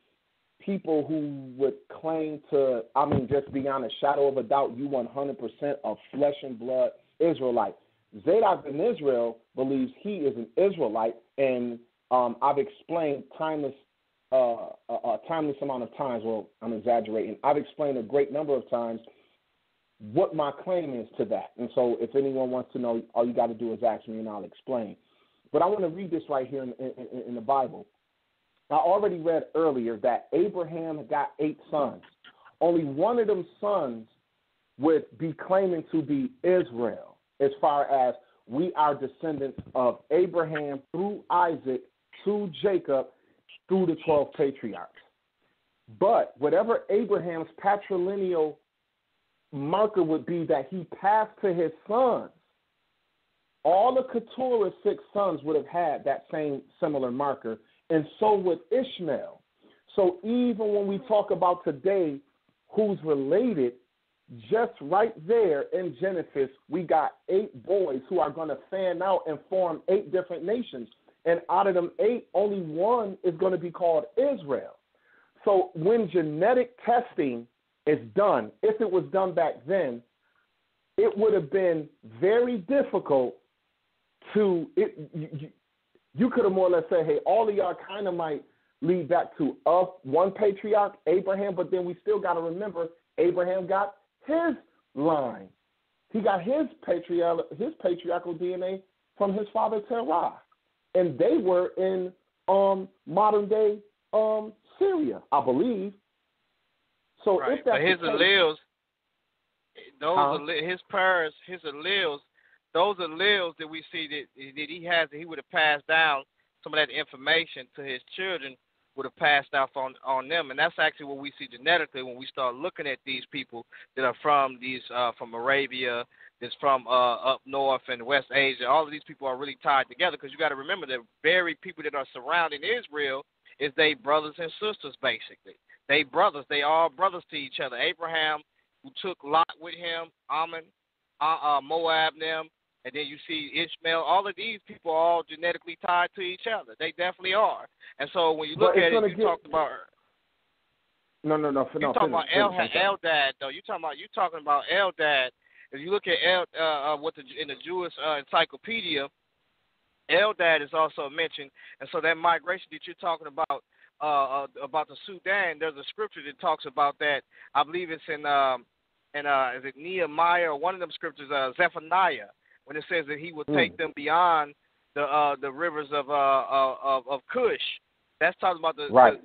people who would claim to, just beyond a shadow of a doubt, you 100% of flesh and blood Israelite. Zadok Ben Israel believes he is an Israelite, and I've explained a timeless amount of times, well, I'm exaggerating, I've explained a great number of times what my claim is to that. And so if anyone wants to know, all you got to do is ask me and I'll explain. But I want to read this right here in the Bible. I already read earlier that Abraham got 8 sons. Only one of them sons would be claiming to be Israel, as far as we are descendants of Abraham through Isaac to Jacob through the 12 patriarchs. But whatever Abraham's patrilineal marker would be that he passed to his sons, all the Keturah's 6 sons would have had that same similar marker, and so would Ishmael. So even when we talk about today who's related, just right there in Genesis, we got 8 boys who are going to fan out and form 8 different nations. And out of them 8, only one is going to be called Israel. So when genetic testing is done, if it was done back then, it would have been very difficult to, you could have more or less said, hey, all of y'all kind of might lead back to one patriarch, Abraham, but then we still got to remember Abraham got his line. He got his patriarchal DNA from his father Terah, and they were in modern-day Syria, I believe. So right. if that's his alleles, his parents, his alleles, those alleles that we see that he has, that he would have passed down some of that information to his children, would have passed off on them, and that's actually what we see genetically when we start looking at these people that are from from Arabia, that's from up north and West Asia. All of these people are really tied together, because you got to remember the very people that are surrounding Israel is they brothers and sisters, basically. They brothers. They are brothers to each other. Abraham, who took Lot with him, Ammon, Moab, them, and then you see Ishmael. All of these people are all genetically tied to each other. They definitely are. And so when you look at it, you talked about. No. You're talking about Eldad, though. You're talking about Eldad. If you look at in the Jewish encyclopedia, Eldad is also mentioned, and so that migration that you're talking about the Sudan, there's a scripture that talks about that. I believe it's in is it Nehemiah, or one of them scriptures, Zephaniah, when it says that he will take them beyond the rivers of Cush. That's talking about the right.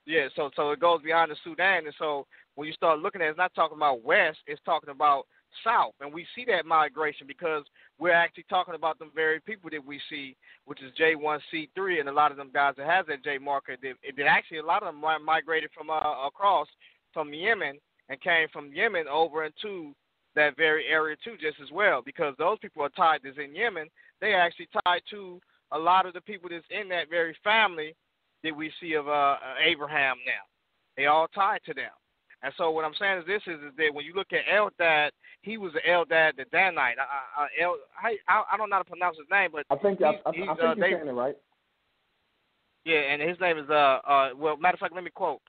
Yeah, so it goes beyond the Sudan, and so when you start looking at it, it's not talking about west, it's talking about south, and we see that migration because we're actually talking about them very people that we see, which is J1C3, and a lot of them guys that has that J marker, that actually a lot of them migrated from across from Yemen and came from Yemen over into that very area too, just as well, because those people are tied, as in Yemen, they are actually tied to a lot of the people that's in that very family that we see of Abraham now. They all tied to them. And so what I'm saying is this is that when you look at Eldad, he was Eldad the Danite. I don't know how to pronounce his name, but I think you're saying it right. Yeah, and his name is well, matter of fact, let me quote.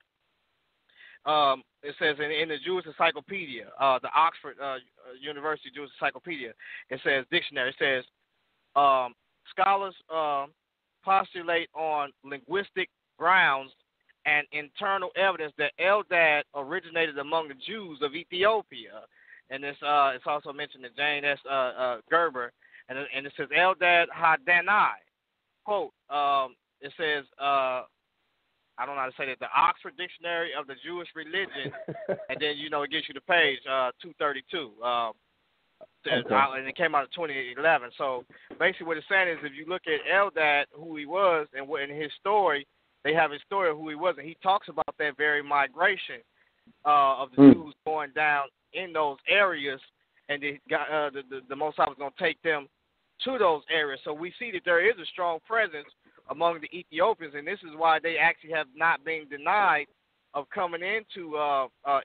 It says in the Jewish Encyclopedia, the Oxford University Jewish Encyclopedia, it says dictionary. It says scholars postulate on linguistic grounds and internal evidence that Eldad originated among the Jews of Ethiopia, and it's also mentioned in Jane S. Gerber, and it says Eldad Hadanai. Quote. It says I don't know how to say that, the Oxford Dictionary of the Jewish Religion, and then it gives you the page 232. And it came out in 2011. So basically, what it's saying is, if you look at Eldad, who he was, and in his story, they have his story of who he was, and he talks about that very migration of the Jews going down in those areas, and the Most High was going to take them to those areas. So we see that there is a strong presence among the Ethiopians, and this is why they actually have not been denied of coming into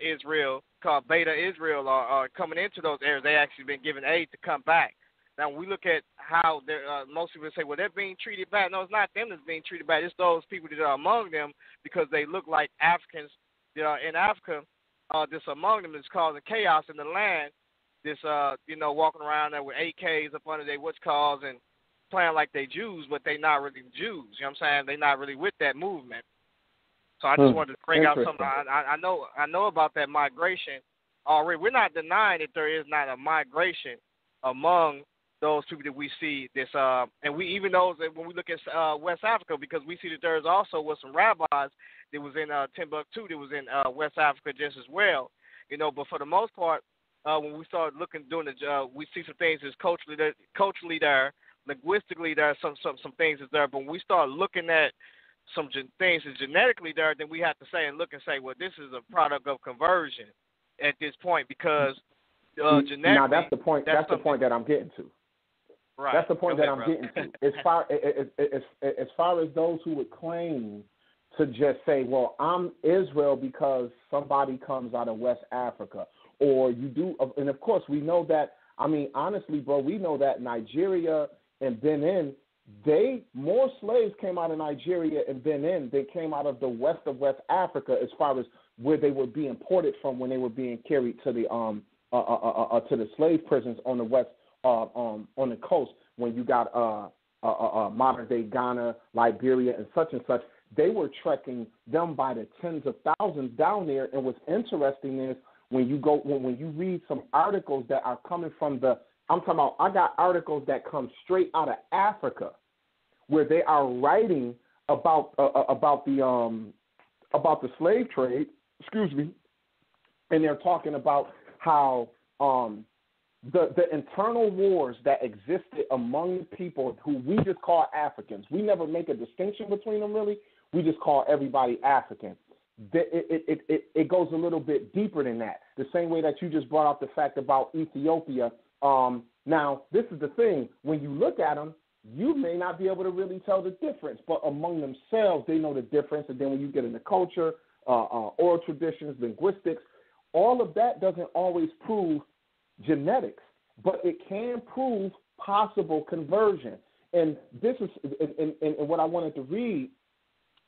Israel, called Beta Israel, or coming into those areas. They actually been given aid to come back. Now, when we look at how most people say, well, they're being treated bad. No, it's not them that's being treated bad. It's those people that are among them because they look like Africans that are in Africa. That's among them is causing chaos in the land. This, walking around there with AKs up under their what's-calls and playing like they Jews, but they not really Jews. You know what I'm saying? They're not really with that movement. So I just wanted to bring out something. I know about that migration already. We're not denying that there is not a migration among those people that we see this, and we even those that when we look at West Africa, because we see that there's also some rabbis that was in Timbuktu, that was in West Africa just as well. But for the most part, when we start looking, we see some things that's culturally there. Linguistically, there are some things that's there, but when we start looking at some things that's genetically there, then we have to say, well, this is a product of conversion at this point, because genetically. Now that's the point. That's the point that I'm getting to. Right. That's the point that I'm getting to. As far as those who would claim to just say, well, I'm Israel because somebody comes out of West Africa, or you do, and of course we know that. I mean, honestly, bro, we know that Nigeria and Benin, more slaves came out of Nigeria and Benin than came out of the west of West Africa, as far as where they were being imported from when they were being carried to the slave prisons on the west, on the coast. When you got modern day Ghana, Liberia, and such, they were trekking them by the tens of thousands down there. And what's interesting is when you read some articles that are coming from I got articles that come straight out of Africa, where they are writing about the slave trade, and they're talking about how the internal wars that existed among the people who we just call Africans. We never make a distinction between them, really. We just call everybody African. It goes a little bit deeper than that. The same way that you just brought up the fact about Ethiopia. Now, this is the thing. When you look at them, you may not be able to really tell the difference, but among themselves, they know the difference. And then when you get into culture, oral traditions, linguistics, all of that doesn't always prove genetics, but it can prove possible conversion. And this is, and what I wanted to read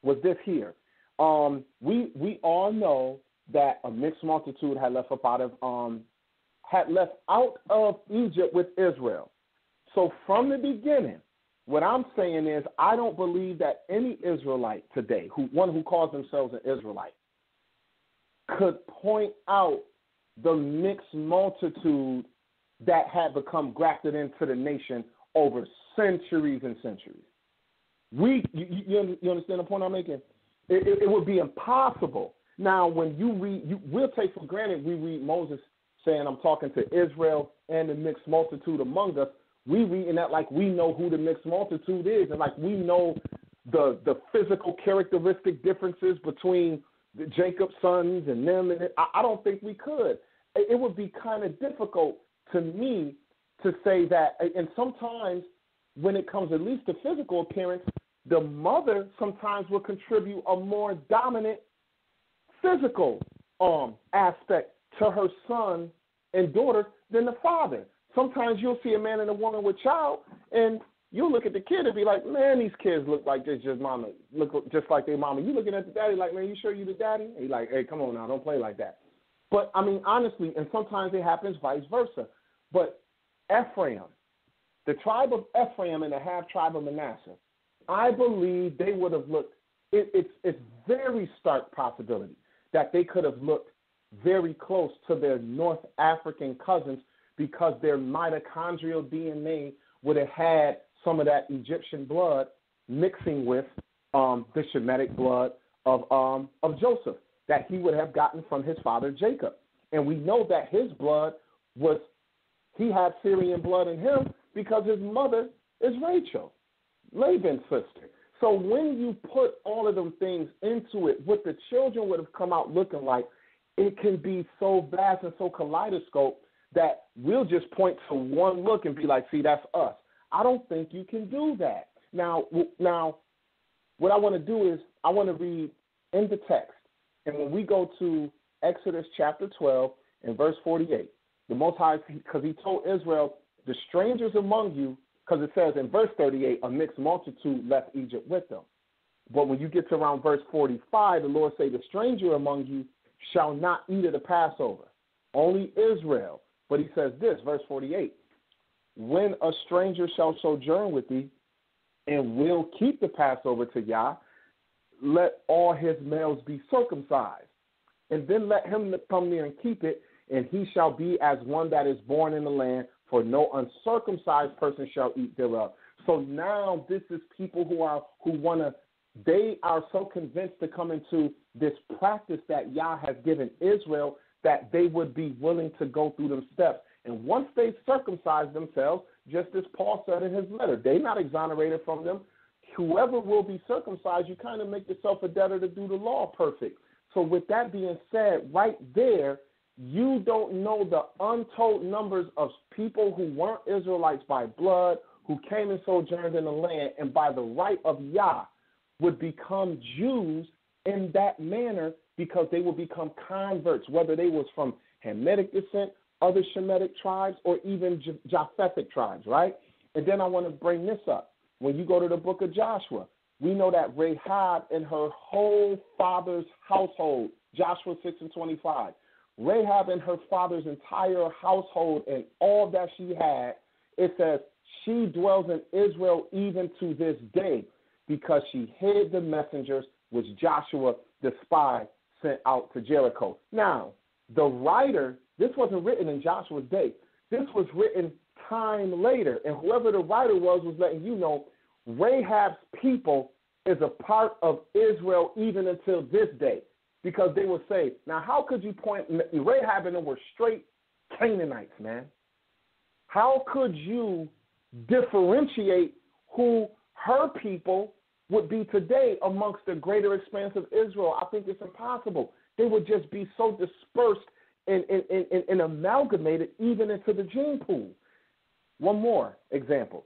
was this here. We all know that a mixed multitude had left out of Egypt with Israel. So from the beginning, what I'm saying is I don't believe that any Israelite today, one who calls themselves an Israelite, could point out the mixed multitude that had become grafted into the nation over centuries and centuries. You understand the point I'm making? It would be impossible. Now, when you read, we'll take for granted we read Moses saying, I'm talking to Israel and the mixed multitude among us. We reading that like we know who the mixed multitude is, and like we know the physical characteristic differences between Jacob's sons and them. And I don't think we could. It would be kind of difficult to me to say that. And sometimes when it comes at least to physical appearance, the mother sometimes will contribute a more dominant physical aspect to her son and daughter than the father. Sometimes you'll see a man and a woman with child, and you'll look at the kid and be like, man, these kids look like this, just mama, look just like their mama. You looking at the daddy like, man, you sure you the daddy? And he's like, hey, come on now, don't play like that. But, I mean, honestly, and sometimes it happens vice versa. But Ephraim, the tribe of Ephraim and the half-tribe of Manasseh, I believe they would have looked, it's very stark possibility that they could have looked very close to their North African cousins because their mitochondrial DNA would have had some of that Egyptian blood mixing with the Shemitic blood of Joseph that he would have gotten from his father Jacob. And we know that his blood he had Syrian blood in him because his mother is Rachel, Laban's sister. So when you put all of them things into it, what the children would have come out looking like, it can be so vast and so kaleidoscope that we'll just point to one look and be like, see, that's us. I don't think you can do that. Now, what I want to do is I want to read in the text. And when we go to Exodus chapter 12 and verse 48, the Most High, because he told Israel, the strangers among you, because it says in verse 38, a mixed multitude left Egypt with them. But when you get to around verse 45, the Lord say, the stranger among you shall not eat of the Passover, only Israel. But he says this, verse 48, when a stranger shall sojourn with thee and will keep the Passover to Yah, let all his males be circumcised. And then let him come near and keep it, and he shall be as one that is born in the land, for no uncircumcised person shall eat thereof. So now this is people they are so convinced to come into this practice that Yah has given Israel that they would be willing to go through them steps. And once they circumcise themselves, just as Paul said in his letter, they're not exonerated from them. Whoever will be circumcised, you kind of make yourself a debtor to do the law perfect. So with that being said, right there, you don't know the untold numbers of people who weren't Israelites by blood, who came and sojourned in the land, and by the right of Yah would become Jews in that manner because they would become converts, whether they was from Hamitic descent, other Shemitic tribes, or even Japhethic tribes, right? And then I want to bring this up. When you go to the book of Joshua, we know that Rahab and her whole father's household, Joshua 6:25, Rahab and her father's entire household and all that she had, it says she dwells in Israel even to this day because she hid the messengers which Joshua the spy sent out to Jericho. Now, the writer, this wasn't written in Joshua's day. This was written time later, and whoever the writer was letting you know Rahab's people is a part of Israel even until this day because they were saved. Now, how could you point – Rahab and them were straight Canaanites, man. How could you differentiate who her people would be today amongst the greater expanse of Israel? I think it's impossible. They would just be so dispersed and amalgamated even into the gene pool. One more example,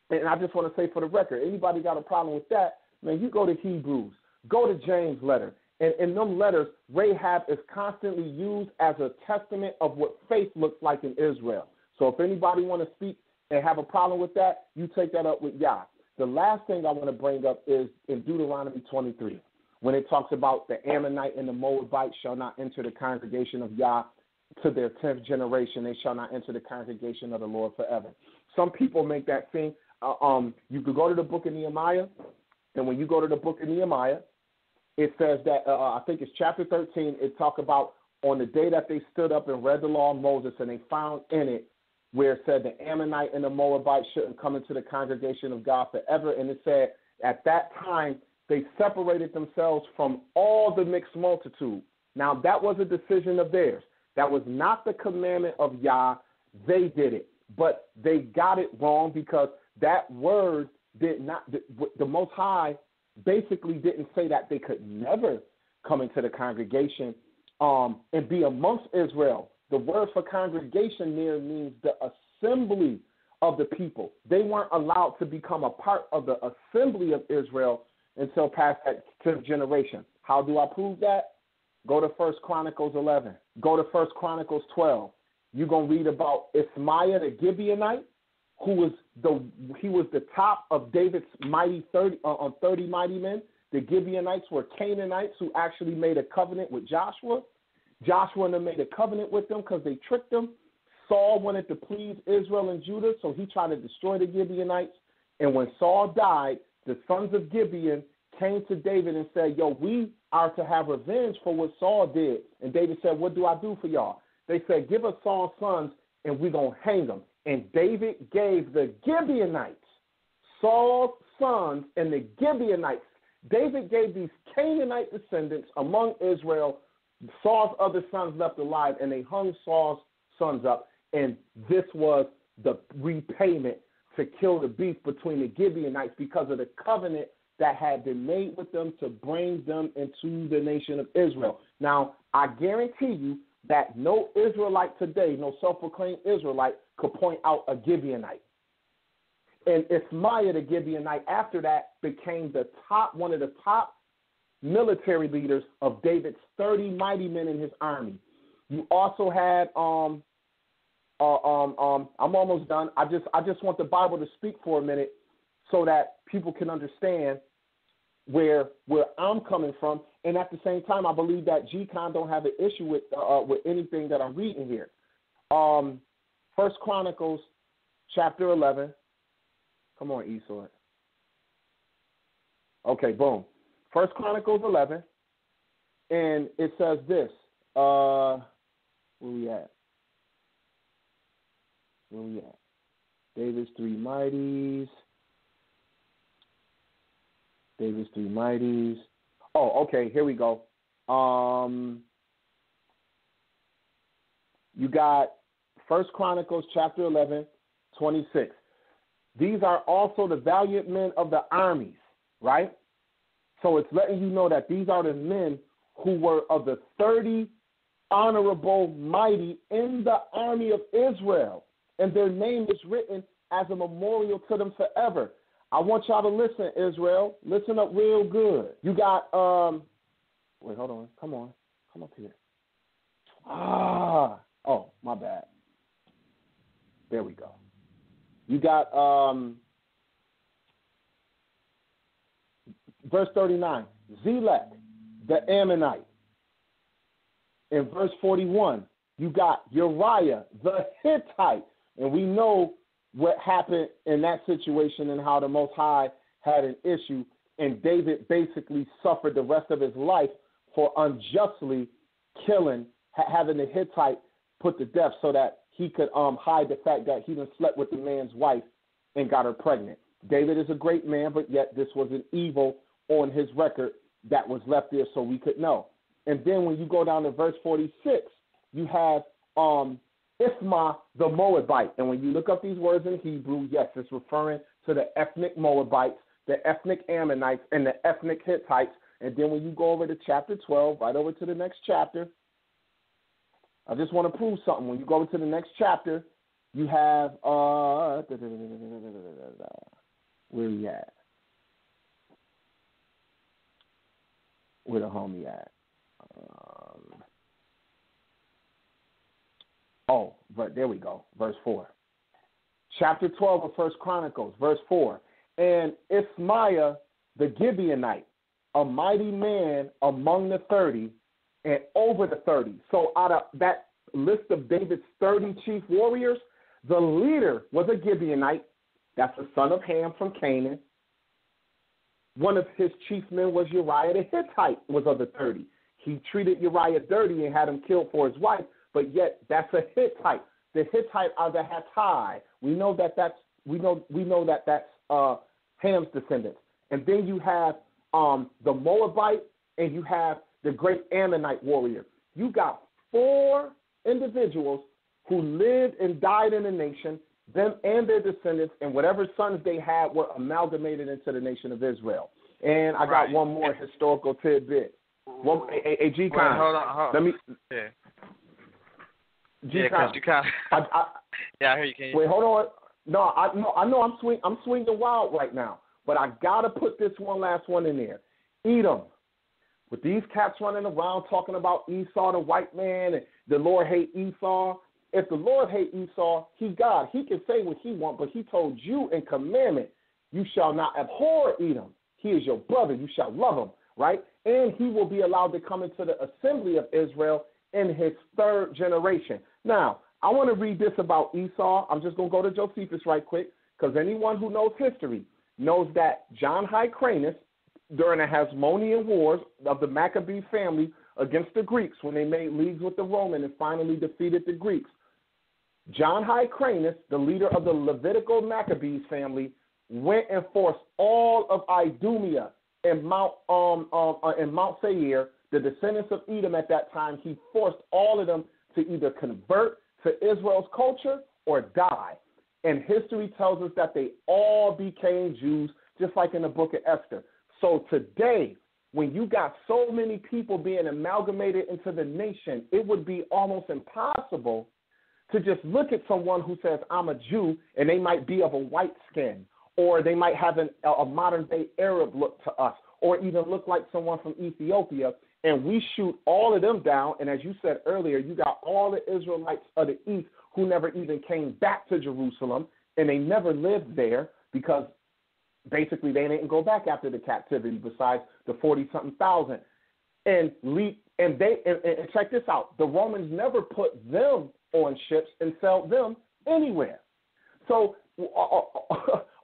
and I just want to say for the record, anybody got a problem with that, man, you go to Hebrews, go to James' letter. And in them letters, Rahab is constantly used as a testament of what faith looks like in Israel. So if anybody want to speak and have a problem with that, you take that up with Yah. The last thing I want to bring up is in Deuteronomy 23, when it talks about the Ammonite and the Moabite shall not enter the congregation of Yah to their 10th generation. They shall not enter the congregation of the Lord forever. Some people make that thing. You could go to the book of Nehemiah, and when you go to the book of Nehemiah, it says that, I think it's chapter 13, it talks about on the day that they stood up and read the law of Moses, and they found in it where it said the Ammonite and the Moabite shouldn't come into the congregation of God forever. And it said at that time they separated themselves from all the mixed multitude. Now, that was a decision of theirs. That was not the commandment of Yah. They did it. But they got it wrong because that word did not, the Most High basically didn't say that they could never come into the congregation and be amongst Israel. The word for congregation there means the assembly of the people. They weren't allowed to become a part of the assembly of Israel until past that 10th generation. How do I prove that? Go to 1 Chronicles 11. Go to 1 Chronicles 12. You're going to read about Ismaiah the Gibeonite, who was the top of David's 30 mighty men. The Gibeonites were Canaanites who actually made a covenant with Joshua. Joshua and them made a covenant with them because they tricked them. Saul wanted to please Israel and Judah, so he tried to destroy the Gibeonites. And when Saul died, the sons of Gibeon came to David and said, yo, we are to have revenge for what Saul did. And David said, what do I do for y'all? They said, give us Saul's sons, and we're going to hang them. And David gave the Gibeonites, Saul's sons and the Gibeonites. David gave these Canaanite descendants among Israel, Saul's other sons left alive, and they hung Saul's sons up. And this was the repayment to kill the beef between the Gibeonites because of the covenant that had been made with them to bring them into the nation of Israel. Now, I guarantee you that no Israelite today, no self-proclaimed Israelite, could point out a Gibeonite. And Ismaiah the Gibeonite, after that, became one of the top military leaders of David's 30 mighty men in his army. You also had I'm almost done. I just want the Bible to speak for a minute so that people can understand where I'm coming from. And at the same time, I believe that G.Con don't have an issue with anything that I'm reading here. 1 Chronicles chapter 11. Come on, Esau. Okay, boom. 1 Chronicles 11, and it says this. Where we at? David's three mighties. Oh, okay, here we go. You got 1 Chronicles chapter 11, 26. These are also the valiant men of the armies, right? So it's letting you know that these are the men who were of the 30 honorable mighty in the army of Israel. And their name is written as a memorial to them forever. I want y'all to listen, Israel. Listen up real good. You got, wait, hold on. Come up here. Oh, my bad. There we go. You got verse 39, Zelek, the Ammonite. In verse 41, you got Uriah, the Hittite. And we know what happened in that situation and how the Most High had an issue. And David basically suffered the rest of his life for unjustly killing, having the Hittite put to death so that he could hide the fact that he done slept with the man's wife and got her pregnant. David is a great man, but yet this was an evil on his record that was left there so we could know. And then when you go down to verse 46, you have Ithma the Moabite. And when you look up these words in Hebrew, yes, it's referring to the ethnic Moabites, the ethnic Ammonites, and the ethnic Hittites. And then when you go over to chapter 12, right over to the next chapter, I just want to prove something. When you go to the next chapter, you have, where are you at? Where the homie at? But there we go, verse 4. Chapter 12 of 1 Chronicles, verse 4. And Ismaiah the Gibeonite, a mighty man among the 30, and over the 30. So out of that list of David's 30 chief warriors, the leader was a Gibeonite. That's the son of Ham from Canaan. One of his chief men was Uriah the Hittite, was of the 30. He treated Uriah dirty and had him killed for his wife, but yet that's a Hittite. The Hittite are the Hattai. We know that that's Ham's descendants. And then you have the Moabite, and you have the great Ammonite warrior. You got 4 individuals who lived and died in the nation, them and their descendants, and whatever sons they had were amalgamated into the nation of Israel. And I got one more historical tidbit. Hey, G.Con. Hold on. Let me. Yeah. G.Con. Yeah, I hear you. Can you? Wait, hold on. I know I'm swinging wild right now, but I gotta put this last one in there. Edom, with these cats running around talking about Esau, the white man, and the Lord hate Esau. If the Lord hate Esau, he God. He can say what he wants, but he told you in commandment, you shall not abhor Edom. He is your brother. You shall love him, right? And he will be allowed to come into the assembly of Israel in his third generation. Now, I want to read this about Esau. I'm just going to go to Josephus right quick, because anyone who knows history knows that John Hyrcanus, during the Hasmonean Wars of the Maccabee family against the Greeks, when they made leagues with the Romans and finally defeated the Greeks, John Hyrcanus, the leader of the Levitical Maccabees family, went and forced all of Idumea and Mount Seir, the descendants of Edom at that time. He forced all of them to either convert to Israel's culture or die. And history tells us that they all became Jews, just like in the book of Esther. So today, when you got so many people being amalgamated into the nation, it would be almost impossible to just look at someone who says, I'm a Jew, and they might be of a white skin, or they might have a modern-day Arab look to us, or even look like someone from Ethiopia, and we shoot all of them down. And as you said earlier, you got all the Israelites of the East who never even came back to Jerusalem, and they never lived there because basically they didn't go back after the captivity besides the 40-something thousand. And check this out, the Romans never put them on ships and sell them anywhere. So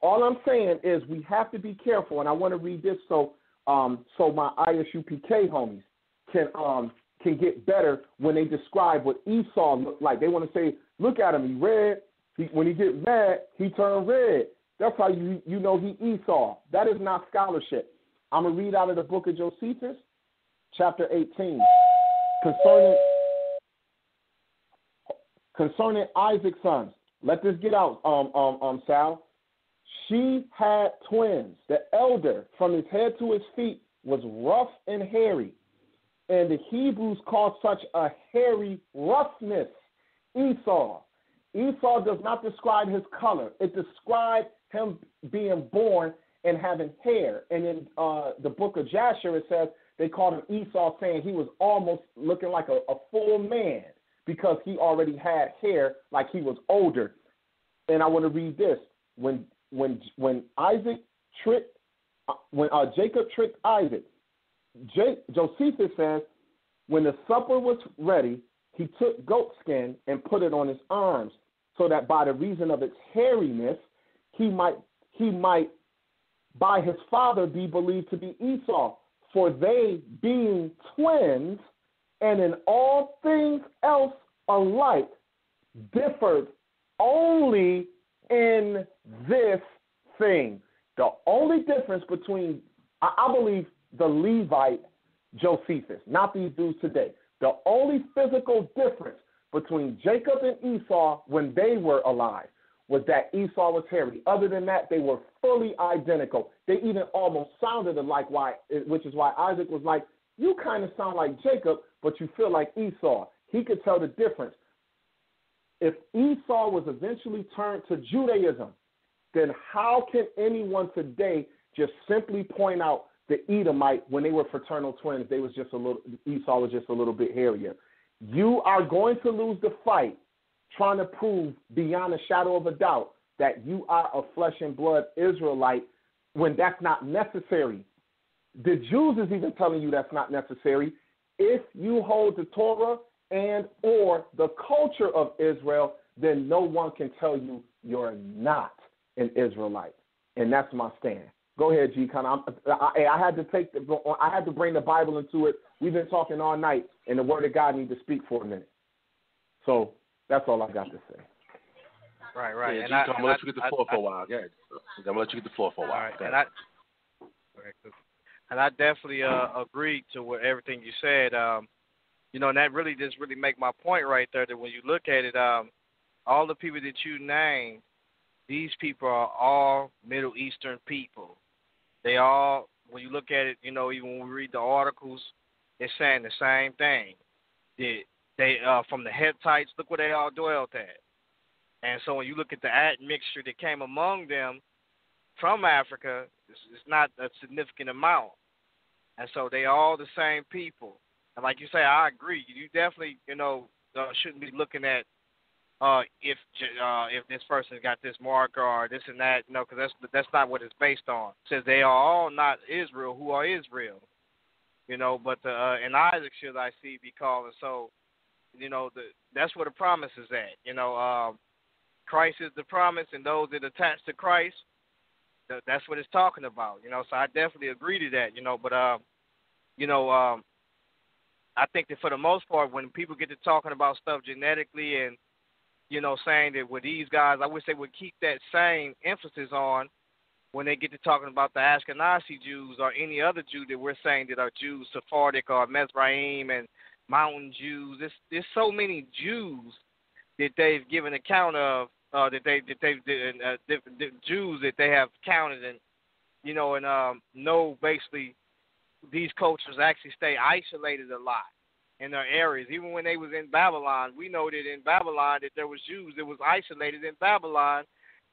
all I'm saying is we have to be careful, and I want to read this so my ISUPK homies can get better when they describe what Esau looked like. They want to say, look at him, he red. When he get mad, he turn red. That's how you know he Esau. That is not scholarship. I'm going to read out of the book of Josephus, chapter 18, concerning Isaac's sons. Let this get out, Sal. She had twins. The elder, from his head to his feet, was rough and hairy. And the Hebrews called such a hairy roughness Esau. Esau does not describe his color. It describes him being born and having hair. And in the book of Jasher, it says they called him Esau, saying he was almost looking like a full man because he already had hair, like he was older. And I want to read this. When Jacob tricked Isaac, Josephus says, when the supper was ready, he took goat skin and put it on his arms, so that by the reason of its hairiness, he might by his father be believed to be Esau. For they, being twins, and in all things else alike, differed only in this thing. The only difference between, I believe, the Levite Josephus, not these dudes today. The only physical difference between Jacob and Esau when they were alive was that Esau was hairy. Other than that, they were fully identical. They even almost sounded alike, which is why Isaac was like, you kind of sound like Jacob, but you feel like Esau. He could tell the difference. If Esau was eventually turned to Judaism, then how can anyone today just simply point out the Edomite when they were fraternal twins? Esau was just a little bit hairier. You are going to lose the fight trying to prove beyond a shadow of a doubt that you are a flesh and blood Israelite when that's not necessary. The Jews is even telling you that's not necessary. If you hold the Torah and or the culture of Israel, then no one can tell you you're not an Israelite. And that's my stand. Go ahead, G.Con. I had to bring the Bible into it. We've been talking all night, and the Word of God needs to speak for a minute. So that's all I got to say. Right. Yeah, I'm gonna let you get the floor for a while. Yeah, I'm gonna let you get the floor for a while. Right. And I definitely agree to everything you said. And that really make my point right there. That when you look at it, all the people that you named, these people are all Middle Eastern people. They all, when you look at it, even when we read the articles, it's saying the same thing. They from the Hittites, look where they all dwelt at. And so when you look at the admixture that came among them from Africa, it's not a significant amount. And so they all the same people. And like you say, I agree. You definitely, shouldn't be looking at if this person's got this marker or this and that, because that's not what it's based on. It says they are all not Israel who are Israel, but in Isaac should I see be called. And so, that's where the promise is at. Christ is the promise, and those that attach to Christ, that's what it's talking about. So I definitely agree to that. But I think that for the most part, when people get to talking about stuff genetically and saying that with these guys, I wish they would keep that same emphasis on when they get to talking about the Ashkenazi Jews or any other Jew that we're saying that are Jews, Sephardic or Mizraim and Mountain Jews. There's so many Jews that they've given account of, Jews that they have counted, and know basically these cultures actually stay isolated a lot in their areas. Even when they was in Babylon, we know that in Babylon that there was Jews that was isolated in Babylon,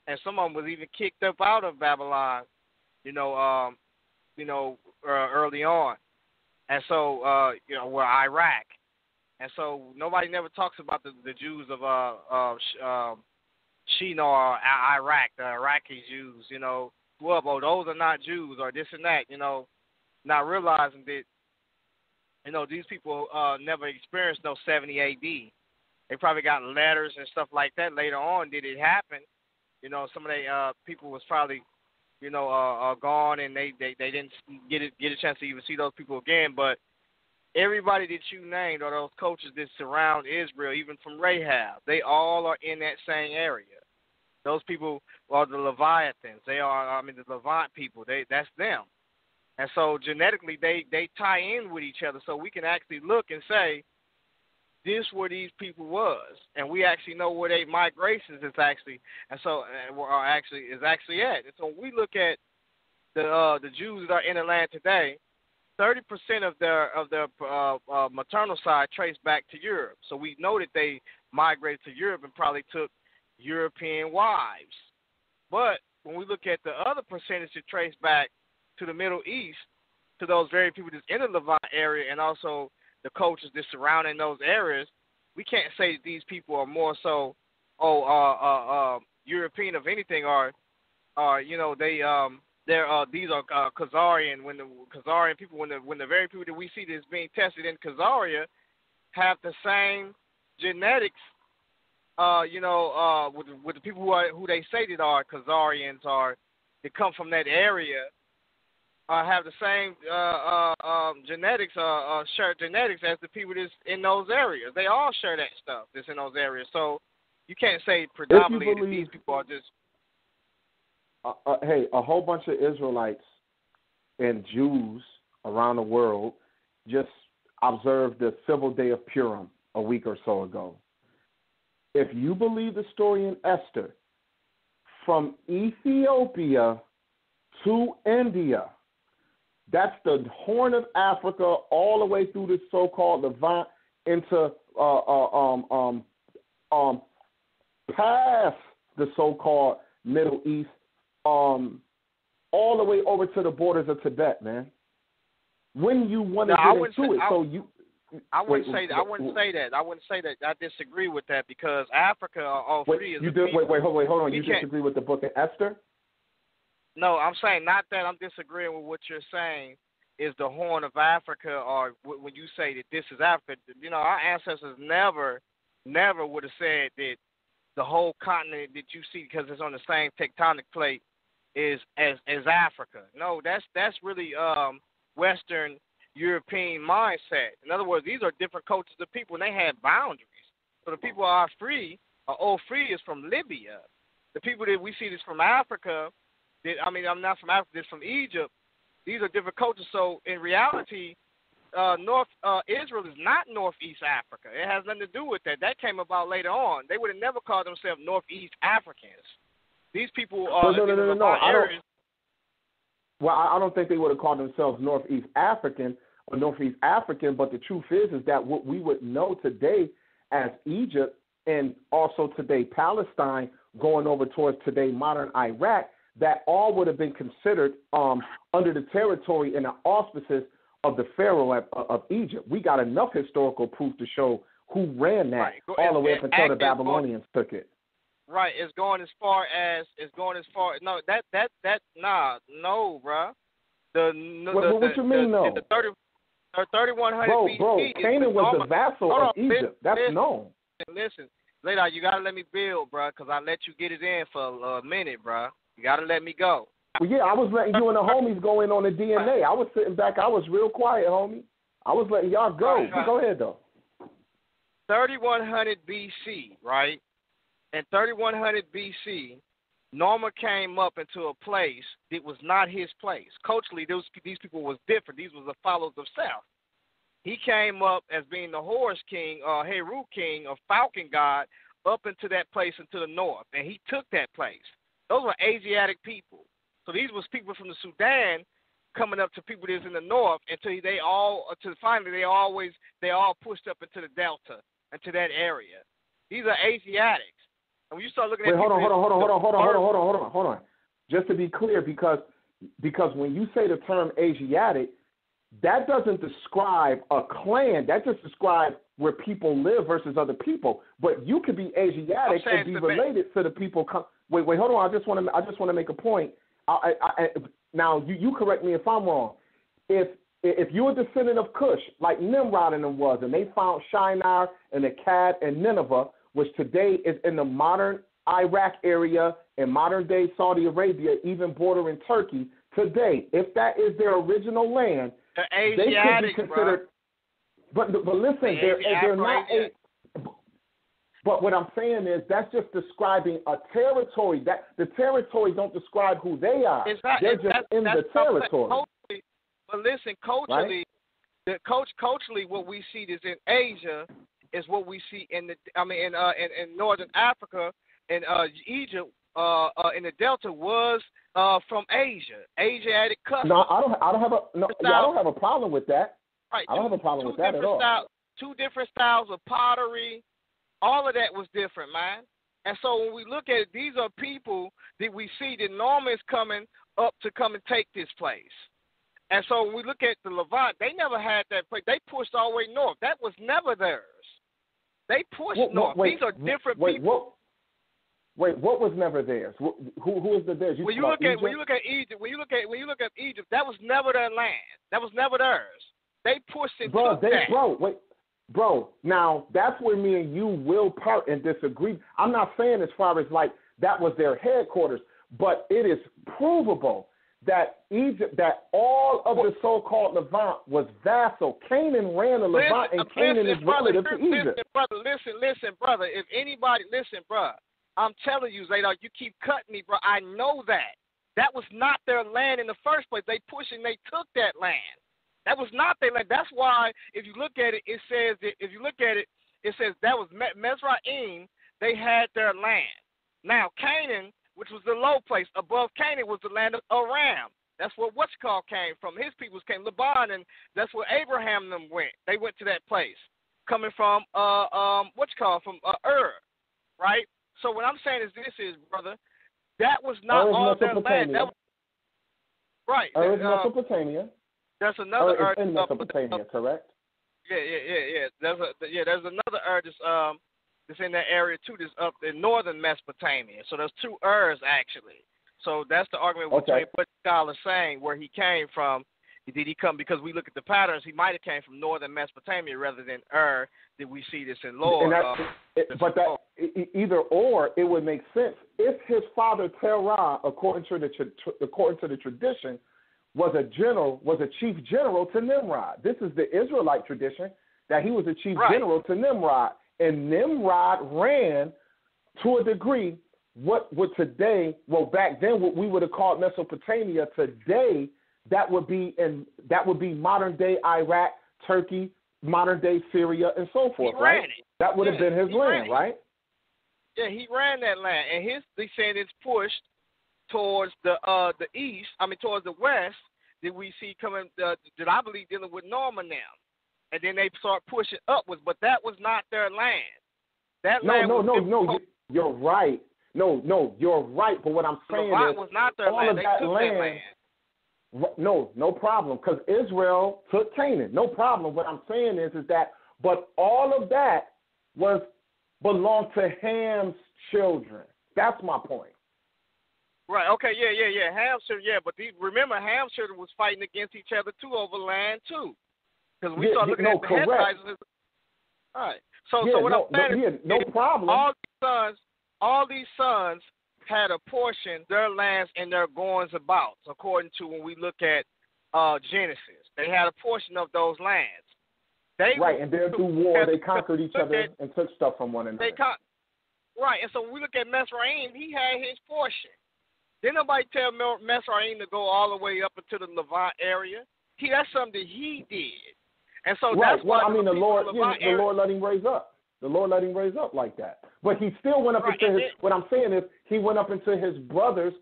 and some of them was even kicked up out of Babylon, early on, and so were Iraq, and so nobody never talks about the Jews of Shinar, Iraq, the Iraqi Jews, well, those are not Jews or this and that, not realizing that, these people never experienced no 70 A.D. They probably got letters and stuff like that later on. Did it happen? Some of the people was probably, gone, and they didn't get a chance to even see those people again. But everybody that you named, or those cultures that surround Israel, even from Rahab, they all are in that same area. Those people are the Leviathans. They are, the Levant people. That's them. And so genetically, they tie in with each other, so we can actually look and say, this where these people was, and we actually know where their migrations is actually, and so is actually at. And so when we look at the Jews that are in the land today, 30% of their maternal side traced back to Europe. So we know that they migrated to Europe and probably took European wives. But when we look at the other percentage that trace back to the Middle East, to those very people that's in the Levant area and also the cultures that surrounding those areas, we can't say that these people are more so European of anything, or these are Khazarian. When the Khazarian people, when the very people that we see that's being tested in Khazaria have the same genetics, with the people who they say that are Khazarians or that come from that area, have the same genetics, share genetics as the people that's in those areas. They all share that stuff that's in those areas. So you can't say predominantly that these people are just. Hey, a whole bunch of Israelites and Jews around the world just observed the civil day of Purim a week or so ago. If you believe the story in Esther, from Ethiopia to India, that's the Horn of Africa all the way through the so-called Levant into past the so-called Middle East, all the way over to the borders of Tibet, man. When you want to get into it, I wouldn't say that. I wouldn't say that. I disagree with that because Africa, all three is. Hold on. You disagree with the book of Esther? No, I'm saying not that. I'm disagreeing with what you're saying is the Horn of Africa, or when you say that this is Africa. Our ancestors never would have said that the whole continent that you see, because it's on the same tectonic plate, is as Africa. No, that's really Western European mindset. In other words, these are different cultures of people, and they had boundaries. So the people are free, or old free, is from Libya. The people that we see that's from Africa, I'm not from Africa, that's from Egypt, these are different cultures. So in reality, Israel is not Northeast Africa. It has nothing to do with that. That came about later on. They would have never called themselves Northeast Africans. These people are no. I don't think they would have called themselves Northeast African or Northeast African, but the truth is that what we would know today as Egypt and also today Palestine, going over towards today modern Iraq, that all would have been considered under the territory and the auspices of the Pharaoh of Egypt. We got enough historical proof to show who ran that all the way up until the Babylonians took it. Right, it's going as far. No, bruh. What you mean, no? The 3100 BC. Bro, Canaan was the vassal of Egypt. That's known. Listen, later you gotta let me build, bruh, because I let you get it in for a minute, bruh. You gotta let me go. Well, yeah, I was letting you and the homies go in on the DNA. I was sitting back. I was real quiet, homie. I was letting y'all go. Right. Go ahead, though. 3100 BC, right? In 3100 BC, Norma came up into a place that was not his place. Culturally, these people was different. These was the followers of South. He came up as being the horse king, Heru king, or falcon god, up into that place into the north, and he took that place. Those were Asiatic people. So these was people from the Sudan coming up to people that's in the north until finally they all pushed up into the delta, into that area. These are Asiatics. And when you start looking at hold on. Just to be clear, because when you say the term Asiatic, that doesn't describe a clan. That just describes where people live versus other people. But you could be Asiatic and be related to the people. Wait, hold on. I just want to make a point. Now you correct me if I'm wrong. If you're a descendant of Cush, like Nimrod and them was, and they found Shinar and Akkad and Nineveh, which today is in the modern Iraq area and modern day Saudi Arabia, even bordering Turkey. Today, if that is their original land, they could be considered. But listen, they're not. But what I'm saying is that's just describing a territory. That the territory don't describe who they are. They're just in the territory. But listen, culturally, culturally, what we see is in Asia is what we see in northern Africa and Egypt in the Delta was from Asia, Asiatic customs. No, I don't have a problem with that. Right, I don't have a problem with that at all. Two different styles of pottery. All of that was different, man. And so when we look at it, these are people that we see that Norma is coming up to come and take this place. And so when we look at the Levant, they never had that place. They pushed all the way north. That was never theirs. They pushed north. These are different people. What was never theirs? Who is the theirs? When you look at Egypt, that was never their land. That was never theirs. They pushed and took that. Bro, now that's where me and you will part and disagree. I'm not saying as far as like that was their headquarters, but it is provable that Egypt, that all of the so-called Levant was vassal. Canaan ran the Levant, and Canaan is relative to Egypt. Listen, brother. If anybody, brother, I'm telling you, Zadok, you keep cutting me, bro. I know that. That was not their land in the first place. They pushed and they took that land. That was not their land. That's why, if you look at it, it says that was Mizraim. They had their land. Now, Canaan, which was the low place above Canaan, was the land of Aram. That's where came from. His peoples came, Laban, and that's where Abraham and them went. They went to that place, coming from from Ur, right? So what I'm saying is brother, that was not all their land. That was, right. Ur is Mesopotamia. There's another Ur in Mesopotamia, correct? Yeah. There's another Ur that's in that area too. That's up in northern Mesopotamia. So there's two Urs actually. So that's the argument between what scholars saying where he came from. Did he come because we look at the patterns? He might have came from northern Mesopotamia rather than Ur that we see this in Lord. Either or, it would make sense if his father Terah, according to the tradition, was a chief general to Nimrod. This is the Israelite tradition that he was a chief general to Nimrod, and Nimrod ran to a degree what would today, back then what we would have called Mesopotamia. Today, that would be modern day Iraq, Turkey, modern day Syria, and so forth. He ran it. That would have been his land, right? Yeah, he ran that land, and his descendants pushed towards the east. Towards the west. That we see coming. That I believe dealing with Norman now, and then they start pushing upwards. But that was not their land. That land no. You're right. No, you're right. But what I'm saying is, was not their all land. of They that took land. That land. No problem. Because Israel took Canaan. No problem. What I'm saying is that, but all of that belonged to Ham's children. That's my point. Right. Okay. Yeah. Ham's children. Yeah, but remember, Ham's children was fighting against each other too over land too. Because we start looking at the Hittites. All right. So what I'm saying is, no problem. All these sons had a portion, their lands and their goings about, according to when we look at Genesis. They had a portion of those lands. And then through war, they conquered each other and took stuff from one another. Right, and so when we look at Mesraim, he had his portion. Didn't nobody tell Mesraim to go all the way up into the Levant area. That's something that he did. And so that's why the Lord let him raise up. The Lord let him raise up like that. But he still went up into his. What I'm saying is, he went up into his brother's.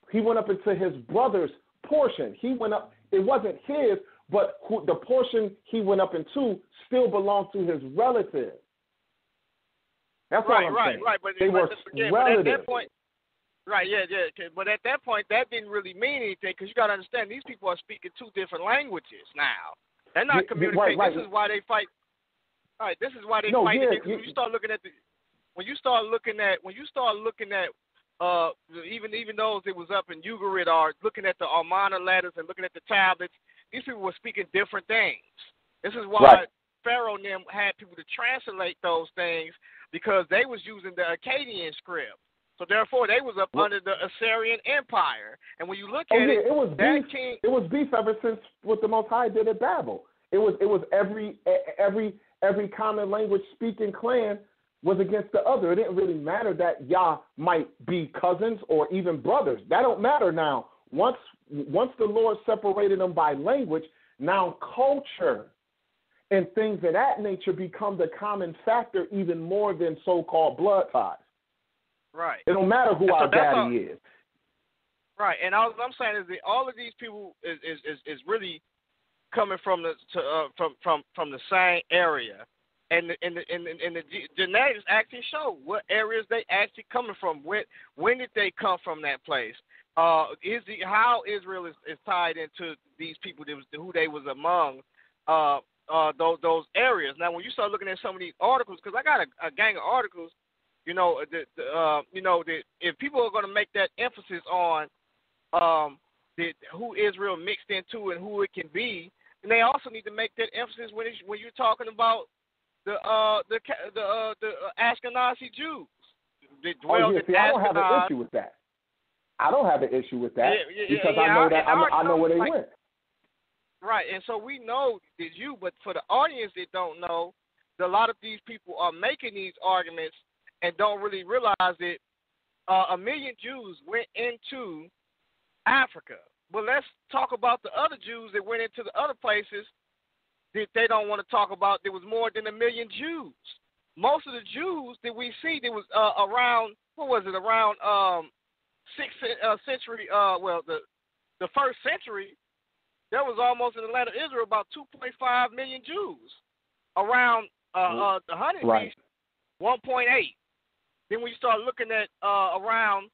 He went up into his brother's portion. He went up. It wasn't his, but the portion he went up into still belonged to his relative. That's what I'm saying. Right. But they were relatives. At that point, right? Yeah. But at that point, that didn't really mean anything, because you got to understand, these people are speaking two different languages now. They're not communicating. Right. This is why they fight. All right, this is why they fight. When you start looking at even those that was up in Ugarit, or looking at the Amarna letters and looking at the tablets, these people were speaking different things. This is why Pharaoh and them had people to translate those things, because they was using the Akkadian script. So therefore, they was up under the Assyrian Empire. And when you look at it was beef ever since what the Most High did at Babel. It was every common language speaking clan was against the other. It didn't really matter that y'all might be cousins or even brothers. That don't matter now. Once the Lord separated them by language, now culture and things of that nature become the common factor even more than so-called blood ties. Right. It don't matter who our daddy is. Right. And all I'm saying is that all of these people is really coming from the same area, and the genetics actually show what areas they actually coming from. When did they come from that place? How Israel is tied into these people who they was among those areas. Now, when you start looking at some of these articles, because I got a gang of articles, that if people are going to make that emphasis on who Israel mixed into and who it can be, and they also need to make that emphasis when you're talking about the Ashkenazi Jews. I don't have an issue with that. Because I know where they went. Right, and so we know that but for the audience that don't know, a lot of these people are making these arguments and don't really realize that 1 million Jews went into Africa. But let's talk about the other Jews that went into the other places that they don't want to talk about. There was more than 1 million Jews. Most of the Jews that we see, there was around 6th century, the 1st century, there was almost in the land of Israel about 2.5 million Jews. Around the 100 BC, 1.8. Then when you start looking at around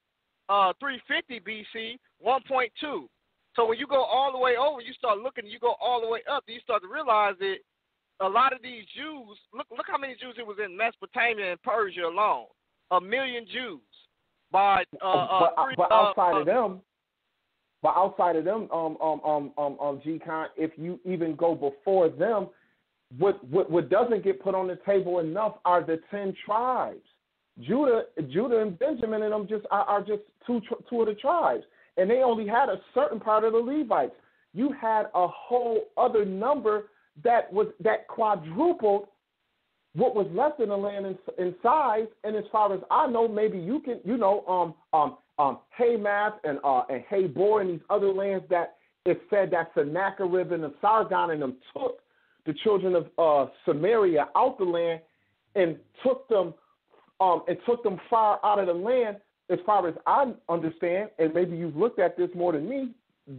350 BC, 1.2. So when you go all the way over, you go all the way up, you start to realize that a lot of these Jews, look how many Jews it was in Mesopotamia and Persia alone. 1 million Jews. But outside of them, G.Con, if you even go before them, what doesn't get put on the table enough are the 10 tribes. Judah and Benjamin and them are just two of the tribes, and they only had a certain part of the Levites. You had a whole other number that quadrupled what was left in the land in size. And as far as I know, maybe you can, Hamath and Habor and these other lands that it said that Sennacherib and Sargon and them took the children of Samaria out the land and took them far out of the land. As far as I understand, and maybe you've looked at this more than me,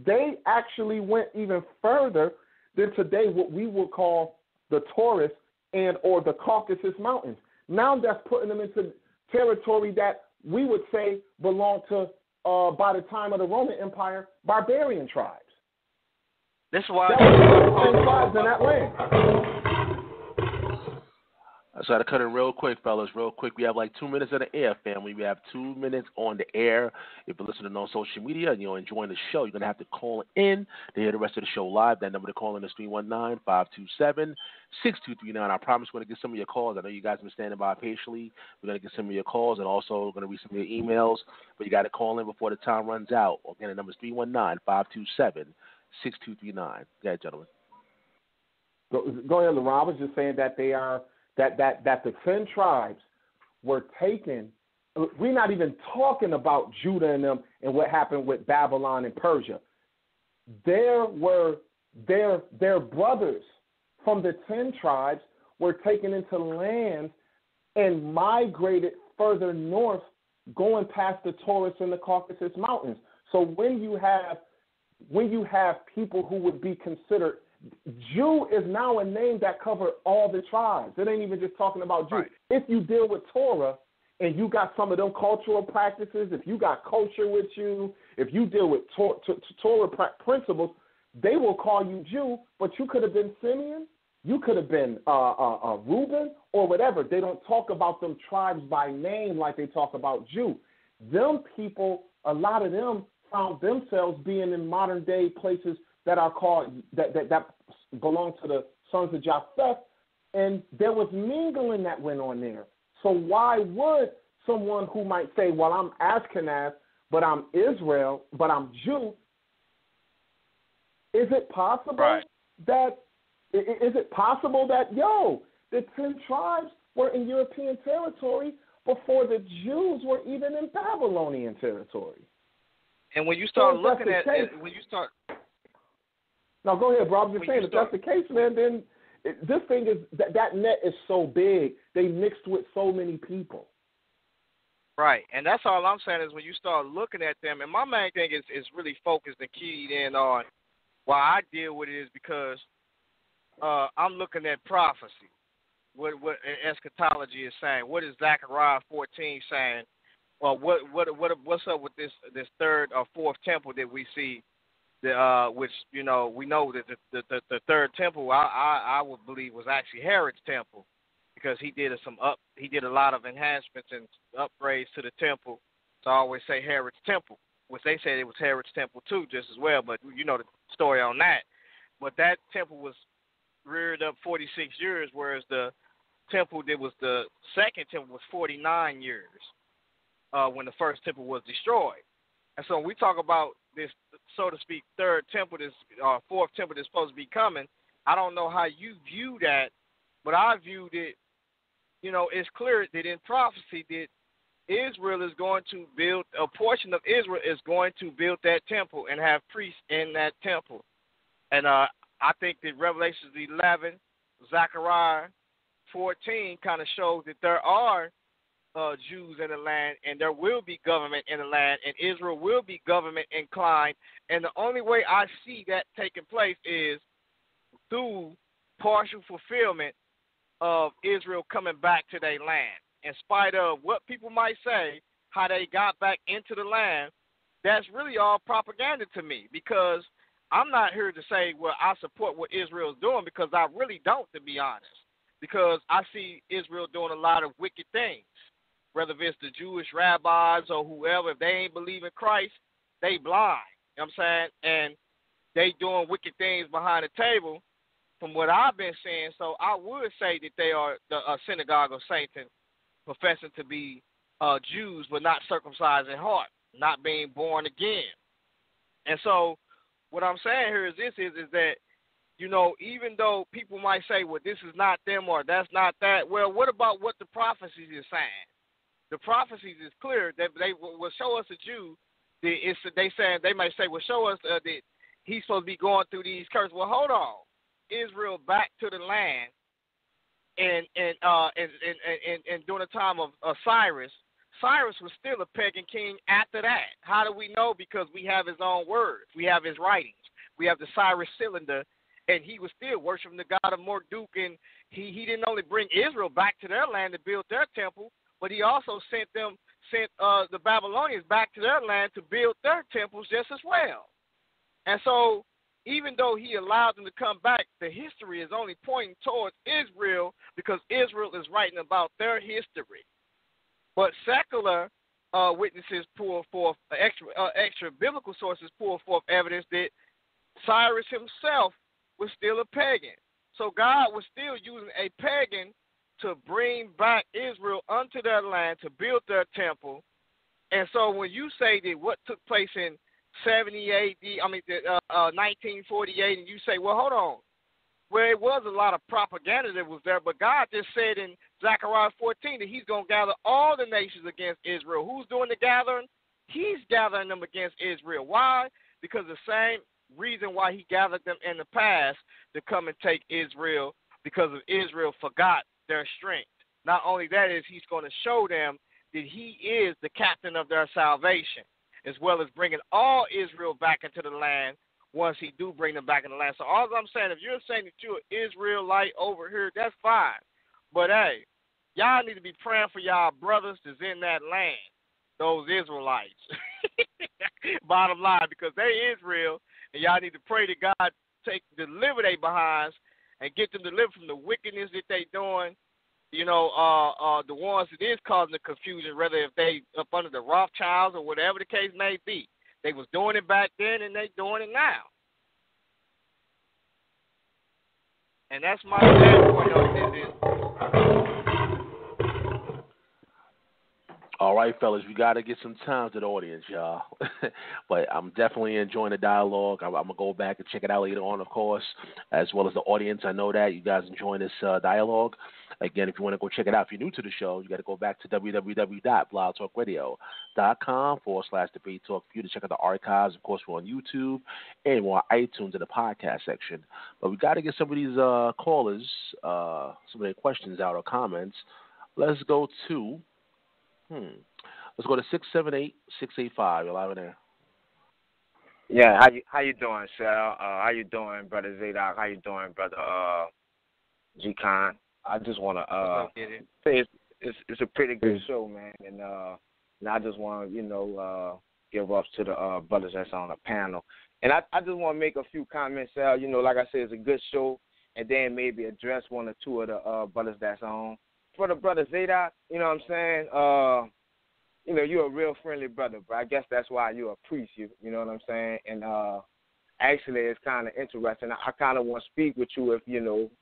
they actually went even further than today what we would call the Taurus and or the Caucasus Mountains. Now that's putting them into territory that we would say belonged to, by the time of the Roman Empire, barbarian tribes. This is why tribes in that land. So I got to cut it real quick, fellas, real quick. We have like 2 minutes on the air, family. We have 2 minutes on the air. If you're listening on social media and you're enjoying the show, you're going to have to call in to hear the rest of the show live. That number to call in is 319-527-6239. I promise we're going to get some of your calls. I know you guys have been standing by patiently. We're going to get some of your calls and also we're going to read some of your emails. But you got to call in before the time runs out. Again, the number is 319-527-6239. Go ahead, gentlemen. Go ahead, LeRon. I was just saying that they are that the 10 tribes were taken. We're not even talking about Judah and them and what happened with Babylon and Persia. There were their brothers from the 10 tribes were taken into lands and migrated further north, going past the Taurus and the Caucasus Mountains. So when you have people who would be considered, Jew is now a name that covers all the tribes. It ain't even just talking about Jew. Right. If you deal with Torah and you got some of them cultural practices, if you got culture with you, if you deal with Torah principles, they will call you Jew, but you could have been Simeon, you could have been Reuben, or whatever. They don't talk about them tribes by name like they talk about Jew. Them people, a lot of them found themselves being in modern day places that are called that belong to the sons of Japheth, and there was mingling that went on there. So why would someone who might say, well, I'm Ashkenaz, but I'm Israel, but I'm Jew, is it possible that the 10 tribes were in European territory before the Jews were even in Babylonian territory? And when you start looking at No, go ahead, bro. I'm just saying, if that's the case, man, then this thing is, that net is so big. They mixed with so many people. Right, and that's all I'm saying is when you start looking at them, and my main thing is really focused and keyed in on why I deal with it is because I'm looking at prophecy, what eschatology is saying. What is Zechariah 14 saying? Well, what's up with this third or fourth temple that we see? Which we know that the third temple I would believe was actually Herod's temple, because he did a lot of enhancements and upgrades to the temple. So I always say Herod's temple, which they said it was Herod's temple too, just as well. But you know the story on that. But that temple was reared up 46 years, whereas the temple that was the second temple was 49 years when the first temple was destroyed. And so when we talk about this, so to speak, third temple, this fourth temple that's supposed to be coming, I don't know how you view that, but I viewed it, it's clear that in prophecy that Israel is going to build, a portion of Israel is going to build that temple and have priests in that temple. And I think that Revelation 11, Zechariah 14 kind of shows that there are Jews in the land, and there will be government in the land, and Israel will be government inclined. And the only way I see that taking place is through partial fulfillment of Israel coming back to their land. In spite of what people might say, how they got back into the land, that's really all propaganda to me, because I'm not here to say, well, I support what Israel's doing, because I really don't, to be honest, because I see Israel doing a lot of wicked things. Whether it's the Jewish rabbis or whoever, if they ain't believe in Christ, they blind. You know what I'm saying? And they doing wicked things behind the table from what I've been seeing. So I would say that they are the synagogue of Satan, professing to be Jews but not circumcised in heart, not being born again. And so what I'm saying here is this is that, even though people might say, well, this is not them or that's not that, well, what about what the prophecies is saying? The prophecies is clear that they will show us a Jew. They might say, well, show us that he's supposed to be going through these curses. Well, hold on, Israel back to the land, and during the time of Cyrus was still a pagan king after that. How do we know? Because we have his own words, we have his writings, we have the Cyrus cylinder, and he was still worshiping the god of Marduk, and he didn't only bring Israel back to their land to build their temple, but he also sent the Babylonians back to their land to build their temples just as well. And so even though he allowed them to come back, the history is only pointing towards Israel because Israel is writing about their history. But secular witnesses pull forth, extra biblical sources pull forth evidence that Cyrus himself was still a pagan. So God was still using a pagan to bring back Israel unto their land to build their temple. And so when you say that what took place in 1948, and you say, well, hold on. Well, it was a lot of propaganda that was there, but God just said in Zechariah 14 that he's going to gather all the nations against Israel. Who's doing the gathering? He's gathering them against Israel. Why? Because the same reason why he gathered them in the past to come and take Israel, because of Israel forgot their strength. Not only that is he's going to show them that he is the captain of their salvation, as well as bringing all Israel back into the land once he do bring them back in the land. So all I'm saying, if you're saying that you're an Israelite over here, that's fine. But, hey, y'all need to be praying for y'all brothers that's in that land, those Israelites. Bottom line, because they Israel, and y'all need to pray that God deliver their behinds and get them delivered from the wickedness that they doing. You know, the ones that is causing the confusion, whether if they up under the Rothschilds or whatever the case may be. They was doing it back then, and they doing it now. And that's my standpoint on this. All right, fellas, we got to get some time to the audience, y'all. But I'm definitely enjoying the dialogue. I'm going to go back and check it out later on, of course, as well as the audience. I know that you guys enjoying this dialogue. Again, if you want to go check it out, if you're new to the show, you got to go back to www.blogtalkradio.com/debate talk for you to check out the archives. Of course, we're on YouTube and we're on iTunes in the podcast section. But we got to get some of these callers, some of their questions out or comments. Let's go to 678-685. You're live in there. Yeah, how you doing, Sal? How you doing, brother Zadok? How you doing, brother G.Kon? I just want to say it's a pretty good show, man, and I just want to give up to the brothers that's on the panel, and I just want to make a few comments, Sal. You know, like I said, it's a good show, and then maybe address one or two of the brothers that's on. For the brother Zadok, you know what I'm saying? You're a real friendly brother, but I guess that's why you're a priest, you know what I'm saying? And actually, it's kind of interesting. I kind of want to speak with you if,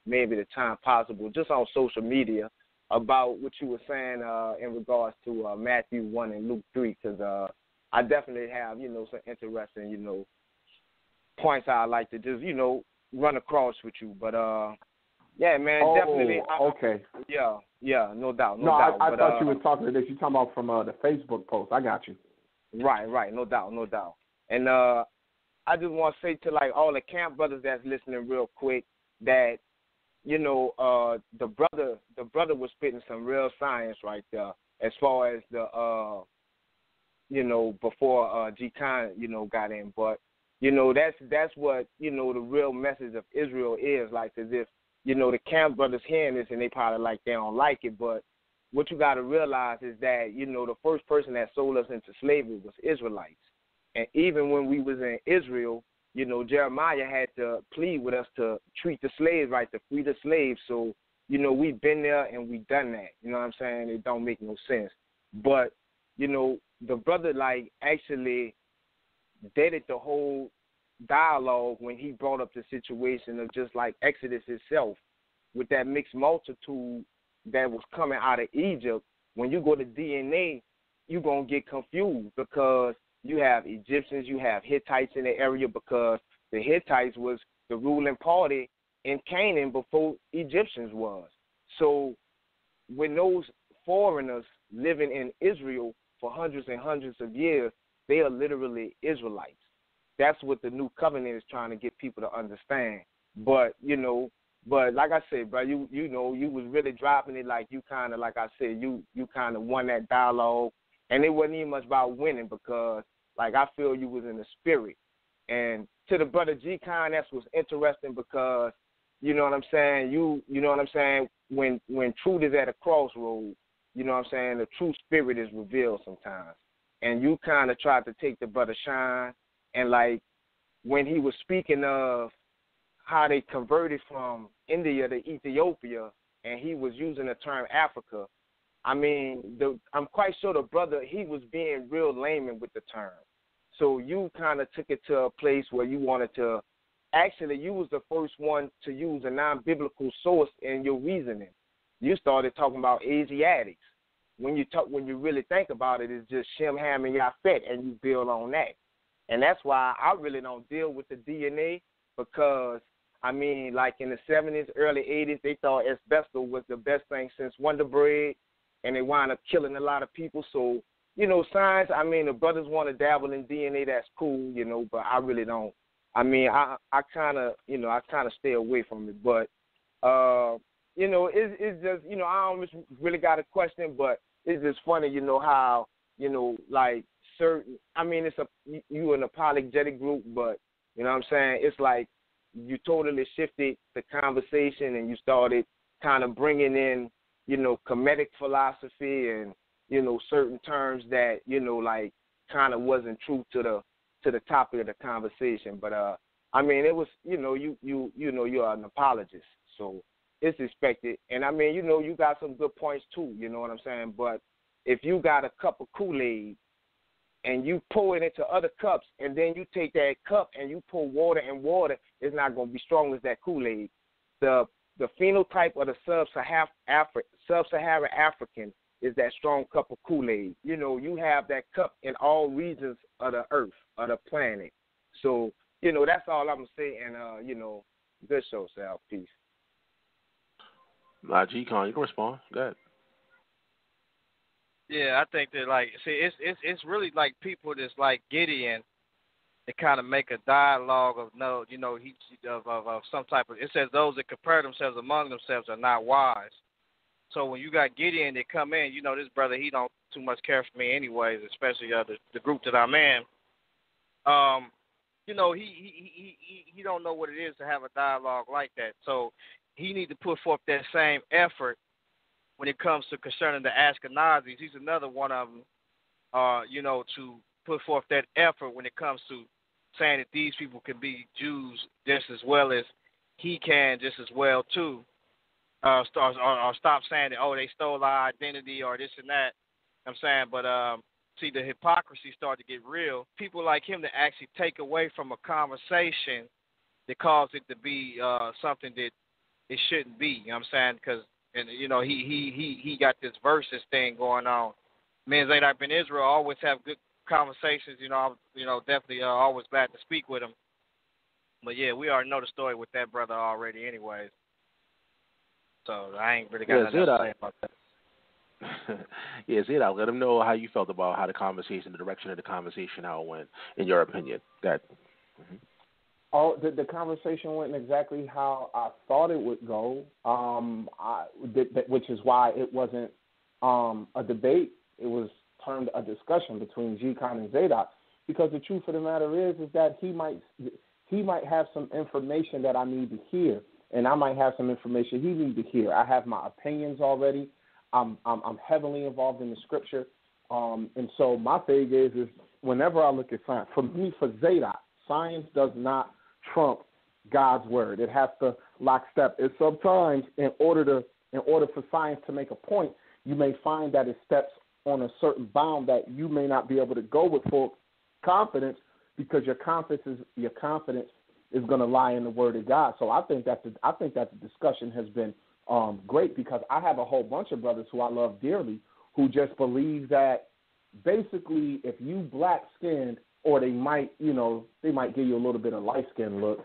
maybe the time possible, just on social media about what you were saying in regards to Matthew 1 and Luke 3, because I definitely have, some interesting, points I'd like to just, run across with you. But, yeah, man, definitely. Okay. Yeah, no doubt. I thought you were talking to this. You're talking about from the Facebook post. I got you. Right, no doubt. And I just want to say to, all the camp brothers that's listening real quick that, the brother was spitting some real science right there as far as the, before G.Kon, got in. But, that's what, the real message of Israel is, like, as if, the camp brothers hearing this and they probably they don't like it, but what you got to realize is that, the first person that sold us into slavery was Israelites. And even when we was in Israel, Jeremiah had to plead with us to treat the slaves right, to free the slaves. So, we've been there and we've done that. You know what I'm saying? It don't make no sense. But, the brother, actually dated the whole dialogue when he brought up the situation of just like Exodus itself with that mixed multitude that was coming out of Egypt. When you go to D.N.A., you're going to get confused because you have Egyptians, you have Hittites in the area because the Hittites was the ruling party in Canaan before Egyptians was. So when those foreigners living in Israel for hundreds and hundreds of years, they are literally Israelites. That's what the new covenant is trying to get people to understand. But, like I said, bro, you was really dropping it like you kind of, like I said, you kind of won that dialogue. And it wasn't even much about winning because, I feel you was in the spirit. And to the brother G.Kon, that's what's interesting because, you know what I'm saying, you know what I'm saying, when truth is at a crossroad, you know what I'm saying, the true spirit is revealed sometimes. And you kind of tried to take the brother Shine, and like when he was speaking of how they converted from India to Ethiopia, and he was using the term Africa, I mean, I'm quite sure the brother, he was being real layman with the term. So you kind of took it to a place where you wanted to, actually, you was the first one to use a non-biblical source in your reasoning. You started talking about Asiatics. When you really think about it, it's just Shem, Ham, and Yafet, and you build on that. And that's why I really don't deal with the DNA, because, I mean, like in the 70s, early 80s, they thought asbestos was the best thing since Wonder Bread, and they wound up killing a lot of people. So, you know, science, I mean, the brothers want to dabble in DNA, that's cool, you know, but I really don't. I mean, I kind of stay away from it. But, you know, it's just, you know, I don't really got a question, but it's just funny, you know, how, you know, like certain, I mean, you an apologetic group, but, you know what I'm saying, it's like you totally shifted the conversation and you started kind of bringing in, you know, Kemetic philosophy and, you know, certain terms that, you know, like kind of wasn't true to the topic of the conversation. But I mean, it was, you know, you know, you're an apologist, so it's expected. And I mean, you know, you got some good points too, you know what I'm saying? But if you got a cup of Kool-Aid and you pour it into other cups, and then you take that cup and you pour water in water, it's not going to be strong as that Kool-Aid. The phenotype of the sub-Saharan African is that strong cup of Kool-Aid. You know, you have that cup in all regions of the earth, of the planet. So, you know, that's all I'm going to say. And, you know, good show, Sal. Peace. G.Con, you can respond. Go ahead. Yeah, I think that, like, see, it's really like people that's like Gideon, they kind of make a dialogue of of some type of. It says those that compare themselves among themselves are not wise. So when you got Gideon that come in, you know, this brother, he don't too much care for me anyways, especially the group that I'm in. You know, he don't know what it is to have a dialogue like that. So he need to put forth that same effort when it comes to concerning the Ashkenazis. He's another one of them, you know, to put forth that effort when it comes to saying that these people can be Jews just as well as he can, just as well too. Or stop saying that, oh, they stole our identity or this and that. I'm saying, but see, the hypocrisy started to get real. People like him that actually take away from a conversation that cause it to be something that it shouldn't be. You know what I'm saying? Because, and you know, he got this versus thing going on. Me and Zadok Ben Israel always have good conversations. You know, definitely always glad to speak with him. But yeah, we already know the story with that brother already, anyways. So I ain't really got nothing to say about that. Yeah, Zadok, let him know how you felt about how the direction of the conversation, how it went, in your opinion. That. Mm-hmm. Oh, the conversation went exactly how I thought it would go, which is why it wasn't a debate. It was termed a discussion between G.Kon and Zadok, because the truth of the matter is that he might have some information that I need to hear, and I might have some information he needs to hear. I have my opinions already. I'm heavily involved in the scripture, and so my thing is whenever I look at science, for Zadok, science does not trump God's word. It has to lockstep. And sometimes, in order for science to make a point, you may find that it steps on a certain bound that you may not be able to go with full confidence, because your confidence is going to lie in the word of God. So I think that the discussion has been great, because I have a whole bunch of brothers who I love dearly who just believe that basically if you black skinned, or they might give you a little bit of light skin look,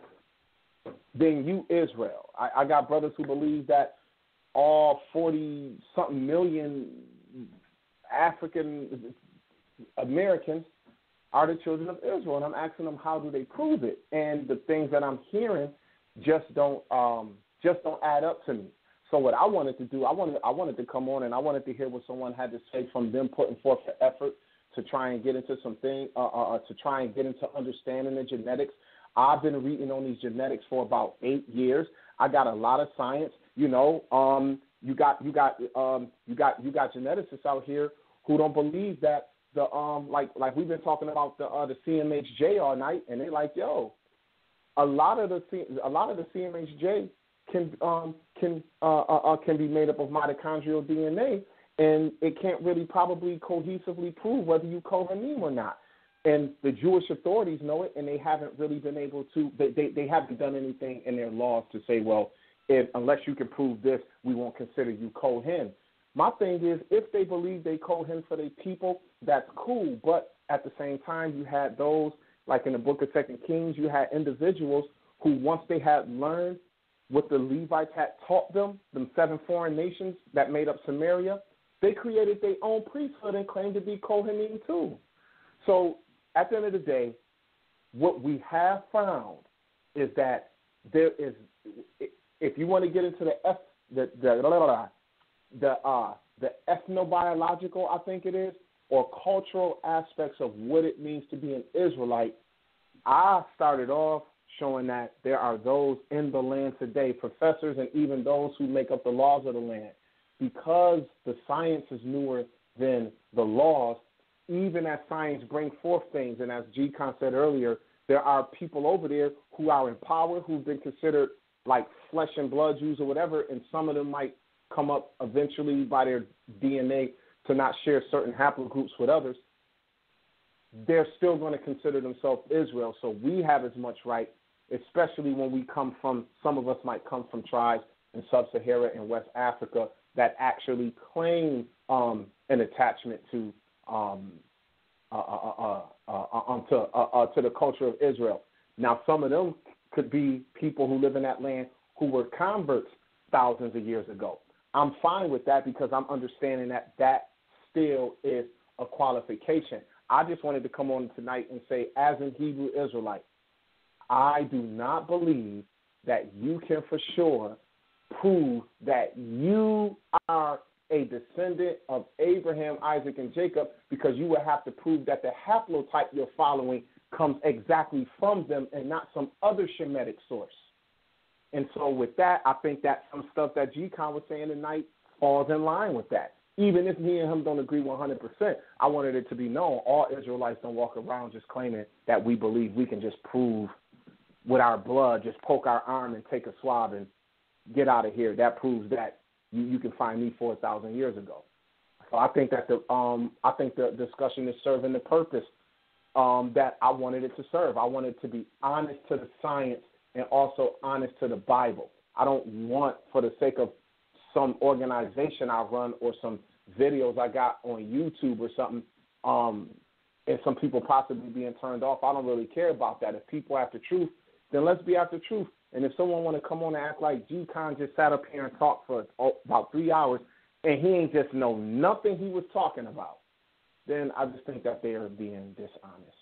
then you Israel. I got brothers who believe that all 40-something million African Americans are the children of Israel, and I'm asking them, how do they prove it? And the things that I'm hearing just don't add up to me. So what I wanted to do, I wanted to come on and I wanted to hear what someone had to say from them putting forth the effort to try and get into something, to try and get into understanding the genetics. I've been reading on these genetics for about 8 years. I got a lot of science. You know, you got geneticists out here who don't believe that the like we've been talking about the CMHJ all night, and they're like, yo, a lot of the CMHJ can be made up of mitochondrial DNA, and it can't really probably cohesively prove whether you cohanim or not. And the Jewish authorities know it, and they haven't really been able to. They haven't done anything in their laws to say, well, unless you can prove this, we won't consider you Kohen. My thing is, if they believe they Kohen for their people, that's cool. But at the same time, you had those, like in the book of 2 Kings, you had individuals who, once they had learned what the Levites had taught them 7 foreign nations that made up Samaria, they created their own priesthood and claimed to be Kohanim too. So at the end of the day, what we have found is that there is, if you want to get into the ethnobiological, I think it is, or cultural aspects of what it means to be an Israelite, I started off showing that there are those in the land today, professors and even those who make up the laws of the land. Because the science is newer than the laws, even as science brings forth things, and as G.Kon said earlier, there are people over there who are in power, who've been considered like flesh and blood Jews or whatever, and some of them might come up eventually by their D.N.A. to not share certain haplogroups with others. They're still going to consider themselves Israel, so we have as much right, especially when we come from, some of us might come from tribes in Sub-Sahara and West Africa that actually claim an attachment to the culture of Israel. Now, some of them could be people who live in that land who were converts thousands of years ago. I'm fine with that because I'm understanding that that still is a qualification. I just wanted to come on tonight and say, as a Hebrew Israelite, I do not believe that you can for sure prove that you are a descendant of Abraham, Isaac, and Jacob, because you would have to prove that the haplotype you're following comes exactly from them and not some other Shemitic source. And so with that, I think that some stuff that G.Kon was saying tonight falls in line with that. Even if me and him don't agree 100%, I wanted it to be known all Israelites don't walk around just claiming that we believe we can just prove with our blood, just poke our arm and take a swab and get out of here. That proves that you can find me 4,000 years ago. So I think that the discussion is serving the purpose that I wanted it to serve. I wanted to be honest to the science and also honest to the Bible. I don't want, for the sake of some organization I run or some videos I got on YouTube or something, and some people possibly being turned off. I don't really care about that. If people after truth, then let's be after truth. And if someone want to come on and act like G.Kon just sat up here and talked for about 3 hours and he ain't just know nothing he was talking about, then I just think that they are being dishonest.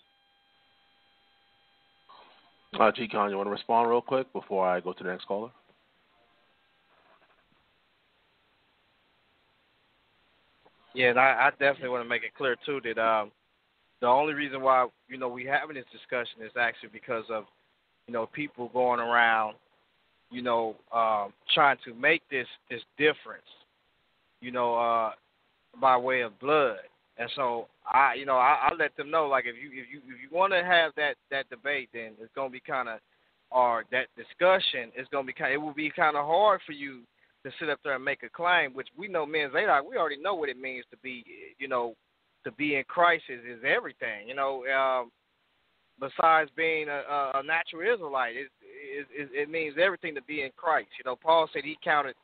G.Kon, you want to respond real quick before I go to the next caller? Yeah, and I definitely want to make it clear, too, that the only reason why, we having this discussion is actually because of, people going around, trying to make this difference, by way of blood. And so I let them know, like, if you want to have that debate, then it's going to be kind of, or that discussion is going to be it will be kind of hard for you to sit up there and make a claim, which we know, men, Zadok, we already know what it means to be, to be in Christ is everything, besides being a natural Israelite. It means everything to be in Christ. Paul said he counted,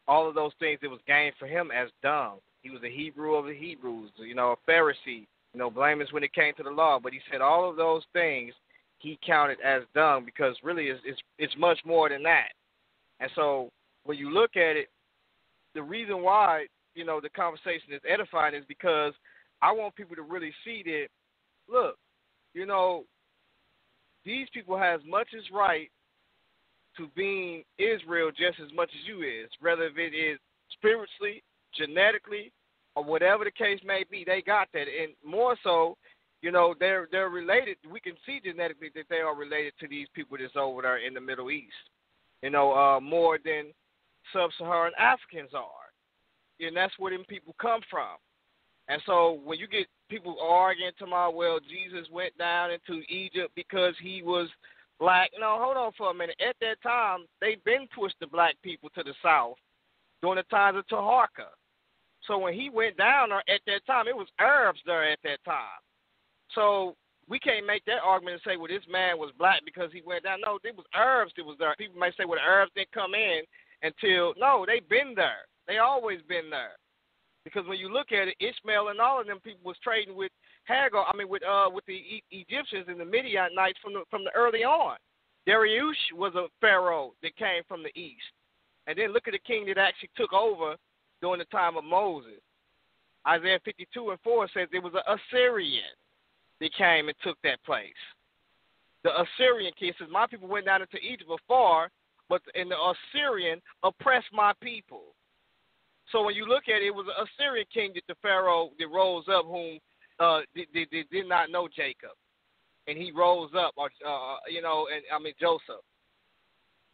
all of those things that was gained for him as dung. He was a Hebrew of the Hebrews, a Pharisee, blameless when it came to the law. But he said all of those things he counted as dung because really it's much more than that. And so when you look at it, the reason why, the conversation is edifying is because I want people to really see that, look, these people have as much as right to being Israel just as much as you is, whether if it is spiritually, genetically, or whatever the case may be, they got that. And more so, you know, they're related. We can see genetically that they are related to these people that's over there in the Middle East, you know, more than sub-Saharan Africans are. And that's where them people come from. And so when you get people arguing tomorrow, well, Jesus went down into Egypt because he was black. No, hold on for a minute. At that time, they've been pushed the black people to the south during the times of Taharka. So when he went down there at that time, it was Arabs there at that time. So we can't make that argument and say, well, this man was black because he went down. No, it was Arabs that was there. People may say, well, the Arabs didn't come in until, no, they've been there. They always been there. Because when you look at it, Ishmael and all of them people was trading with Hagar. I mean, with the Egyptians and the Midianites from the early on. Darius was a pharaoh that came from the east, and then look at the king that actually took over during the time of Moses. Isaiah 52:4 says it was an Assyrian that came and took that place. The Assyrian king says, "My people went down into Egypt before, but the Assyrian oppressed my people." So when you look at it, it was an Assyrian king that the Pharaoh that rose up, whom did not know Jacob, and he rose up, Joseph.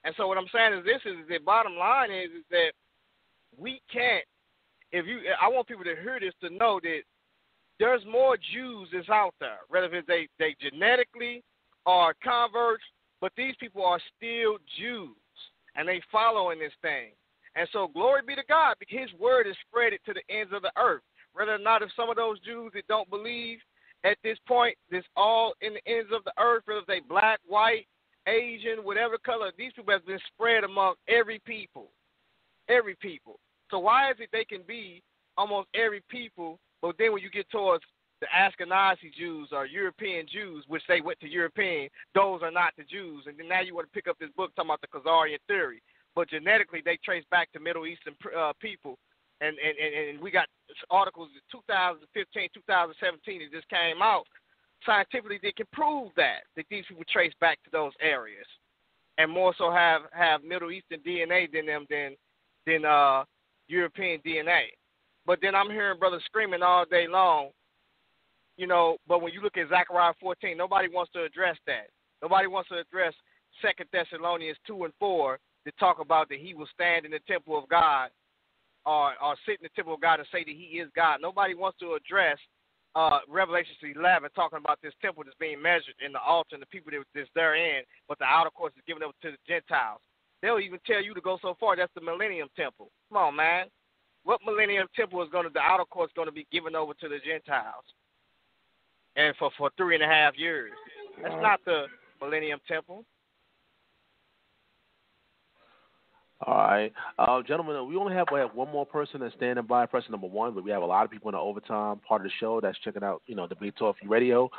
And so what I'm saying is this: is the bottom line is that we can't. I want people to hear this to know that there's more Jews that's out there, whether it's they genetically or converts, but these people are still Jews and they following this thing. And so glory be to God, because his word is spread to the ends of the earth. Whether or not if some of those Jews that don't believe at this point, this all in the ends of the earth, whether they black, white, Asian, whatever color, these people have been spread among every people. Every people. So why is it they can be almost every people, but then when you get towards the Ashkenazi Jews or European Jews, which they went to European, those are not the Jews. And then now you want to pick up this book talking about the Khazarian theory. But genetically, they trace back to Middle Eastern people. And we got articles in 2015, 2017 that just came out scientifically that can prove that these people trace back to those areas. And more so have Middle Eastern DNA than European DNA. But then I'm hearing brothers screaming all day long, you know, but when you look at Zechariah 14, nobody wants to address that. Nobody wants to address 2 Thessalonians 2:4 to talk about that he will stand in the temple of God or sit in the temple of God and say that he is God. Nobody wants to address Revelation 11 talking about this temple that's being measured in the altar and the people that's therein, but the outer course is given over to the Gentiles. They'll even tell you to go so far, that's the Millennium Temple. Come on, man. What Millennium Temple is the outer court is going to be given over to the Gentiles? And for 3.5 years. That's not the Millennium Temple. All right. Gentlemen, we only have one more person that's standing by, person number one, but we have a lot of people in the overtime part of the show that's checking out, Debate Talk Radio.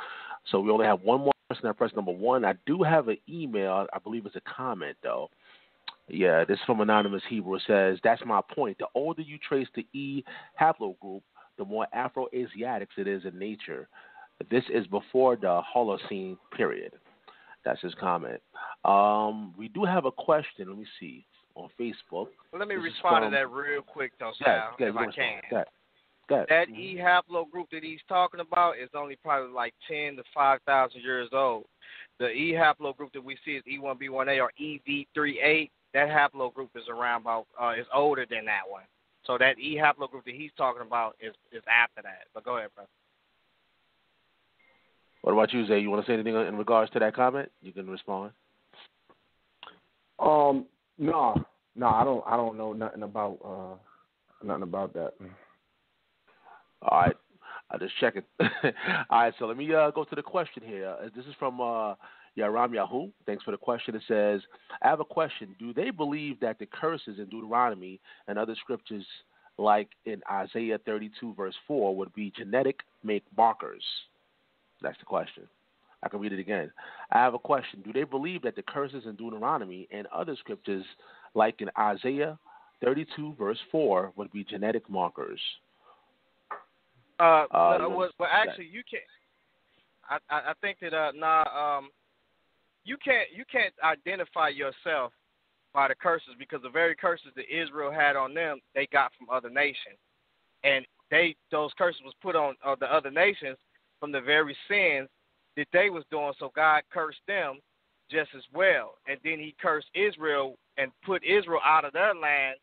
So we only have one more person at press number one. I do have an email. I believe it's a comment, though. Yeah, this is from Anonymous Hebrew. It says, that's my point. The older you trace the E haplogroup, the more Afro-Asiatics it is in nature. This is before the Holocene period. That's his comment. We do have a question. Let me see. On Facebook. Let me respond to that real quick, though, Sal, if I can. That E haplogroup that he's talking about is only probably like 10 to 5,000 years old. The E haplogroup that we see is E1B1A or EV38. That haplogroup is around about is older than that one. So that E haplogroup that he's talking about is after that. But go ahead, bro. What about you, Zay? You want to say anything in regards to that comment? You can respond. No, I don't know nothing about that. All right, I'll just check it. All right, so let me go to the question here. This is from Yaram Yahoo. Thanks for the question. It says, I have a question. Do they believe that the curses in Deuteronomy and other scriptures, like in Isaiah 32 verse 4, would be genetic make markers? That's the question. I can read it again. I have a question. Do they believe that the curses in Deuteronomy and other scriptures, like in Isaiah 32, verse 4, would be genetic markers? Well, actually, you can't. I think that you can't identify yourself by the curses, because the very curses that Israel had on them, they got from other nations, and those curses was put on the other nations from the very sins that they was doing, so God cursed them just as well. And then he cursed Israel and put Israel out of their land.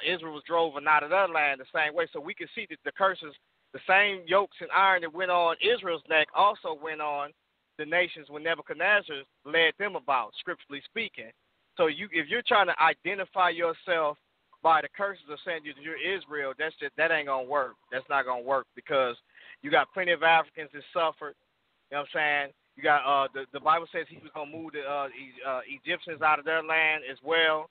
Israel was driven out of their land the same way. So we can see that the curses, the same yokes and iron that went on Israel's neck also went on the nations when Nebuchadnezzar led them about, scripturally speaking. So if you're trying to identify yourself by the curses of saying you're Israel, that ain't going to work. That's not going to work, because you got plenty of Africans that suffered. You know what I'm saying? You got the Bible says he was going to move the Egyptians out of their land as well,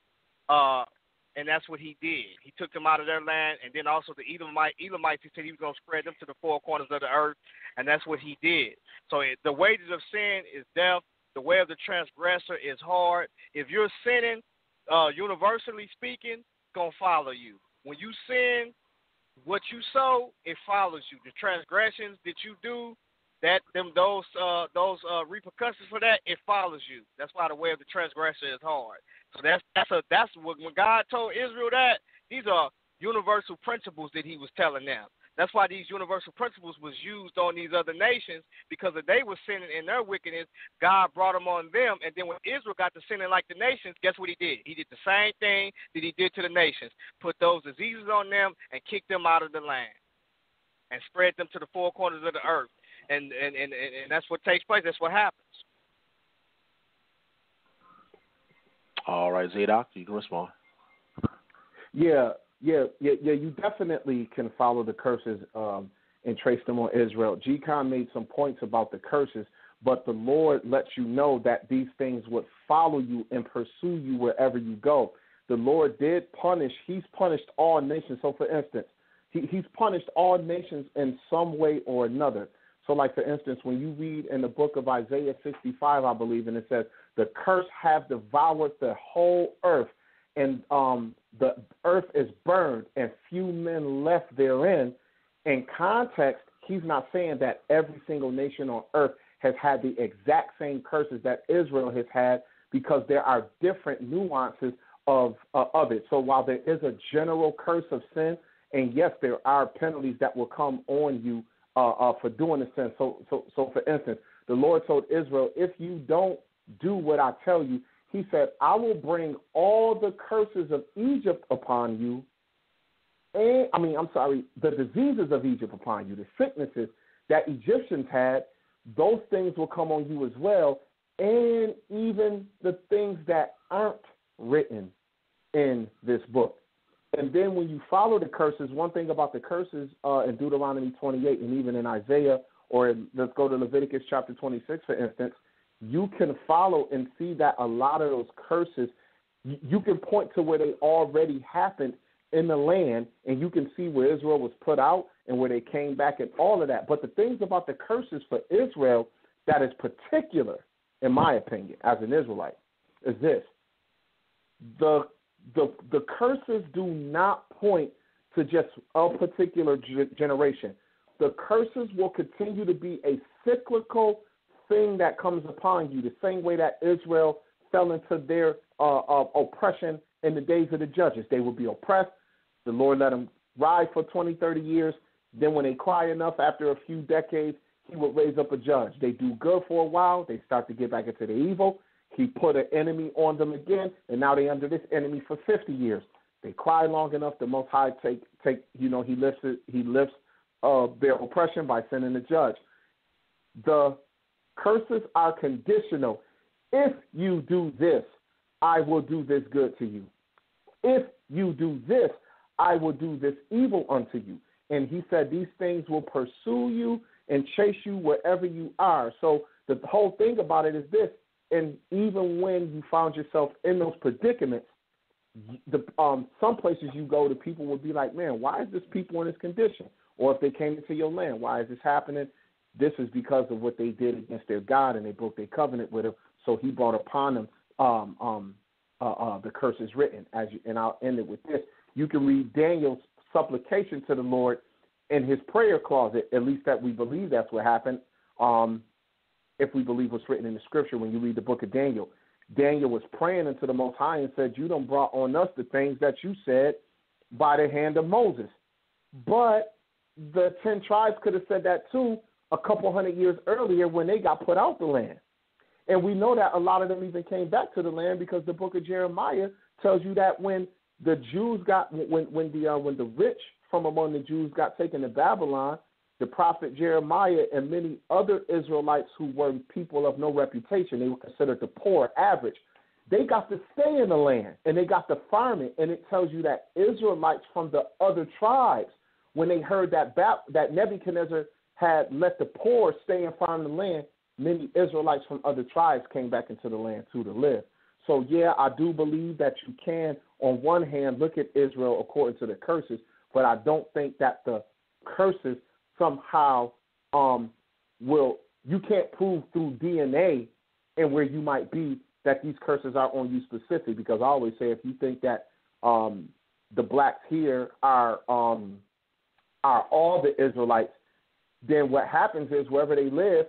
and that's what he did. He took them out of their land, and then also the Edomites, he said he was going to spread them to the four corners of the earth, and that's what he did. So the wages of sin is death. The way of the transgressor is hard. If you're sinning, universally speaking, it's going to follow you. When you sin, what you sow, it follows you. The transgressions that you do, those repercussions for that, it follows you. That's why the way of the transgressor is hard. So that's what, when God told Israel that, these are universal principles that he was telling them. That's why these universal principles was used on these other nations, because if they were sinning in their wickedness, God brought them on them. And then when Israel got to sinning like the nations, guess what he did? He did the same thing that he did to the nations, put those diseases on them and kicked them out of the land and spread them to the four corners of the earth. And that's what takes place. That's what happens. All right, Zadok, you can respond. Yeah, you definitely can follow the curses and trace them on Israel. G.Con made some points about the curses, but the Lord lets you know that these things would follow you and pursue you wherever you go. The Lord did punish. He's punished all nations. So, for instance, he's punished all nations in some way or another. So, like, for instance, when you read in the book of Isaiah 65, I believe, and it says, the curse have devoured the whole earth, and the earth is burned, and few men left therein. In context, he's not saying that every single nation on earth has had the exact same curses that Israel has had, because there are different nuances of it. So while there is a general curse of sin, and yes, there are penalties that will come on you for doing the sin. So for instance, the Lord told Israel, if you don't do what I tell you, he said, I will bring all the curses of Egypt upon you, and the diseases of Egypt upon you, the sicknesses that Egyptians had, those things will come on you as well, and even the things that aren't written in this book. And then when you follow the curses, one thing about the curses in Deuteronomy 28 and even in Isaiah, or let's go to Leviticus chapter 26, for instance, you can follow and see that a lot of those curses, you can point to where they already happened in the land, and you can see where Israel was put out and where they came back and all of that. But the things about the curses for Israel that is particular, in my opinion, as an Israelite, is this. The curses do not point to just a particular generation. The curses will continue to be a cyclical thing that comes upon you, the same way that Israel fell into their oppression in the days of the judges. They would be oppressed. The Lord let them ride for 20, 30 years. Then when they cry enough, after a few decades, he would raise up a judge. They do good for a while. They start to get back into the evil. He put an enemy on them again, and now they're under this enemy for 50 years. They cry long enough, the Most High he lifts their oppression by sending a judge. The curses are conditional. If you do this, I will do this good to you. If you do this, I will do this evil unto you. And he said these things will pursue you and chase you wherever you are. So the whole thing about it is this, and even when you found yourself in those predicaments, some places you go to, people will be like, man, why is this people in this condition? Or if they came into your land, why is this happening? This is because of what they did against their God, and they broke their covenant with him. So he brought upon them the curses written. And I'll end it with this. You can read Daniel's supplication to the Lord in his prayer closet, at least that we believe that's what happened. If we believe what's written in the scripture, when you read the book of Daniel, Daniel was praying unto the Most High and said, you done brought on us the things that you said by the hand of Moses. But the 10 tribes could have said that too, a couple hundred years earlier when they got put out the land. And we know that a lot of them even came back to the land because the book of Jeremiah tells you that when the Jews got when the rich from among the Jews got taken to Babylon, the prophet Jeremiah and many other Israelites who were people of no reputation, they were considered the poor, average, they got to stay in the land and they got to farm it. And it tells you that Israelites from the other tribes, when they heard that Nebuchadnezzar had let the poor stay and farm the land, many Israelites from other tribes came back into the land too to live. So, yeah, I do believe that you can, on one hand, look at Israel according to the curses, but I don't think that the curses somehow you can't prove through DNA and where you might be that these curses are on you specifically, because I always say if you think that the blacks here are all the Israelites, then what happens is wherever they live,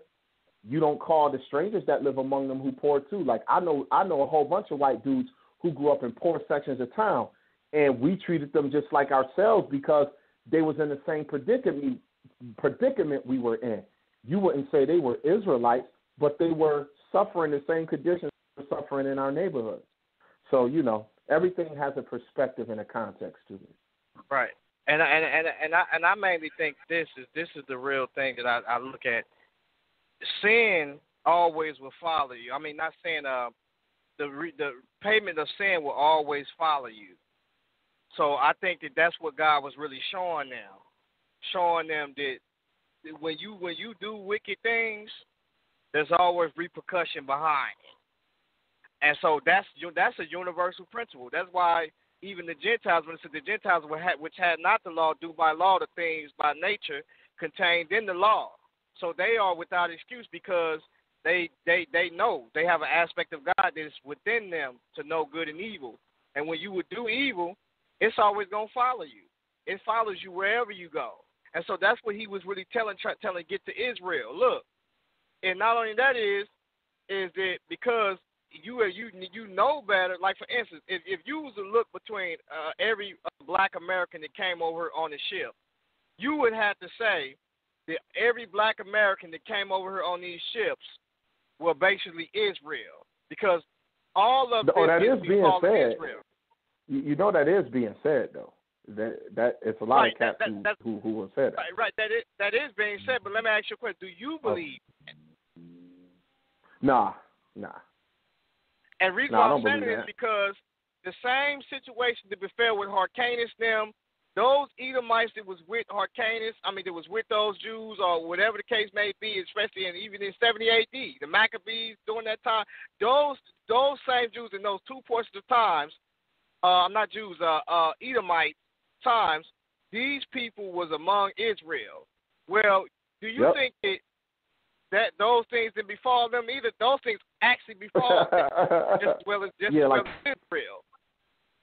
you don't call the strangers that live among them who poor too. Like I know a whole bunch of white dudes who grew up in poor sections of town, and we treated them just like ourselves because they was in the same predicament we were in. You wouldn't say they were Israelites, but they were suffering the same conditions we were suffering in our neighborhoods. So, everything has a perspective and a context to it. Right. And I mainly think this is the real thing that I look at. Sin always will follow you. I mean, not saying the payment of sin will always follow you. So I think that's what God was really showing them that when you do wicked things, there's always repercussion behind it. And so that's a universal principle. That's why even the Gentiles, when it said the Gentiles which had not the law, do by law the things by nature contained in the law. So they are without excuse because they know they have an aspect of God that is within them to know good and evil. And when you would do evil, it's always going to follow you. It follows you wherever you go. And so that's what he was really telling get to Israel. Look, and not only that is that because you know better. Like for instance, if you was to look between every black American that came over on the ship, you would have to say that every black American that came over here on these ships were basically Israel, because all of that is being said. Israel. You know that is being said though. That it's a lot right, of cats who will say that. Right. That is being said. But let me ask you a question: do you believe? Nah. And the reason why I'm saying it is because the same situation that befell with Hyrcanus them. Those Edomites that was with Hyrcanus, that was with those Jews or whatever the case may be, especially even in 70 A.D., the Maccabees during that time, those same Jews in those two portions of times, Edomite times, these people was among Israel. Well, do you think that those things that befall them, either those things actually befall them just as well as Israel?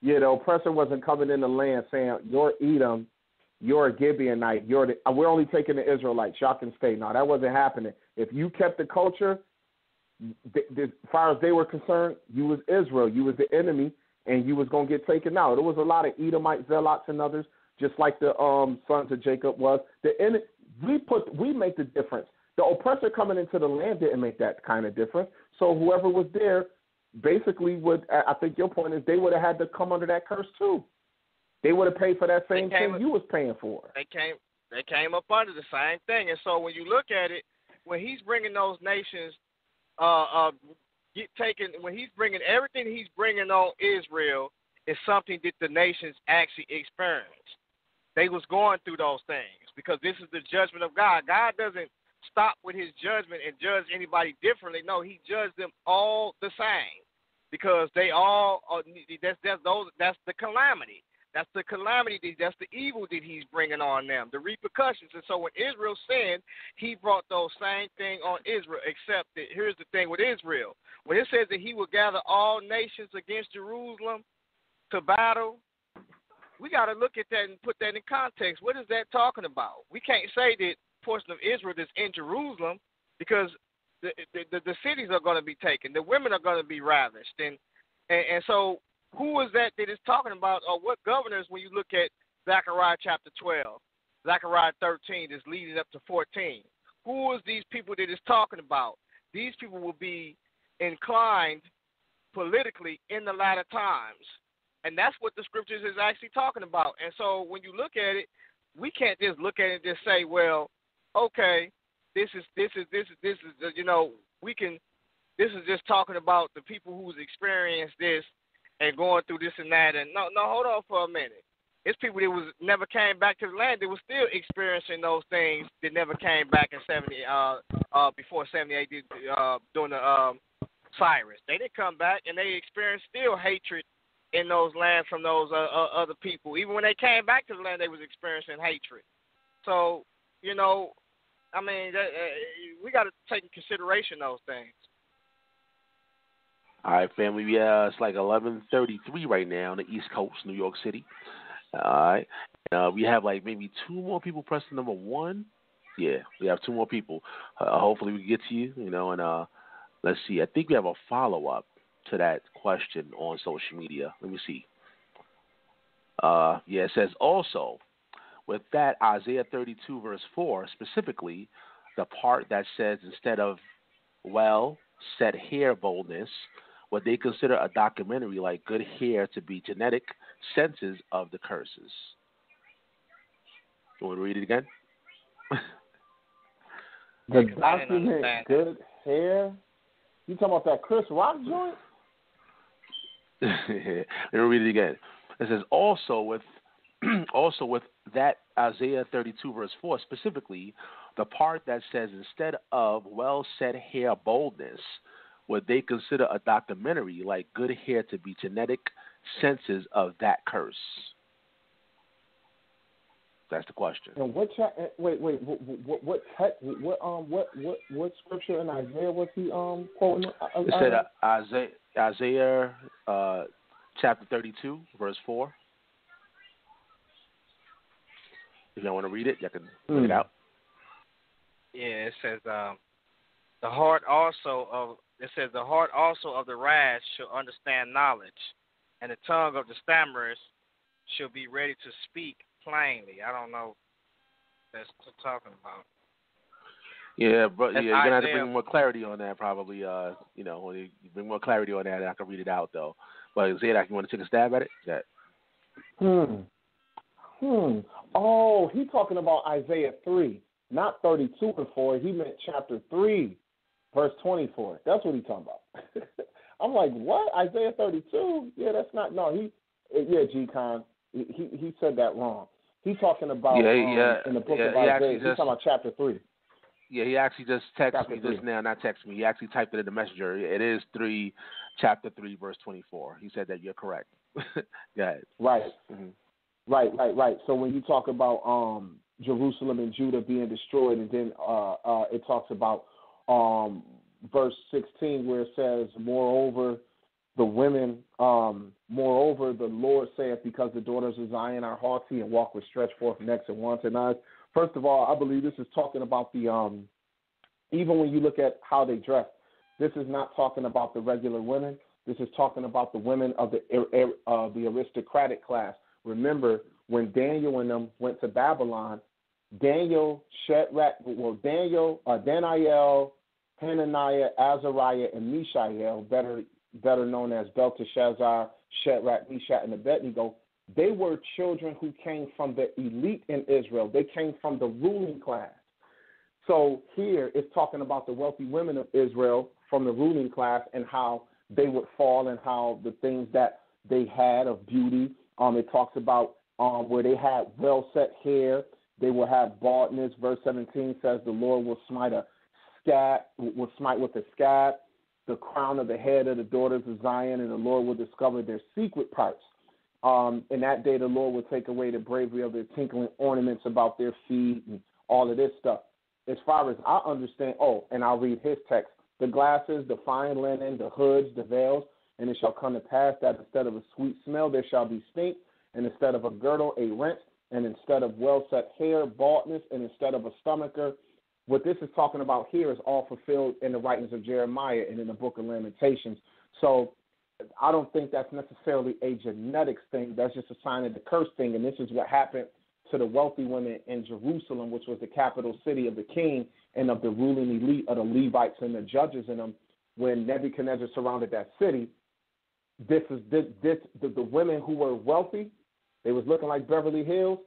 Yeah, the oppressor wasn't coming in the land saying, you're Edom, you're a Gibeonite, we're only taking the Israelites, y'all can stay. No, that wasn't happening. If you kept the culture, as far as they were concerned, you was Israel, you was the enemy, and you was going to get taken out. There was a lot of Edomite zealots and others, just like the sons of Jacob was. We make the difference. The oppressor coming into the land didn't make that kind of difference. So whoever was there, basically I think your point is they would have had to come under that curse too. They would have paid for that same thing you was paying for. They came up under the same thing. And so when you look at it, when he's bringing those nations, when he's bringing everything he's bringing on Israel is something that the nations actually experienced. They was going through those things because this is the judgment of God. God doesn't stop with his judgment and judge anybody differently. No, he judged them all the same because they all that's the calamity. That's the calamity. That's the evil that he's bringing on them, the repercussions. And so when Israel sinned, he brought those same thing on Israel, except that here's the thing with Israel. When it says that he will gather all nations against Jerusalem to battle, we got to look at that and put that in context. What is that talking about? We can't say that portion of Israel that's in Jerusalem because the cities are going to be taken. The women are going to be ravished. And so who is that is talking about, or what governors, when you look at Zechariah chapter 12, Zechariah 13 is leading up to 14, who is these people that it's talking about? These people will be inclined politically in the latter times. And that's what the scriptures is actually talking about. And so when you look at it, we can't just look at it and just say, well, okay, this is you know, this is just talking about the people who's experienced this and going through this and that. And no, hold on for a minute. It's people that never came back to the land. They were still experiencing those things that never came back in before 70 AD during the Cyrus. They didn't come back, and they experienced still hatred in those lands from those other people. Even when they came back to the land, they was experiencing hatred. So, you know, I mean, we got to take into consideration those things. All right, family. Yeah, it's like 11:33 right now on the East Coast, New York City. All right. We have like maybe 2 more people pressing number 1. Yeah, we have 2 more people. Hopefully we can get to you, you know, and let's see. I think we have a follow-up to that question on social media. Let me see. Yeah, it says also, with that, Isaiah 32 verse 4, specifically, the part that says instead of, well, set hair boldness, what they consider a documentary like good hair to be genetic senses of the curses. You want to read it again? The document good hair? You talking about that Chris Rock joint? Let me read it again. It says also with that Isaiah 32 verse 4, specifically the part that says instead of well said hair boldness, what they consider a documentary like good hair to be genetic senses of that curse. That's the question. And what scripture in Isaiah was he quoting? It said Isaiah chapter 32 verse 4. If y'all want to read it, y'all can read it out. Yeah, it says the heart also of the rash shall understand knowledge, and the tongue of the stammerers shall be ready to speak plainly. I don't know what that's talking about. Yeah, but you're gonna have to bring more clarity on that. Probably, you know, when you bring more clarity on that, I can read it out though. But Zadok, you want to take a stab at it? Yeah. Oh, he's talking about Isaiah 3, not 32 and 4. He meant chapter 3, verse 24. That's what he's talking about. I'm like, what? Isaiah 32? Yeah, that's not. No, G.Con. He said that wrong. He's talking about in the book of Isaiah. He's talking about chapter 3. Yeah, he actually just texted me just now. Not texted me. He actually typed it in the messenger. It is chapter 3, verse 24. He said that you're correct. Go ahead. Right. Mm-hmm. Right. So when you talk about Jerusalem and Judah being destroyed, and then it talks about verse 16 where it says, moreover, the Lord saith, because the daughters of Zion are haughty and walk with stretched forth necks and wanton eyes. First of all, I believe this is talking about the, even when you look at how they dress, this is not talking about the regular women. This is talking about the women of the aristocratic class. Remember, when Daniel and them went to Babylon, Daniel, Daniel, Hananiah, Azariah, and Mishael, better known as Belteshazzar, Shadrach, Meshach, and Abednego, they were children who came from the elite in Israel. They came from the ruling class. So here it's talking about the wealthy women of Israel from the ruling class and how they would fall and how the things that they had of beauty. It talks about where they had well-set hair. They will have baldness. Verse 17 says the Lord will smite with a scab the crown of the head of the daughters of Zion, and the Lord will discover their secret parts. In that day, the Lord will take away the bravery of their tinkling ornaments about their feet and all of this stuff. As far as I understand, and I'll read his text, the glasses, the fine linen, the hoods, the veils, and it shall come to pass that instead of a sweet smell, there shall be stink, and instead of a girdle, a rent, and instead of well-set hair, baldness, and instead of a stomacher. What this is talking about here is all fulfilled in the writings of Jeremiah and in the book of Lamentations. So I don't think that's necessarily a genetics thing. That's just a sign of the curse thing, and this is what happened to the wealthy women in Jerusalem, which was the capital city of the king and of the ruling elite of the Levites and the judges in them. When Nebuchadnezzar surrounded that city, the women who were wealthy, they was looking like Beverly Hills.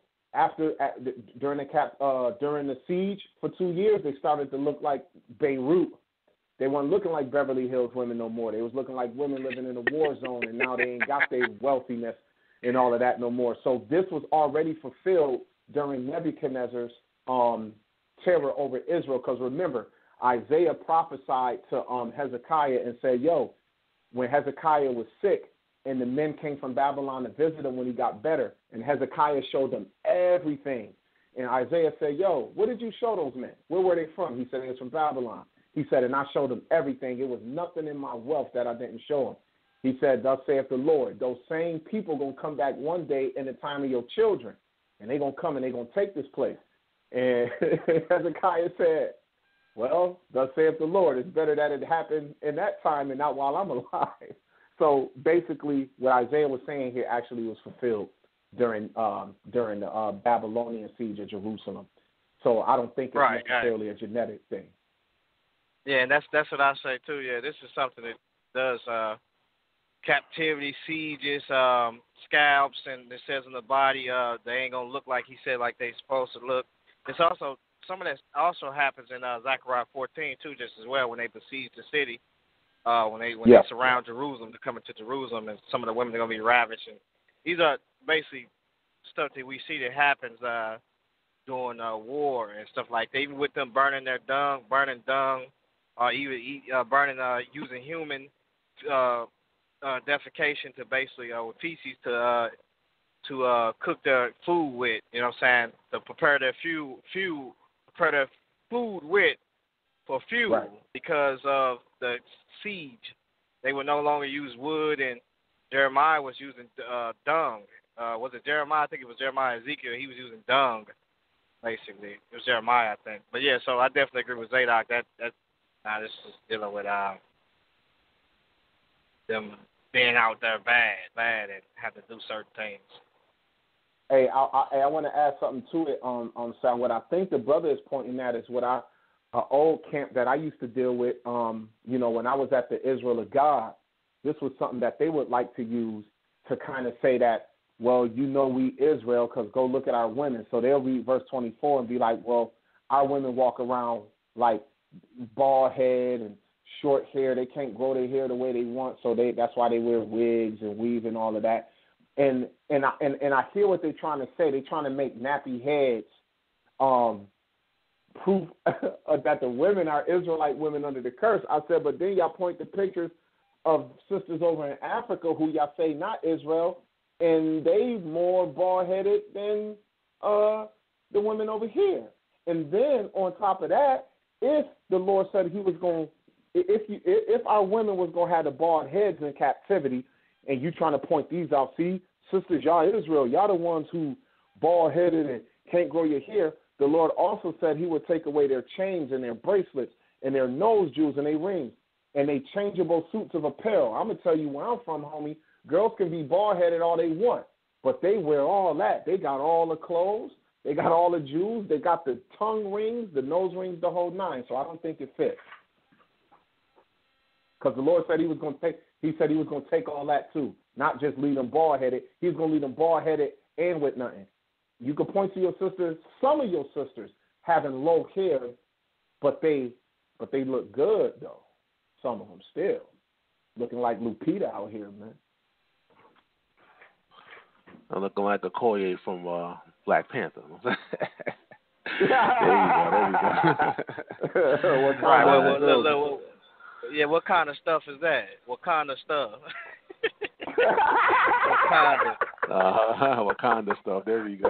During the siege for 2 years, they started to look like Beirut. They weren't looking like Beverly Hills women no more. They was looking like women living in a war zone, and now they ain't got their wealthiness and all of that no more. So this was already fulfilled during Nebuchadnezzar's terror over Israel. Because remember, Isaiah prophesied to Hezekiah and said, yo, when Hezekiah was sick and the men came from Babylon to visit him when he got better, and Hezekiah showed them everything. And Isaiah said, yo, what did you show those men? Where were they from? He said, it was from Babylon. He said, and I showed them everything. It was nothing in my wealth that I didn't show them. He said, thus saith the Lord, those same people going to come back one day in the time of your children, and they're going to come and they're going to take this place. And Hezekiah said, well, thus saith the Lord, it's better that it happened in that time and not while I'm alive. So basically what Isaiah was saying here actually was fulfilled during the Babylonian siege of Jerusalem. So I don't think it's necessarily a genetic thing. Yeah, and that's what I say too. Yeah, this is something that does captivity, sieges, scalps, and it says in the body they ain't gonna look like he said, like they supposed to look. It's also some of that also happens in Zechariah 14 too, just as well, when they besiege the city, when they surround Jerusalem to come into Jerusalem, and some of the women are gonna be ravished. And these are basically stuff that we see that happens during war and stuff like that. Even with them burning their dung, even burning using human defecation to basically with feces to cook their food with. You know what I'm saying? To prepare their food with for fuel, because of the siege. They would no longer use wood, and Jeremiah was using dung. Was it Jeremiah? I think it was Jeremiah. Ezekiel, he was using dung, basically. It was Jeremiah, I think. But yeah, so I definitely agree with Zadok. This is dealing with them being out there bad, and have to do certain things. Hey, I want to add something to it on Sam. What I think the brother is pointing at is what old camp that I used to deal with. When I was at the Israel of God, this was something that they would like to use to kind of say that, well, we Israel, because go look at our women. So they'll read verse 24 and be like, well, our women walk around like bald head and short hair. They can't grow their hair the way they want, so that's why they wear wigs and weave and all of that. And I hear what they're trying to say. They're trying to make nappy heads proof that the women are Israelite women under the curse. I said, but then y'all point to pictures of sisters over in Africa who y'all say not Israel, and they more bald-headed than the women over here. And then on top of that, if the Lord said he was going, if our women was going to have the bald heads in captivity, and you trying to point these out, see, sisters, y'all Israel, y'all the ones who bald-headed and can't grow your hair. The Lord also said he would take away their chains and their bracelets and their nose jewels and their rings and they changeable suits of apparel. I'm going to tell you where I'm from, homie. Girls can be bald-headed all they want, but they wear all that. They got all the clothes. They got all the jewels. They got the tongue rings, the nose rings, the whole nine. So I don't think it fits. Because the Lord said he was going to take all that too, not just leave them bald-headed. He's going to leave them bald-headed and with nothing. You can point to your sisters, some of your sisters having low hair, but they look good, though. Some of them still. Looking like Lupita out here, man. I'm looking like a Okoye from Black Panther. There you go. What kind of stuff is that? What kind of stuff? What kind of stuff? There we go.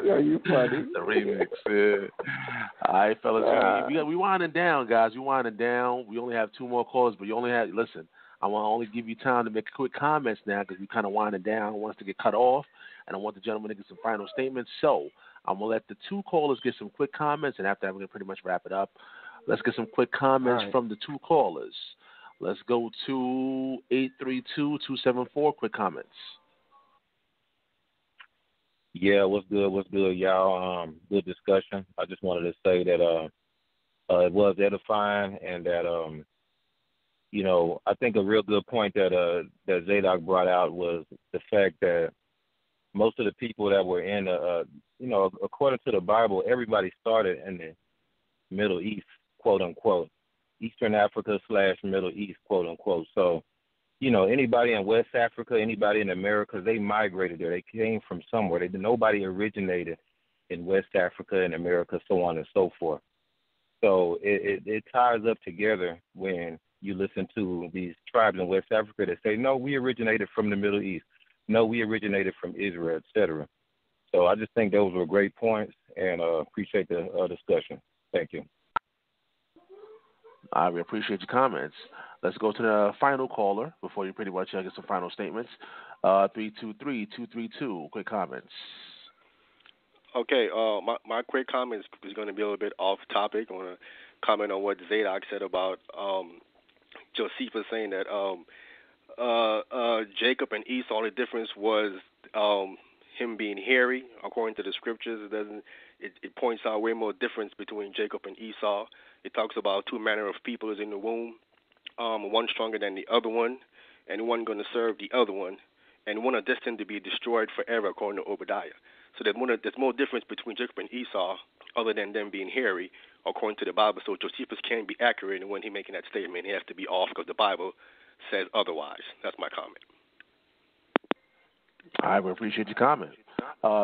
Yeah, you funny. The remix. Yeah. All right, fellas. We winding down, guys. We winding down. We only have 2 more calls, but you only have. Listen, I want to only give you time to make quick comments now because we kind of winding down. I want us to get cut off, and I want the gentleman to get some final statements. So I'm gonna let the 2 callers get some quick comments, and after that, we're gonna pretty much wrap it up. Let's get some quick comments from the 2 callers. Let's go to 832-274. Quick comments. Yeah, what's good? What's good, y'all? Good discussion. I just wanted to say that it was edifying, and that I think a real good point that Zadok brought out was the fact that most of the people that were in according to the Bible, everybody started in the Middle East, quote unquote, Eastern Africa / Middle East, quote unquote. So, anybody in West Africa, anybody in America, they migrated there. They came from somewhere. Nobody originated in West Africa and America, so on and so forth. So it ties up together when you listen to these tribes in West Africa that say, no, we originated from the Middle East. No, we originated from Israel, etc. So I just think those were great points, and appreciate the discussion. Thank you. We appreciate your comments. Let's go to the final caller before you pretty much get some final statements. 323-232. Quick comments. Okay, my quick comment is going to be a little bit off topic. I want to comment on what Zadok said about Josephus saying that Jacob and Esau, the difference was him being hairy. According to the scriptures, it points out way more difference between Jacob and Esau. It talks about two manner of people is in the womb, one stronger than the other one, and one going to serve the other one, and one are destined to be destroyed forever, according to Obadiah. So there's more difference between Jacob and Esau other than them being hairy, according to the Bible. So Josephus can't be accurate, and when he's making that statement, he has to be off because the Bible says otherwise. That's my comment. All right, we appreciate your comment.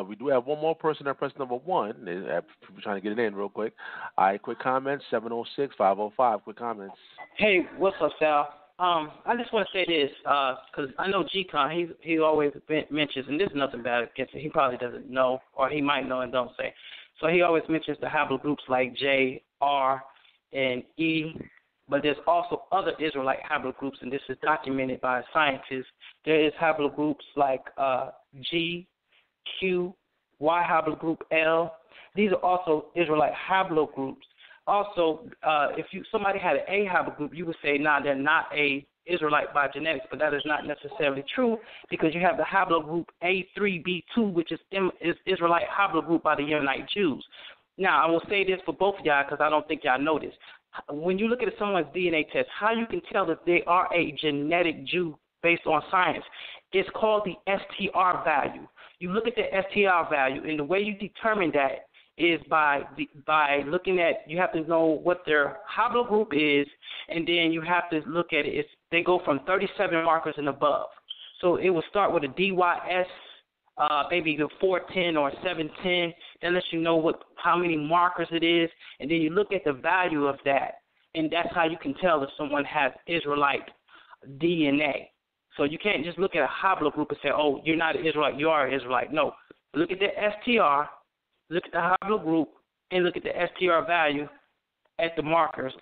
We do have one more person that pressed number 1. We're trying to get it in real quick. All right, quick comments, 706-505. Quick comments. Hey, what's up, Sal? I just want to say this, because I know G.Con, he always mentions, and there's nothing bad against it. He probably doesn't know, or he might know and don't say. So he always mentions the haplogroups like J, R, and E, but there's also other Israelite haplogroups, and this is documented by scientists. There is haplogroups like G, Q, Y haplogroup L. These are also Israelite haplogroups. Also, if somebody had an A haplogroup, you would say, nah, they're not a Israelite by genetics, but that is not necessarily true because you have the haplogroup A3B2, which is Israelite haplogroup by the Yemenite Jews. Now, I will say this for both of y'all because I don't think y'all know this. When you look at someone's DNA test, how you can tell that they are a genetic Jew based on science, it's called the STR value. You look at the STR value, and the way you determine that is by looking at, you have to know what their haplogroup is, and then you have to look at it. They go from 37 markers and above. So it will start with a DYS, maybe the 410 or 710. That lets you know how many markers it is, and then you look at the value of that, and that's how you can tell if someone has Israelite DNA. So you can't just look at a haplogroup and say, oh, you're not an Israelite, you are an Israelite. No, look at the STR, look at the haplogroup, and look at the STR value at the marker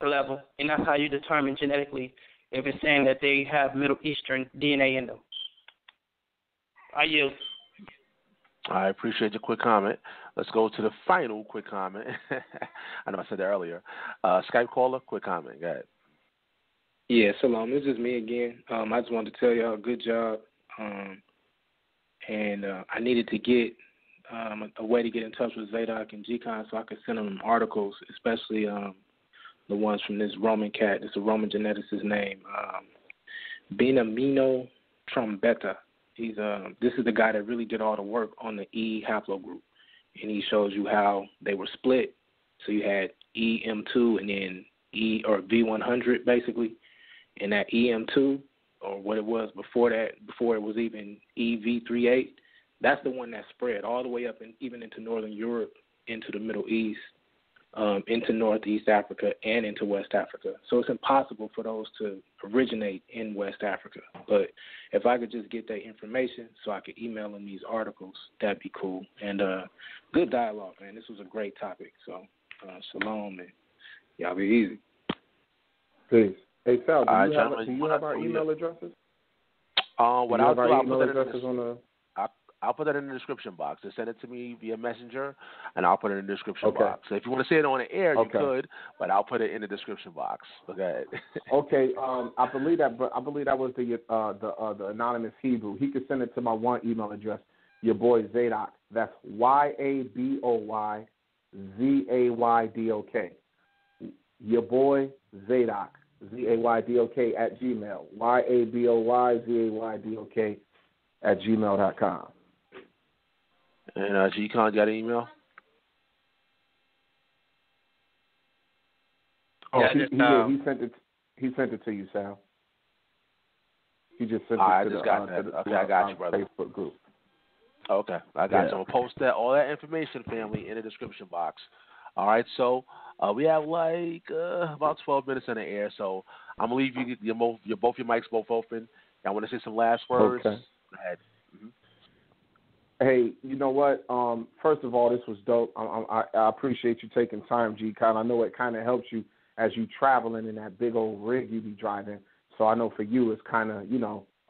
level, and that's how you determine genetically if it's saying that they have Middle Eastern DNA in them. I yield. I appreciate your quick comment. Let's go to the final quick comment. I know I said that earlier. Skype caller, quick comment. Go ahead. Yeah, Salam. This is me again. I just wanted to tell y'all good job. And I needed to get a way to get in touch with Zadok and G.Kon so I could send them articles, especially the ones from this Roman cat. It's a Roman geneticist name, Benamino Trombetta. This is the guy that really did all the work on the E haplogroup, and he shows you how they were split. So you had EM2 and then E or V100 basically, and that EM2 or what it was before that, before it was even EV38. That's the one that spread all the way up and even into Northern Europe, into the Middle East, into Northeast Africa, and into West Africa. So it's impossible for those to originate in West Africa. But if I could just get that information so I could email them these articles, that'd be cool. And good dialogue, man. This was a great topic. So shalom, and y'all be easy. Peace. Hey, Sal, do you have our email addresses? I'll put that in the description box. Just send it to me via Messenger, and I'll put it in the description box. So if you want to say it on the air, you could, but I'll put it in the description box. Okay. Okay. I believe that was the anonymous Hebrew. He could send it to my one email address. your boy Zadok. That's YABOYZAYDOK. Your boy Zadok, ZAYDOK at Gmail. YABOYZAYDOK at gmail.com. And G.Con got an email? Oh, he sent it. He sent it to you, Sal. He just sent it to I got you, brother. Facebook group. Okay, I got you. I'm gonna post all that information, family, in the description box. All right, so we have about 12 minutes in the air, so I'm gonna leave both your mics both open. I want to say some last words. Okay. Go ahead. Mm-hmm. Hey, you know what? First of all, this was dope. I appreciate you taking time, G-Con. I know it kind of helps you as you traveling in that big old rig you be driving. So I know for you it's kind of,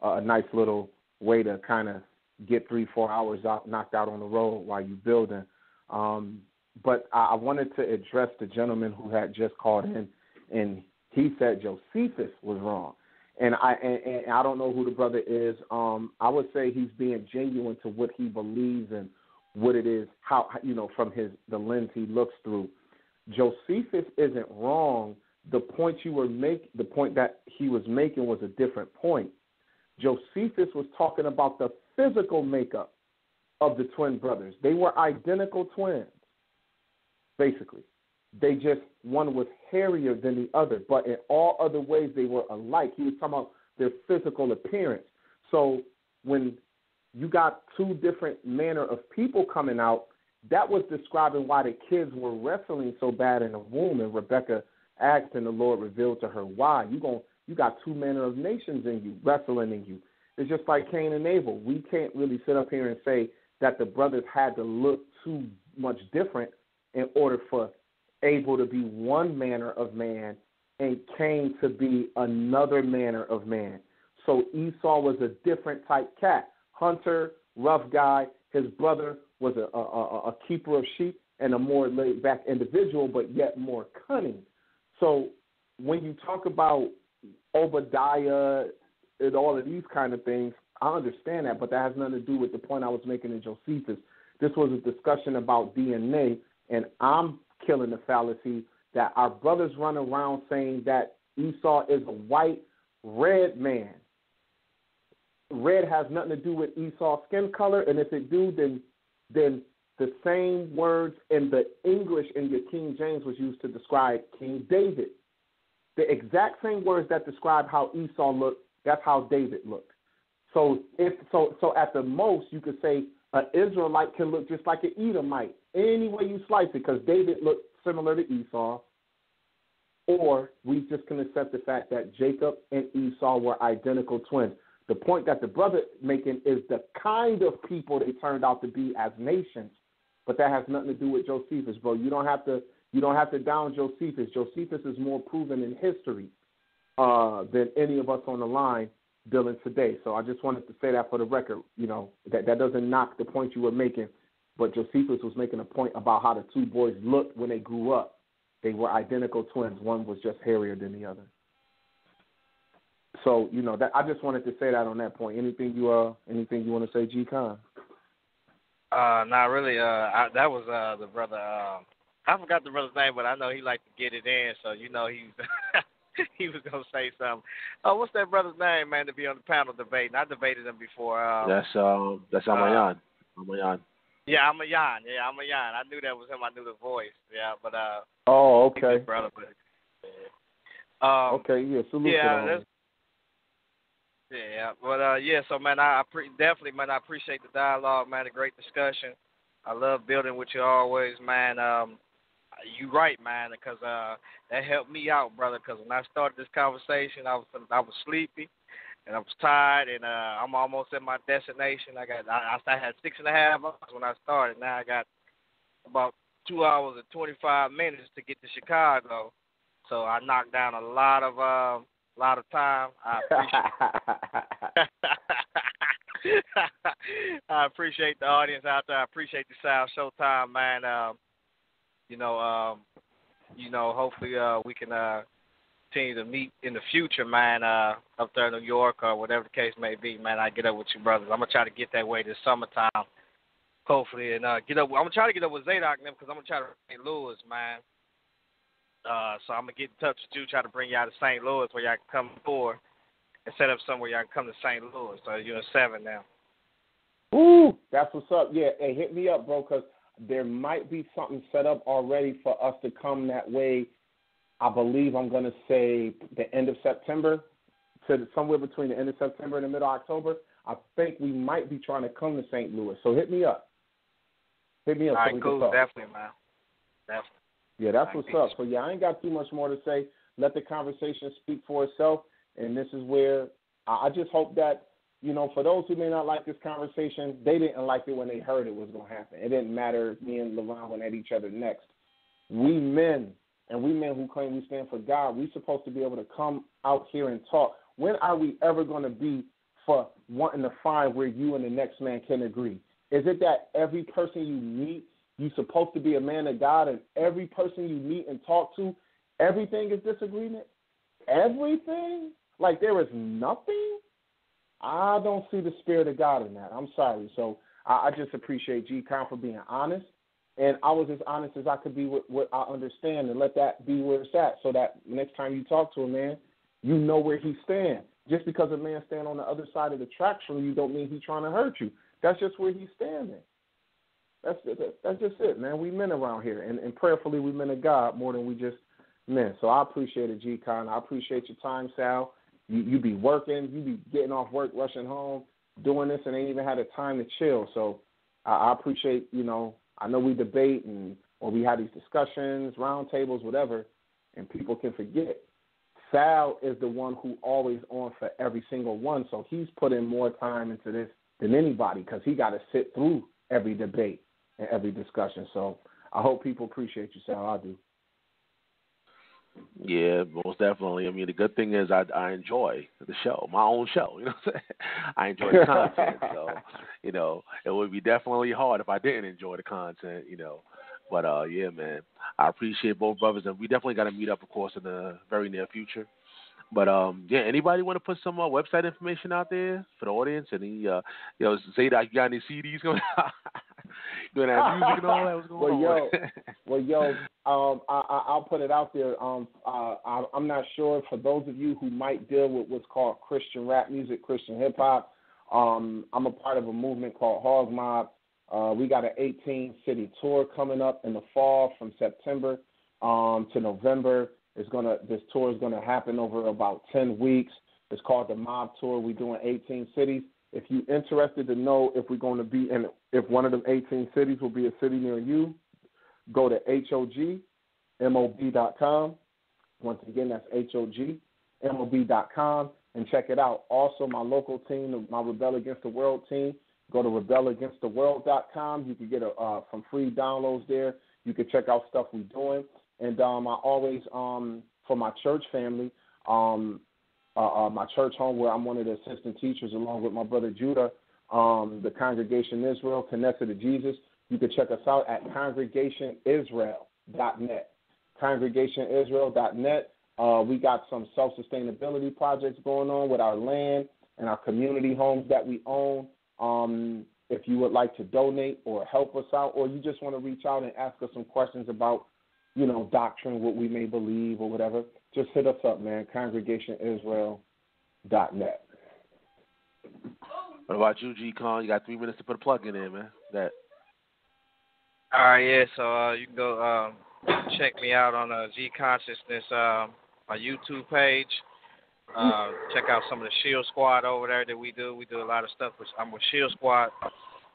a nice little way to kind of get 3-4 hours knocked out on the road while you building. But I wanted to address the gentleman who had just called in, and he said Josephus was wrong. And I don't know who the brother is. I would say he's being genuine to what he believes and what it is, how from the lens he looks through. Josephus isn't wrong. The point that he was making was a different point. Josephus was talking about the physical makeup of the twin brothers. They were identical twins, basically. They just, one was hairier than the other, but in all other ways they were alike. He was talking about their physical appearance. So when you got two different manner of people coming out, that was describing why the kids were wrestling so bad in the womb. And Rebecca asked, and the Lord revealed to her why. You got two manner of nations in you, wrestling in you. It's just like Cain and Abel. We can't really sit up here and say that the brothers had to look too much different in order for Abel to be one manner of man and Cain to be another manner of man. So Esau was a different type cat. Hunter, rough guy. His brother was a keeper of sheep and a more laid-back individual, but yet more cunning. So when you talk about Obadiah and all of these kind of things, I understand that, but that has nothing to do with the point I was making in Josephus. This was a discussion about DNA, and I'm killing the fallacy that our brothers run around saying that Esau is a white, red man. Red has nothing to do with Esau's skin color, and if it do, then the same words in the English in your King James was used to describe King David. The exact same words that describe how Esau looked, that's how David looked. So at the most, you could say an Israelite can look just like an Edomite, any way you slice it, because David looked similar to Esau. Or we just can accept the fact that Jacob and Esau were identical twins. The point that the brother making is the kind of people they turned out to be as nations, but that has nothing to do with Josephus, bro. You don't have to down Josephus. Josephus is more proven in history than any of us on the line dealing today. So I just wanted to say that for the record. That doesn't knock the point you were making, but Josephus was making a point about how the two boys looked when they grew up. They were identical twins. One was just hairier than the other. So that I just wanted to say that on that point. Anything you want to say, G.Con? Not really. That was the brother. I forgot the brother's name, but I know he liked to get it in. So he he was gonna say something. Oh, what's that brother's name, man? To be on the panel debating. I debated him before. That's Amayan. Amayan. Yeah, Amayan. I knew that was him. I knew the voice. Yeah, but Oh, okay. Brother, but, okay, yeah. Salute yeah. Yeah, but so man, I appreciate the dialogue, man. A great discussion. I love building with you always, man. You right, man, because that helped me out, brother. Because when I started this conversation, I was sleepy and I was tired, and I'm almost at my destination. I had 6.5 hours when I started. Now I got about 2 hours and 25 minutes to get to Chicago. So I knocked down a lot of time. I appreciate the audience out there. I appreciate the South Showtime, man. Hopefully we can continue to meet in the future, man, up there in New York or whatever the case may be, man. I get up with you brothers. I'm going to try to get that way this summertime hopefully, and get up. I'm gonna try to get up with Zadok and them because I'm gonna try to St. Louis, man. So I'm gonna get in touch with you, try to bring y'all to St. Louis where y'all can come forward and set up somewhere y'all can come to St. Louis. So you're in 7 now. Ooh, that's what's up. Yeah, hey, hit me up, bro, because there might be something set up already for us to come that way. I believe I'm going to say the end of September, to somewhere between the end of September and the middle of October. I think we might be trying to come to St. Louis. So hit me up. Hit me up. All so right, we cool. can talk. Definitely, man. Definitely. Yeah, that's what's up. So, yeah, I ain't got too much more to say. Let the conversation speak for itself. And this is where I just hope that, you know, for those who may not like this conversation, they didn't like it when they heard it was going to happen. It didn't matter if me and LeVon went at each other next. We men, and we men who claim we stand for God, we're supposed to be able to come out here and talk. When are we ever going to be for wanting to find where you and the next man can agree? Is it that every person you meet, you're supposed to be a man of God, and every person you meet and talk to, everything is disagreement? Everything? Like there is nothing? I don't see the spirit of God in that. I'm sorry. So I just appreciate G.Kon for being honest. And I was as honest as I could be with what I understand, and let that be where it's at, so that next time you talk to a man, you know where he stands. Just because a man stands on the other side of the tracks from you don't mean he's trying to hurt you. That's just where he's standing. That's just it, man. We men around here, and prayerfully we men of God more than we just men. So I appreciate it, G.Kon. I appreciate your time, Sal. You be working, you be getting off work, rushing home, doing this, and ain't even had the time to chill. So I appreciate, you know, I know we debate or we have these discussions, round tables, whatever, and people can forget. Sal is the one who always on for every single one, so he's put in more time into this than anybody because he got to sit through every debate and every discussion. So I hope people appreciate you, Sal. I do. Yeah, most definitely. I mean, the good thing is I enjoy the show, my own show. You know what I'm saying? I enjoy the content. So, you know, it would be definitely hard if I didn't enjoy the content, you know. But, yeah, man, I appreciate both brothers. And we definitely got to meet up, of course, in the very near future. But, yeah, anybody want to put some website information out there for the audience? Any, Zadok, you got any CDs going out? Doing that music and all that? What's going on? I'll put it out there. I'm not sure, for those of you who might deal with what's called Christian rap music, Christian hip hop. I'm a part of a movement called Hog Mob. We got an 18-city tour coming up in the fall from September to November. This tour is gonna happen over about 10 weeks. It's called the Mob Tour. We're doing 18 cities. If you're interested to know if we're going to be in, if one of them 18 cities will be a city near you, go to HOGMOB.com. Once again, that's HOGMOB.com, and check it out. Also, my local team, my Rebel Against the World team, go to rebelagainsttheworld.com. You can get some free downloads there. You can check out stuff we're doing. And I always, for my church family, my church home where I'm one of the assistant teachers along with my brother Judah, the Congregation Israel, connected to Jesus. You can check us out at congregationisrael.net. Congregationisrael.net. We got some self-sustainability projects going on with our land and our community homes that we own. If you would like to donate or help us out, or you just want to reach out and ask us some questions about, you know, doctrine, what we may believe or whatever, just hit us up, man, congregationisrael.net. What about you, G.Kon? You got 3 minutes to put a plug in there, man. All right, yeah, so you can go check me out on G.Konsciousness, my YouTube page. Check out some of the Shield Squad over there that we do. We do a lot of stuff. I'm with Shield Squad,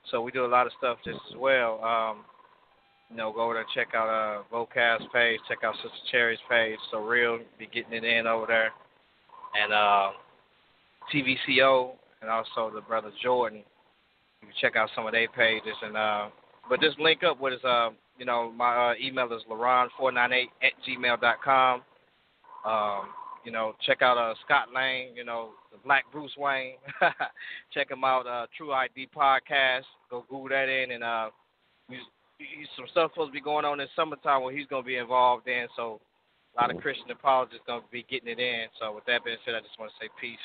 so we do a lot of stuff just as well. You know, go over there and check out Vocab's page, check out Sister Cherry's page. So Real be getting it in over there. And TVCO and also the brother Jordan. You can check out some of their pages. And but just link up with us. You know, my email is laron498@gmail.com. You know, check out Scott Lane, you know, the Black Bruce Wayne. Check him out, True ID Podcast. Go Google that in. And some stuff supposed to be going on in summertime where he's going to be involved in. So a lot of Christian apologists going to be getting it in. So with that being said, I just want to say peace.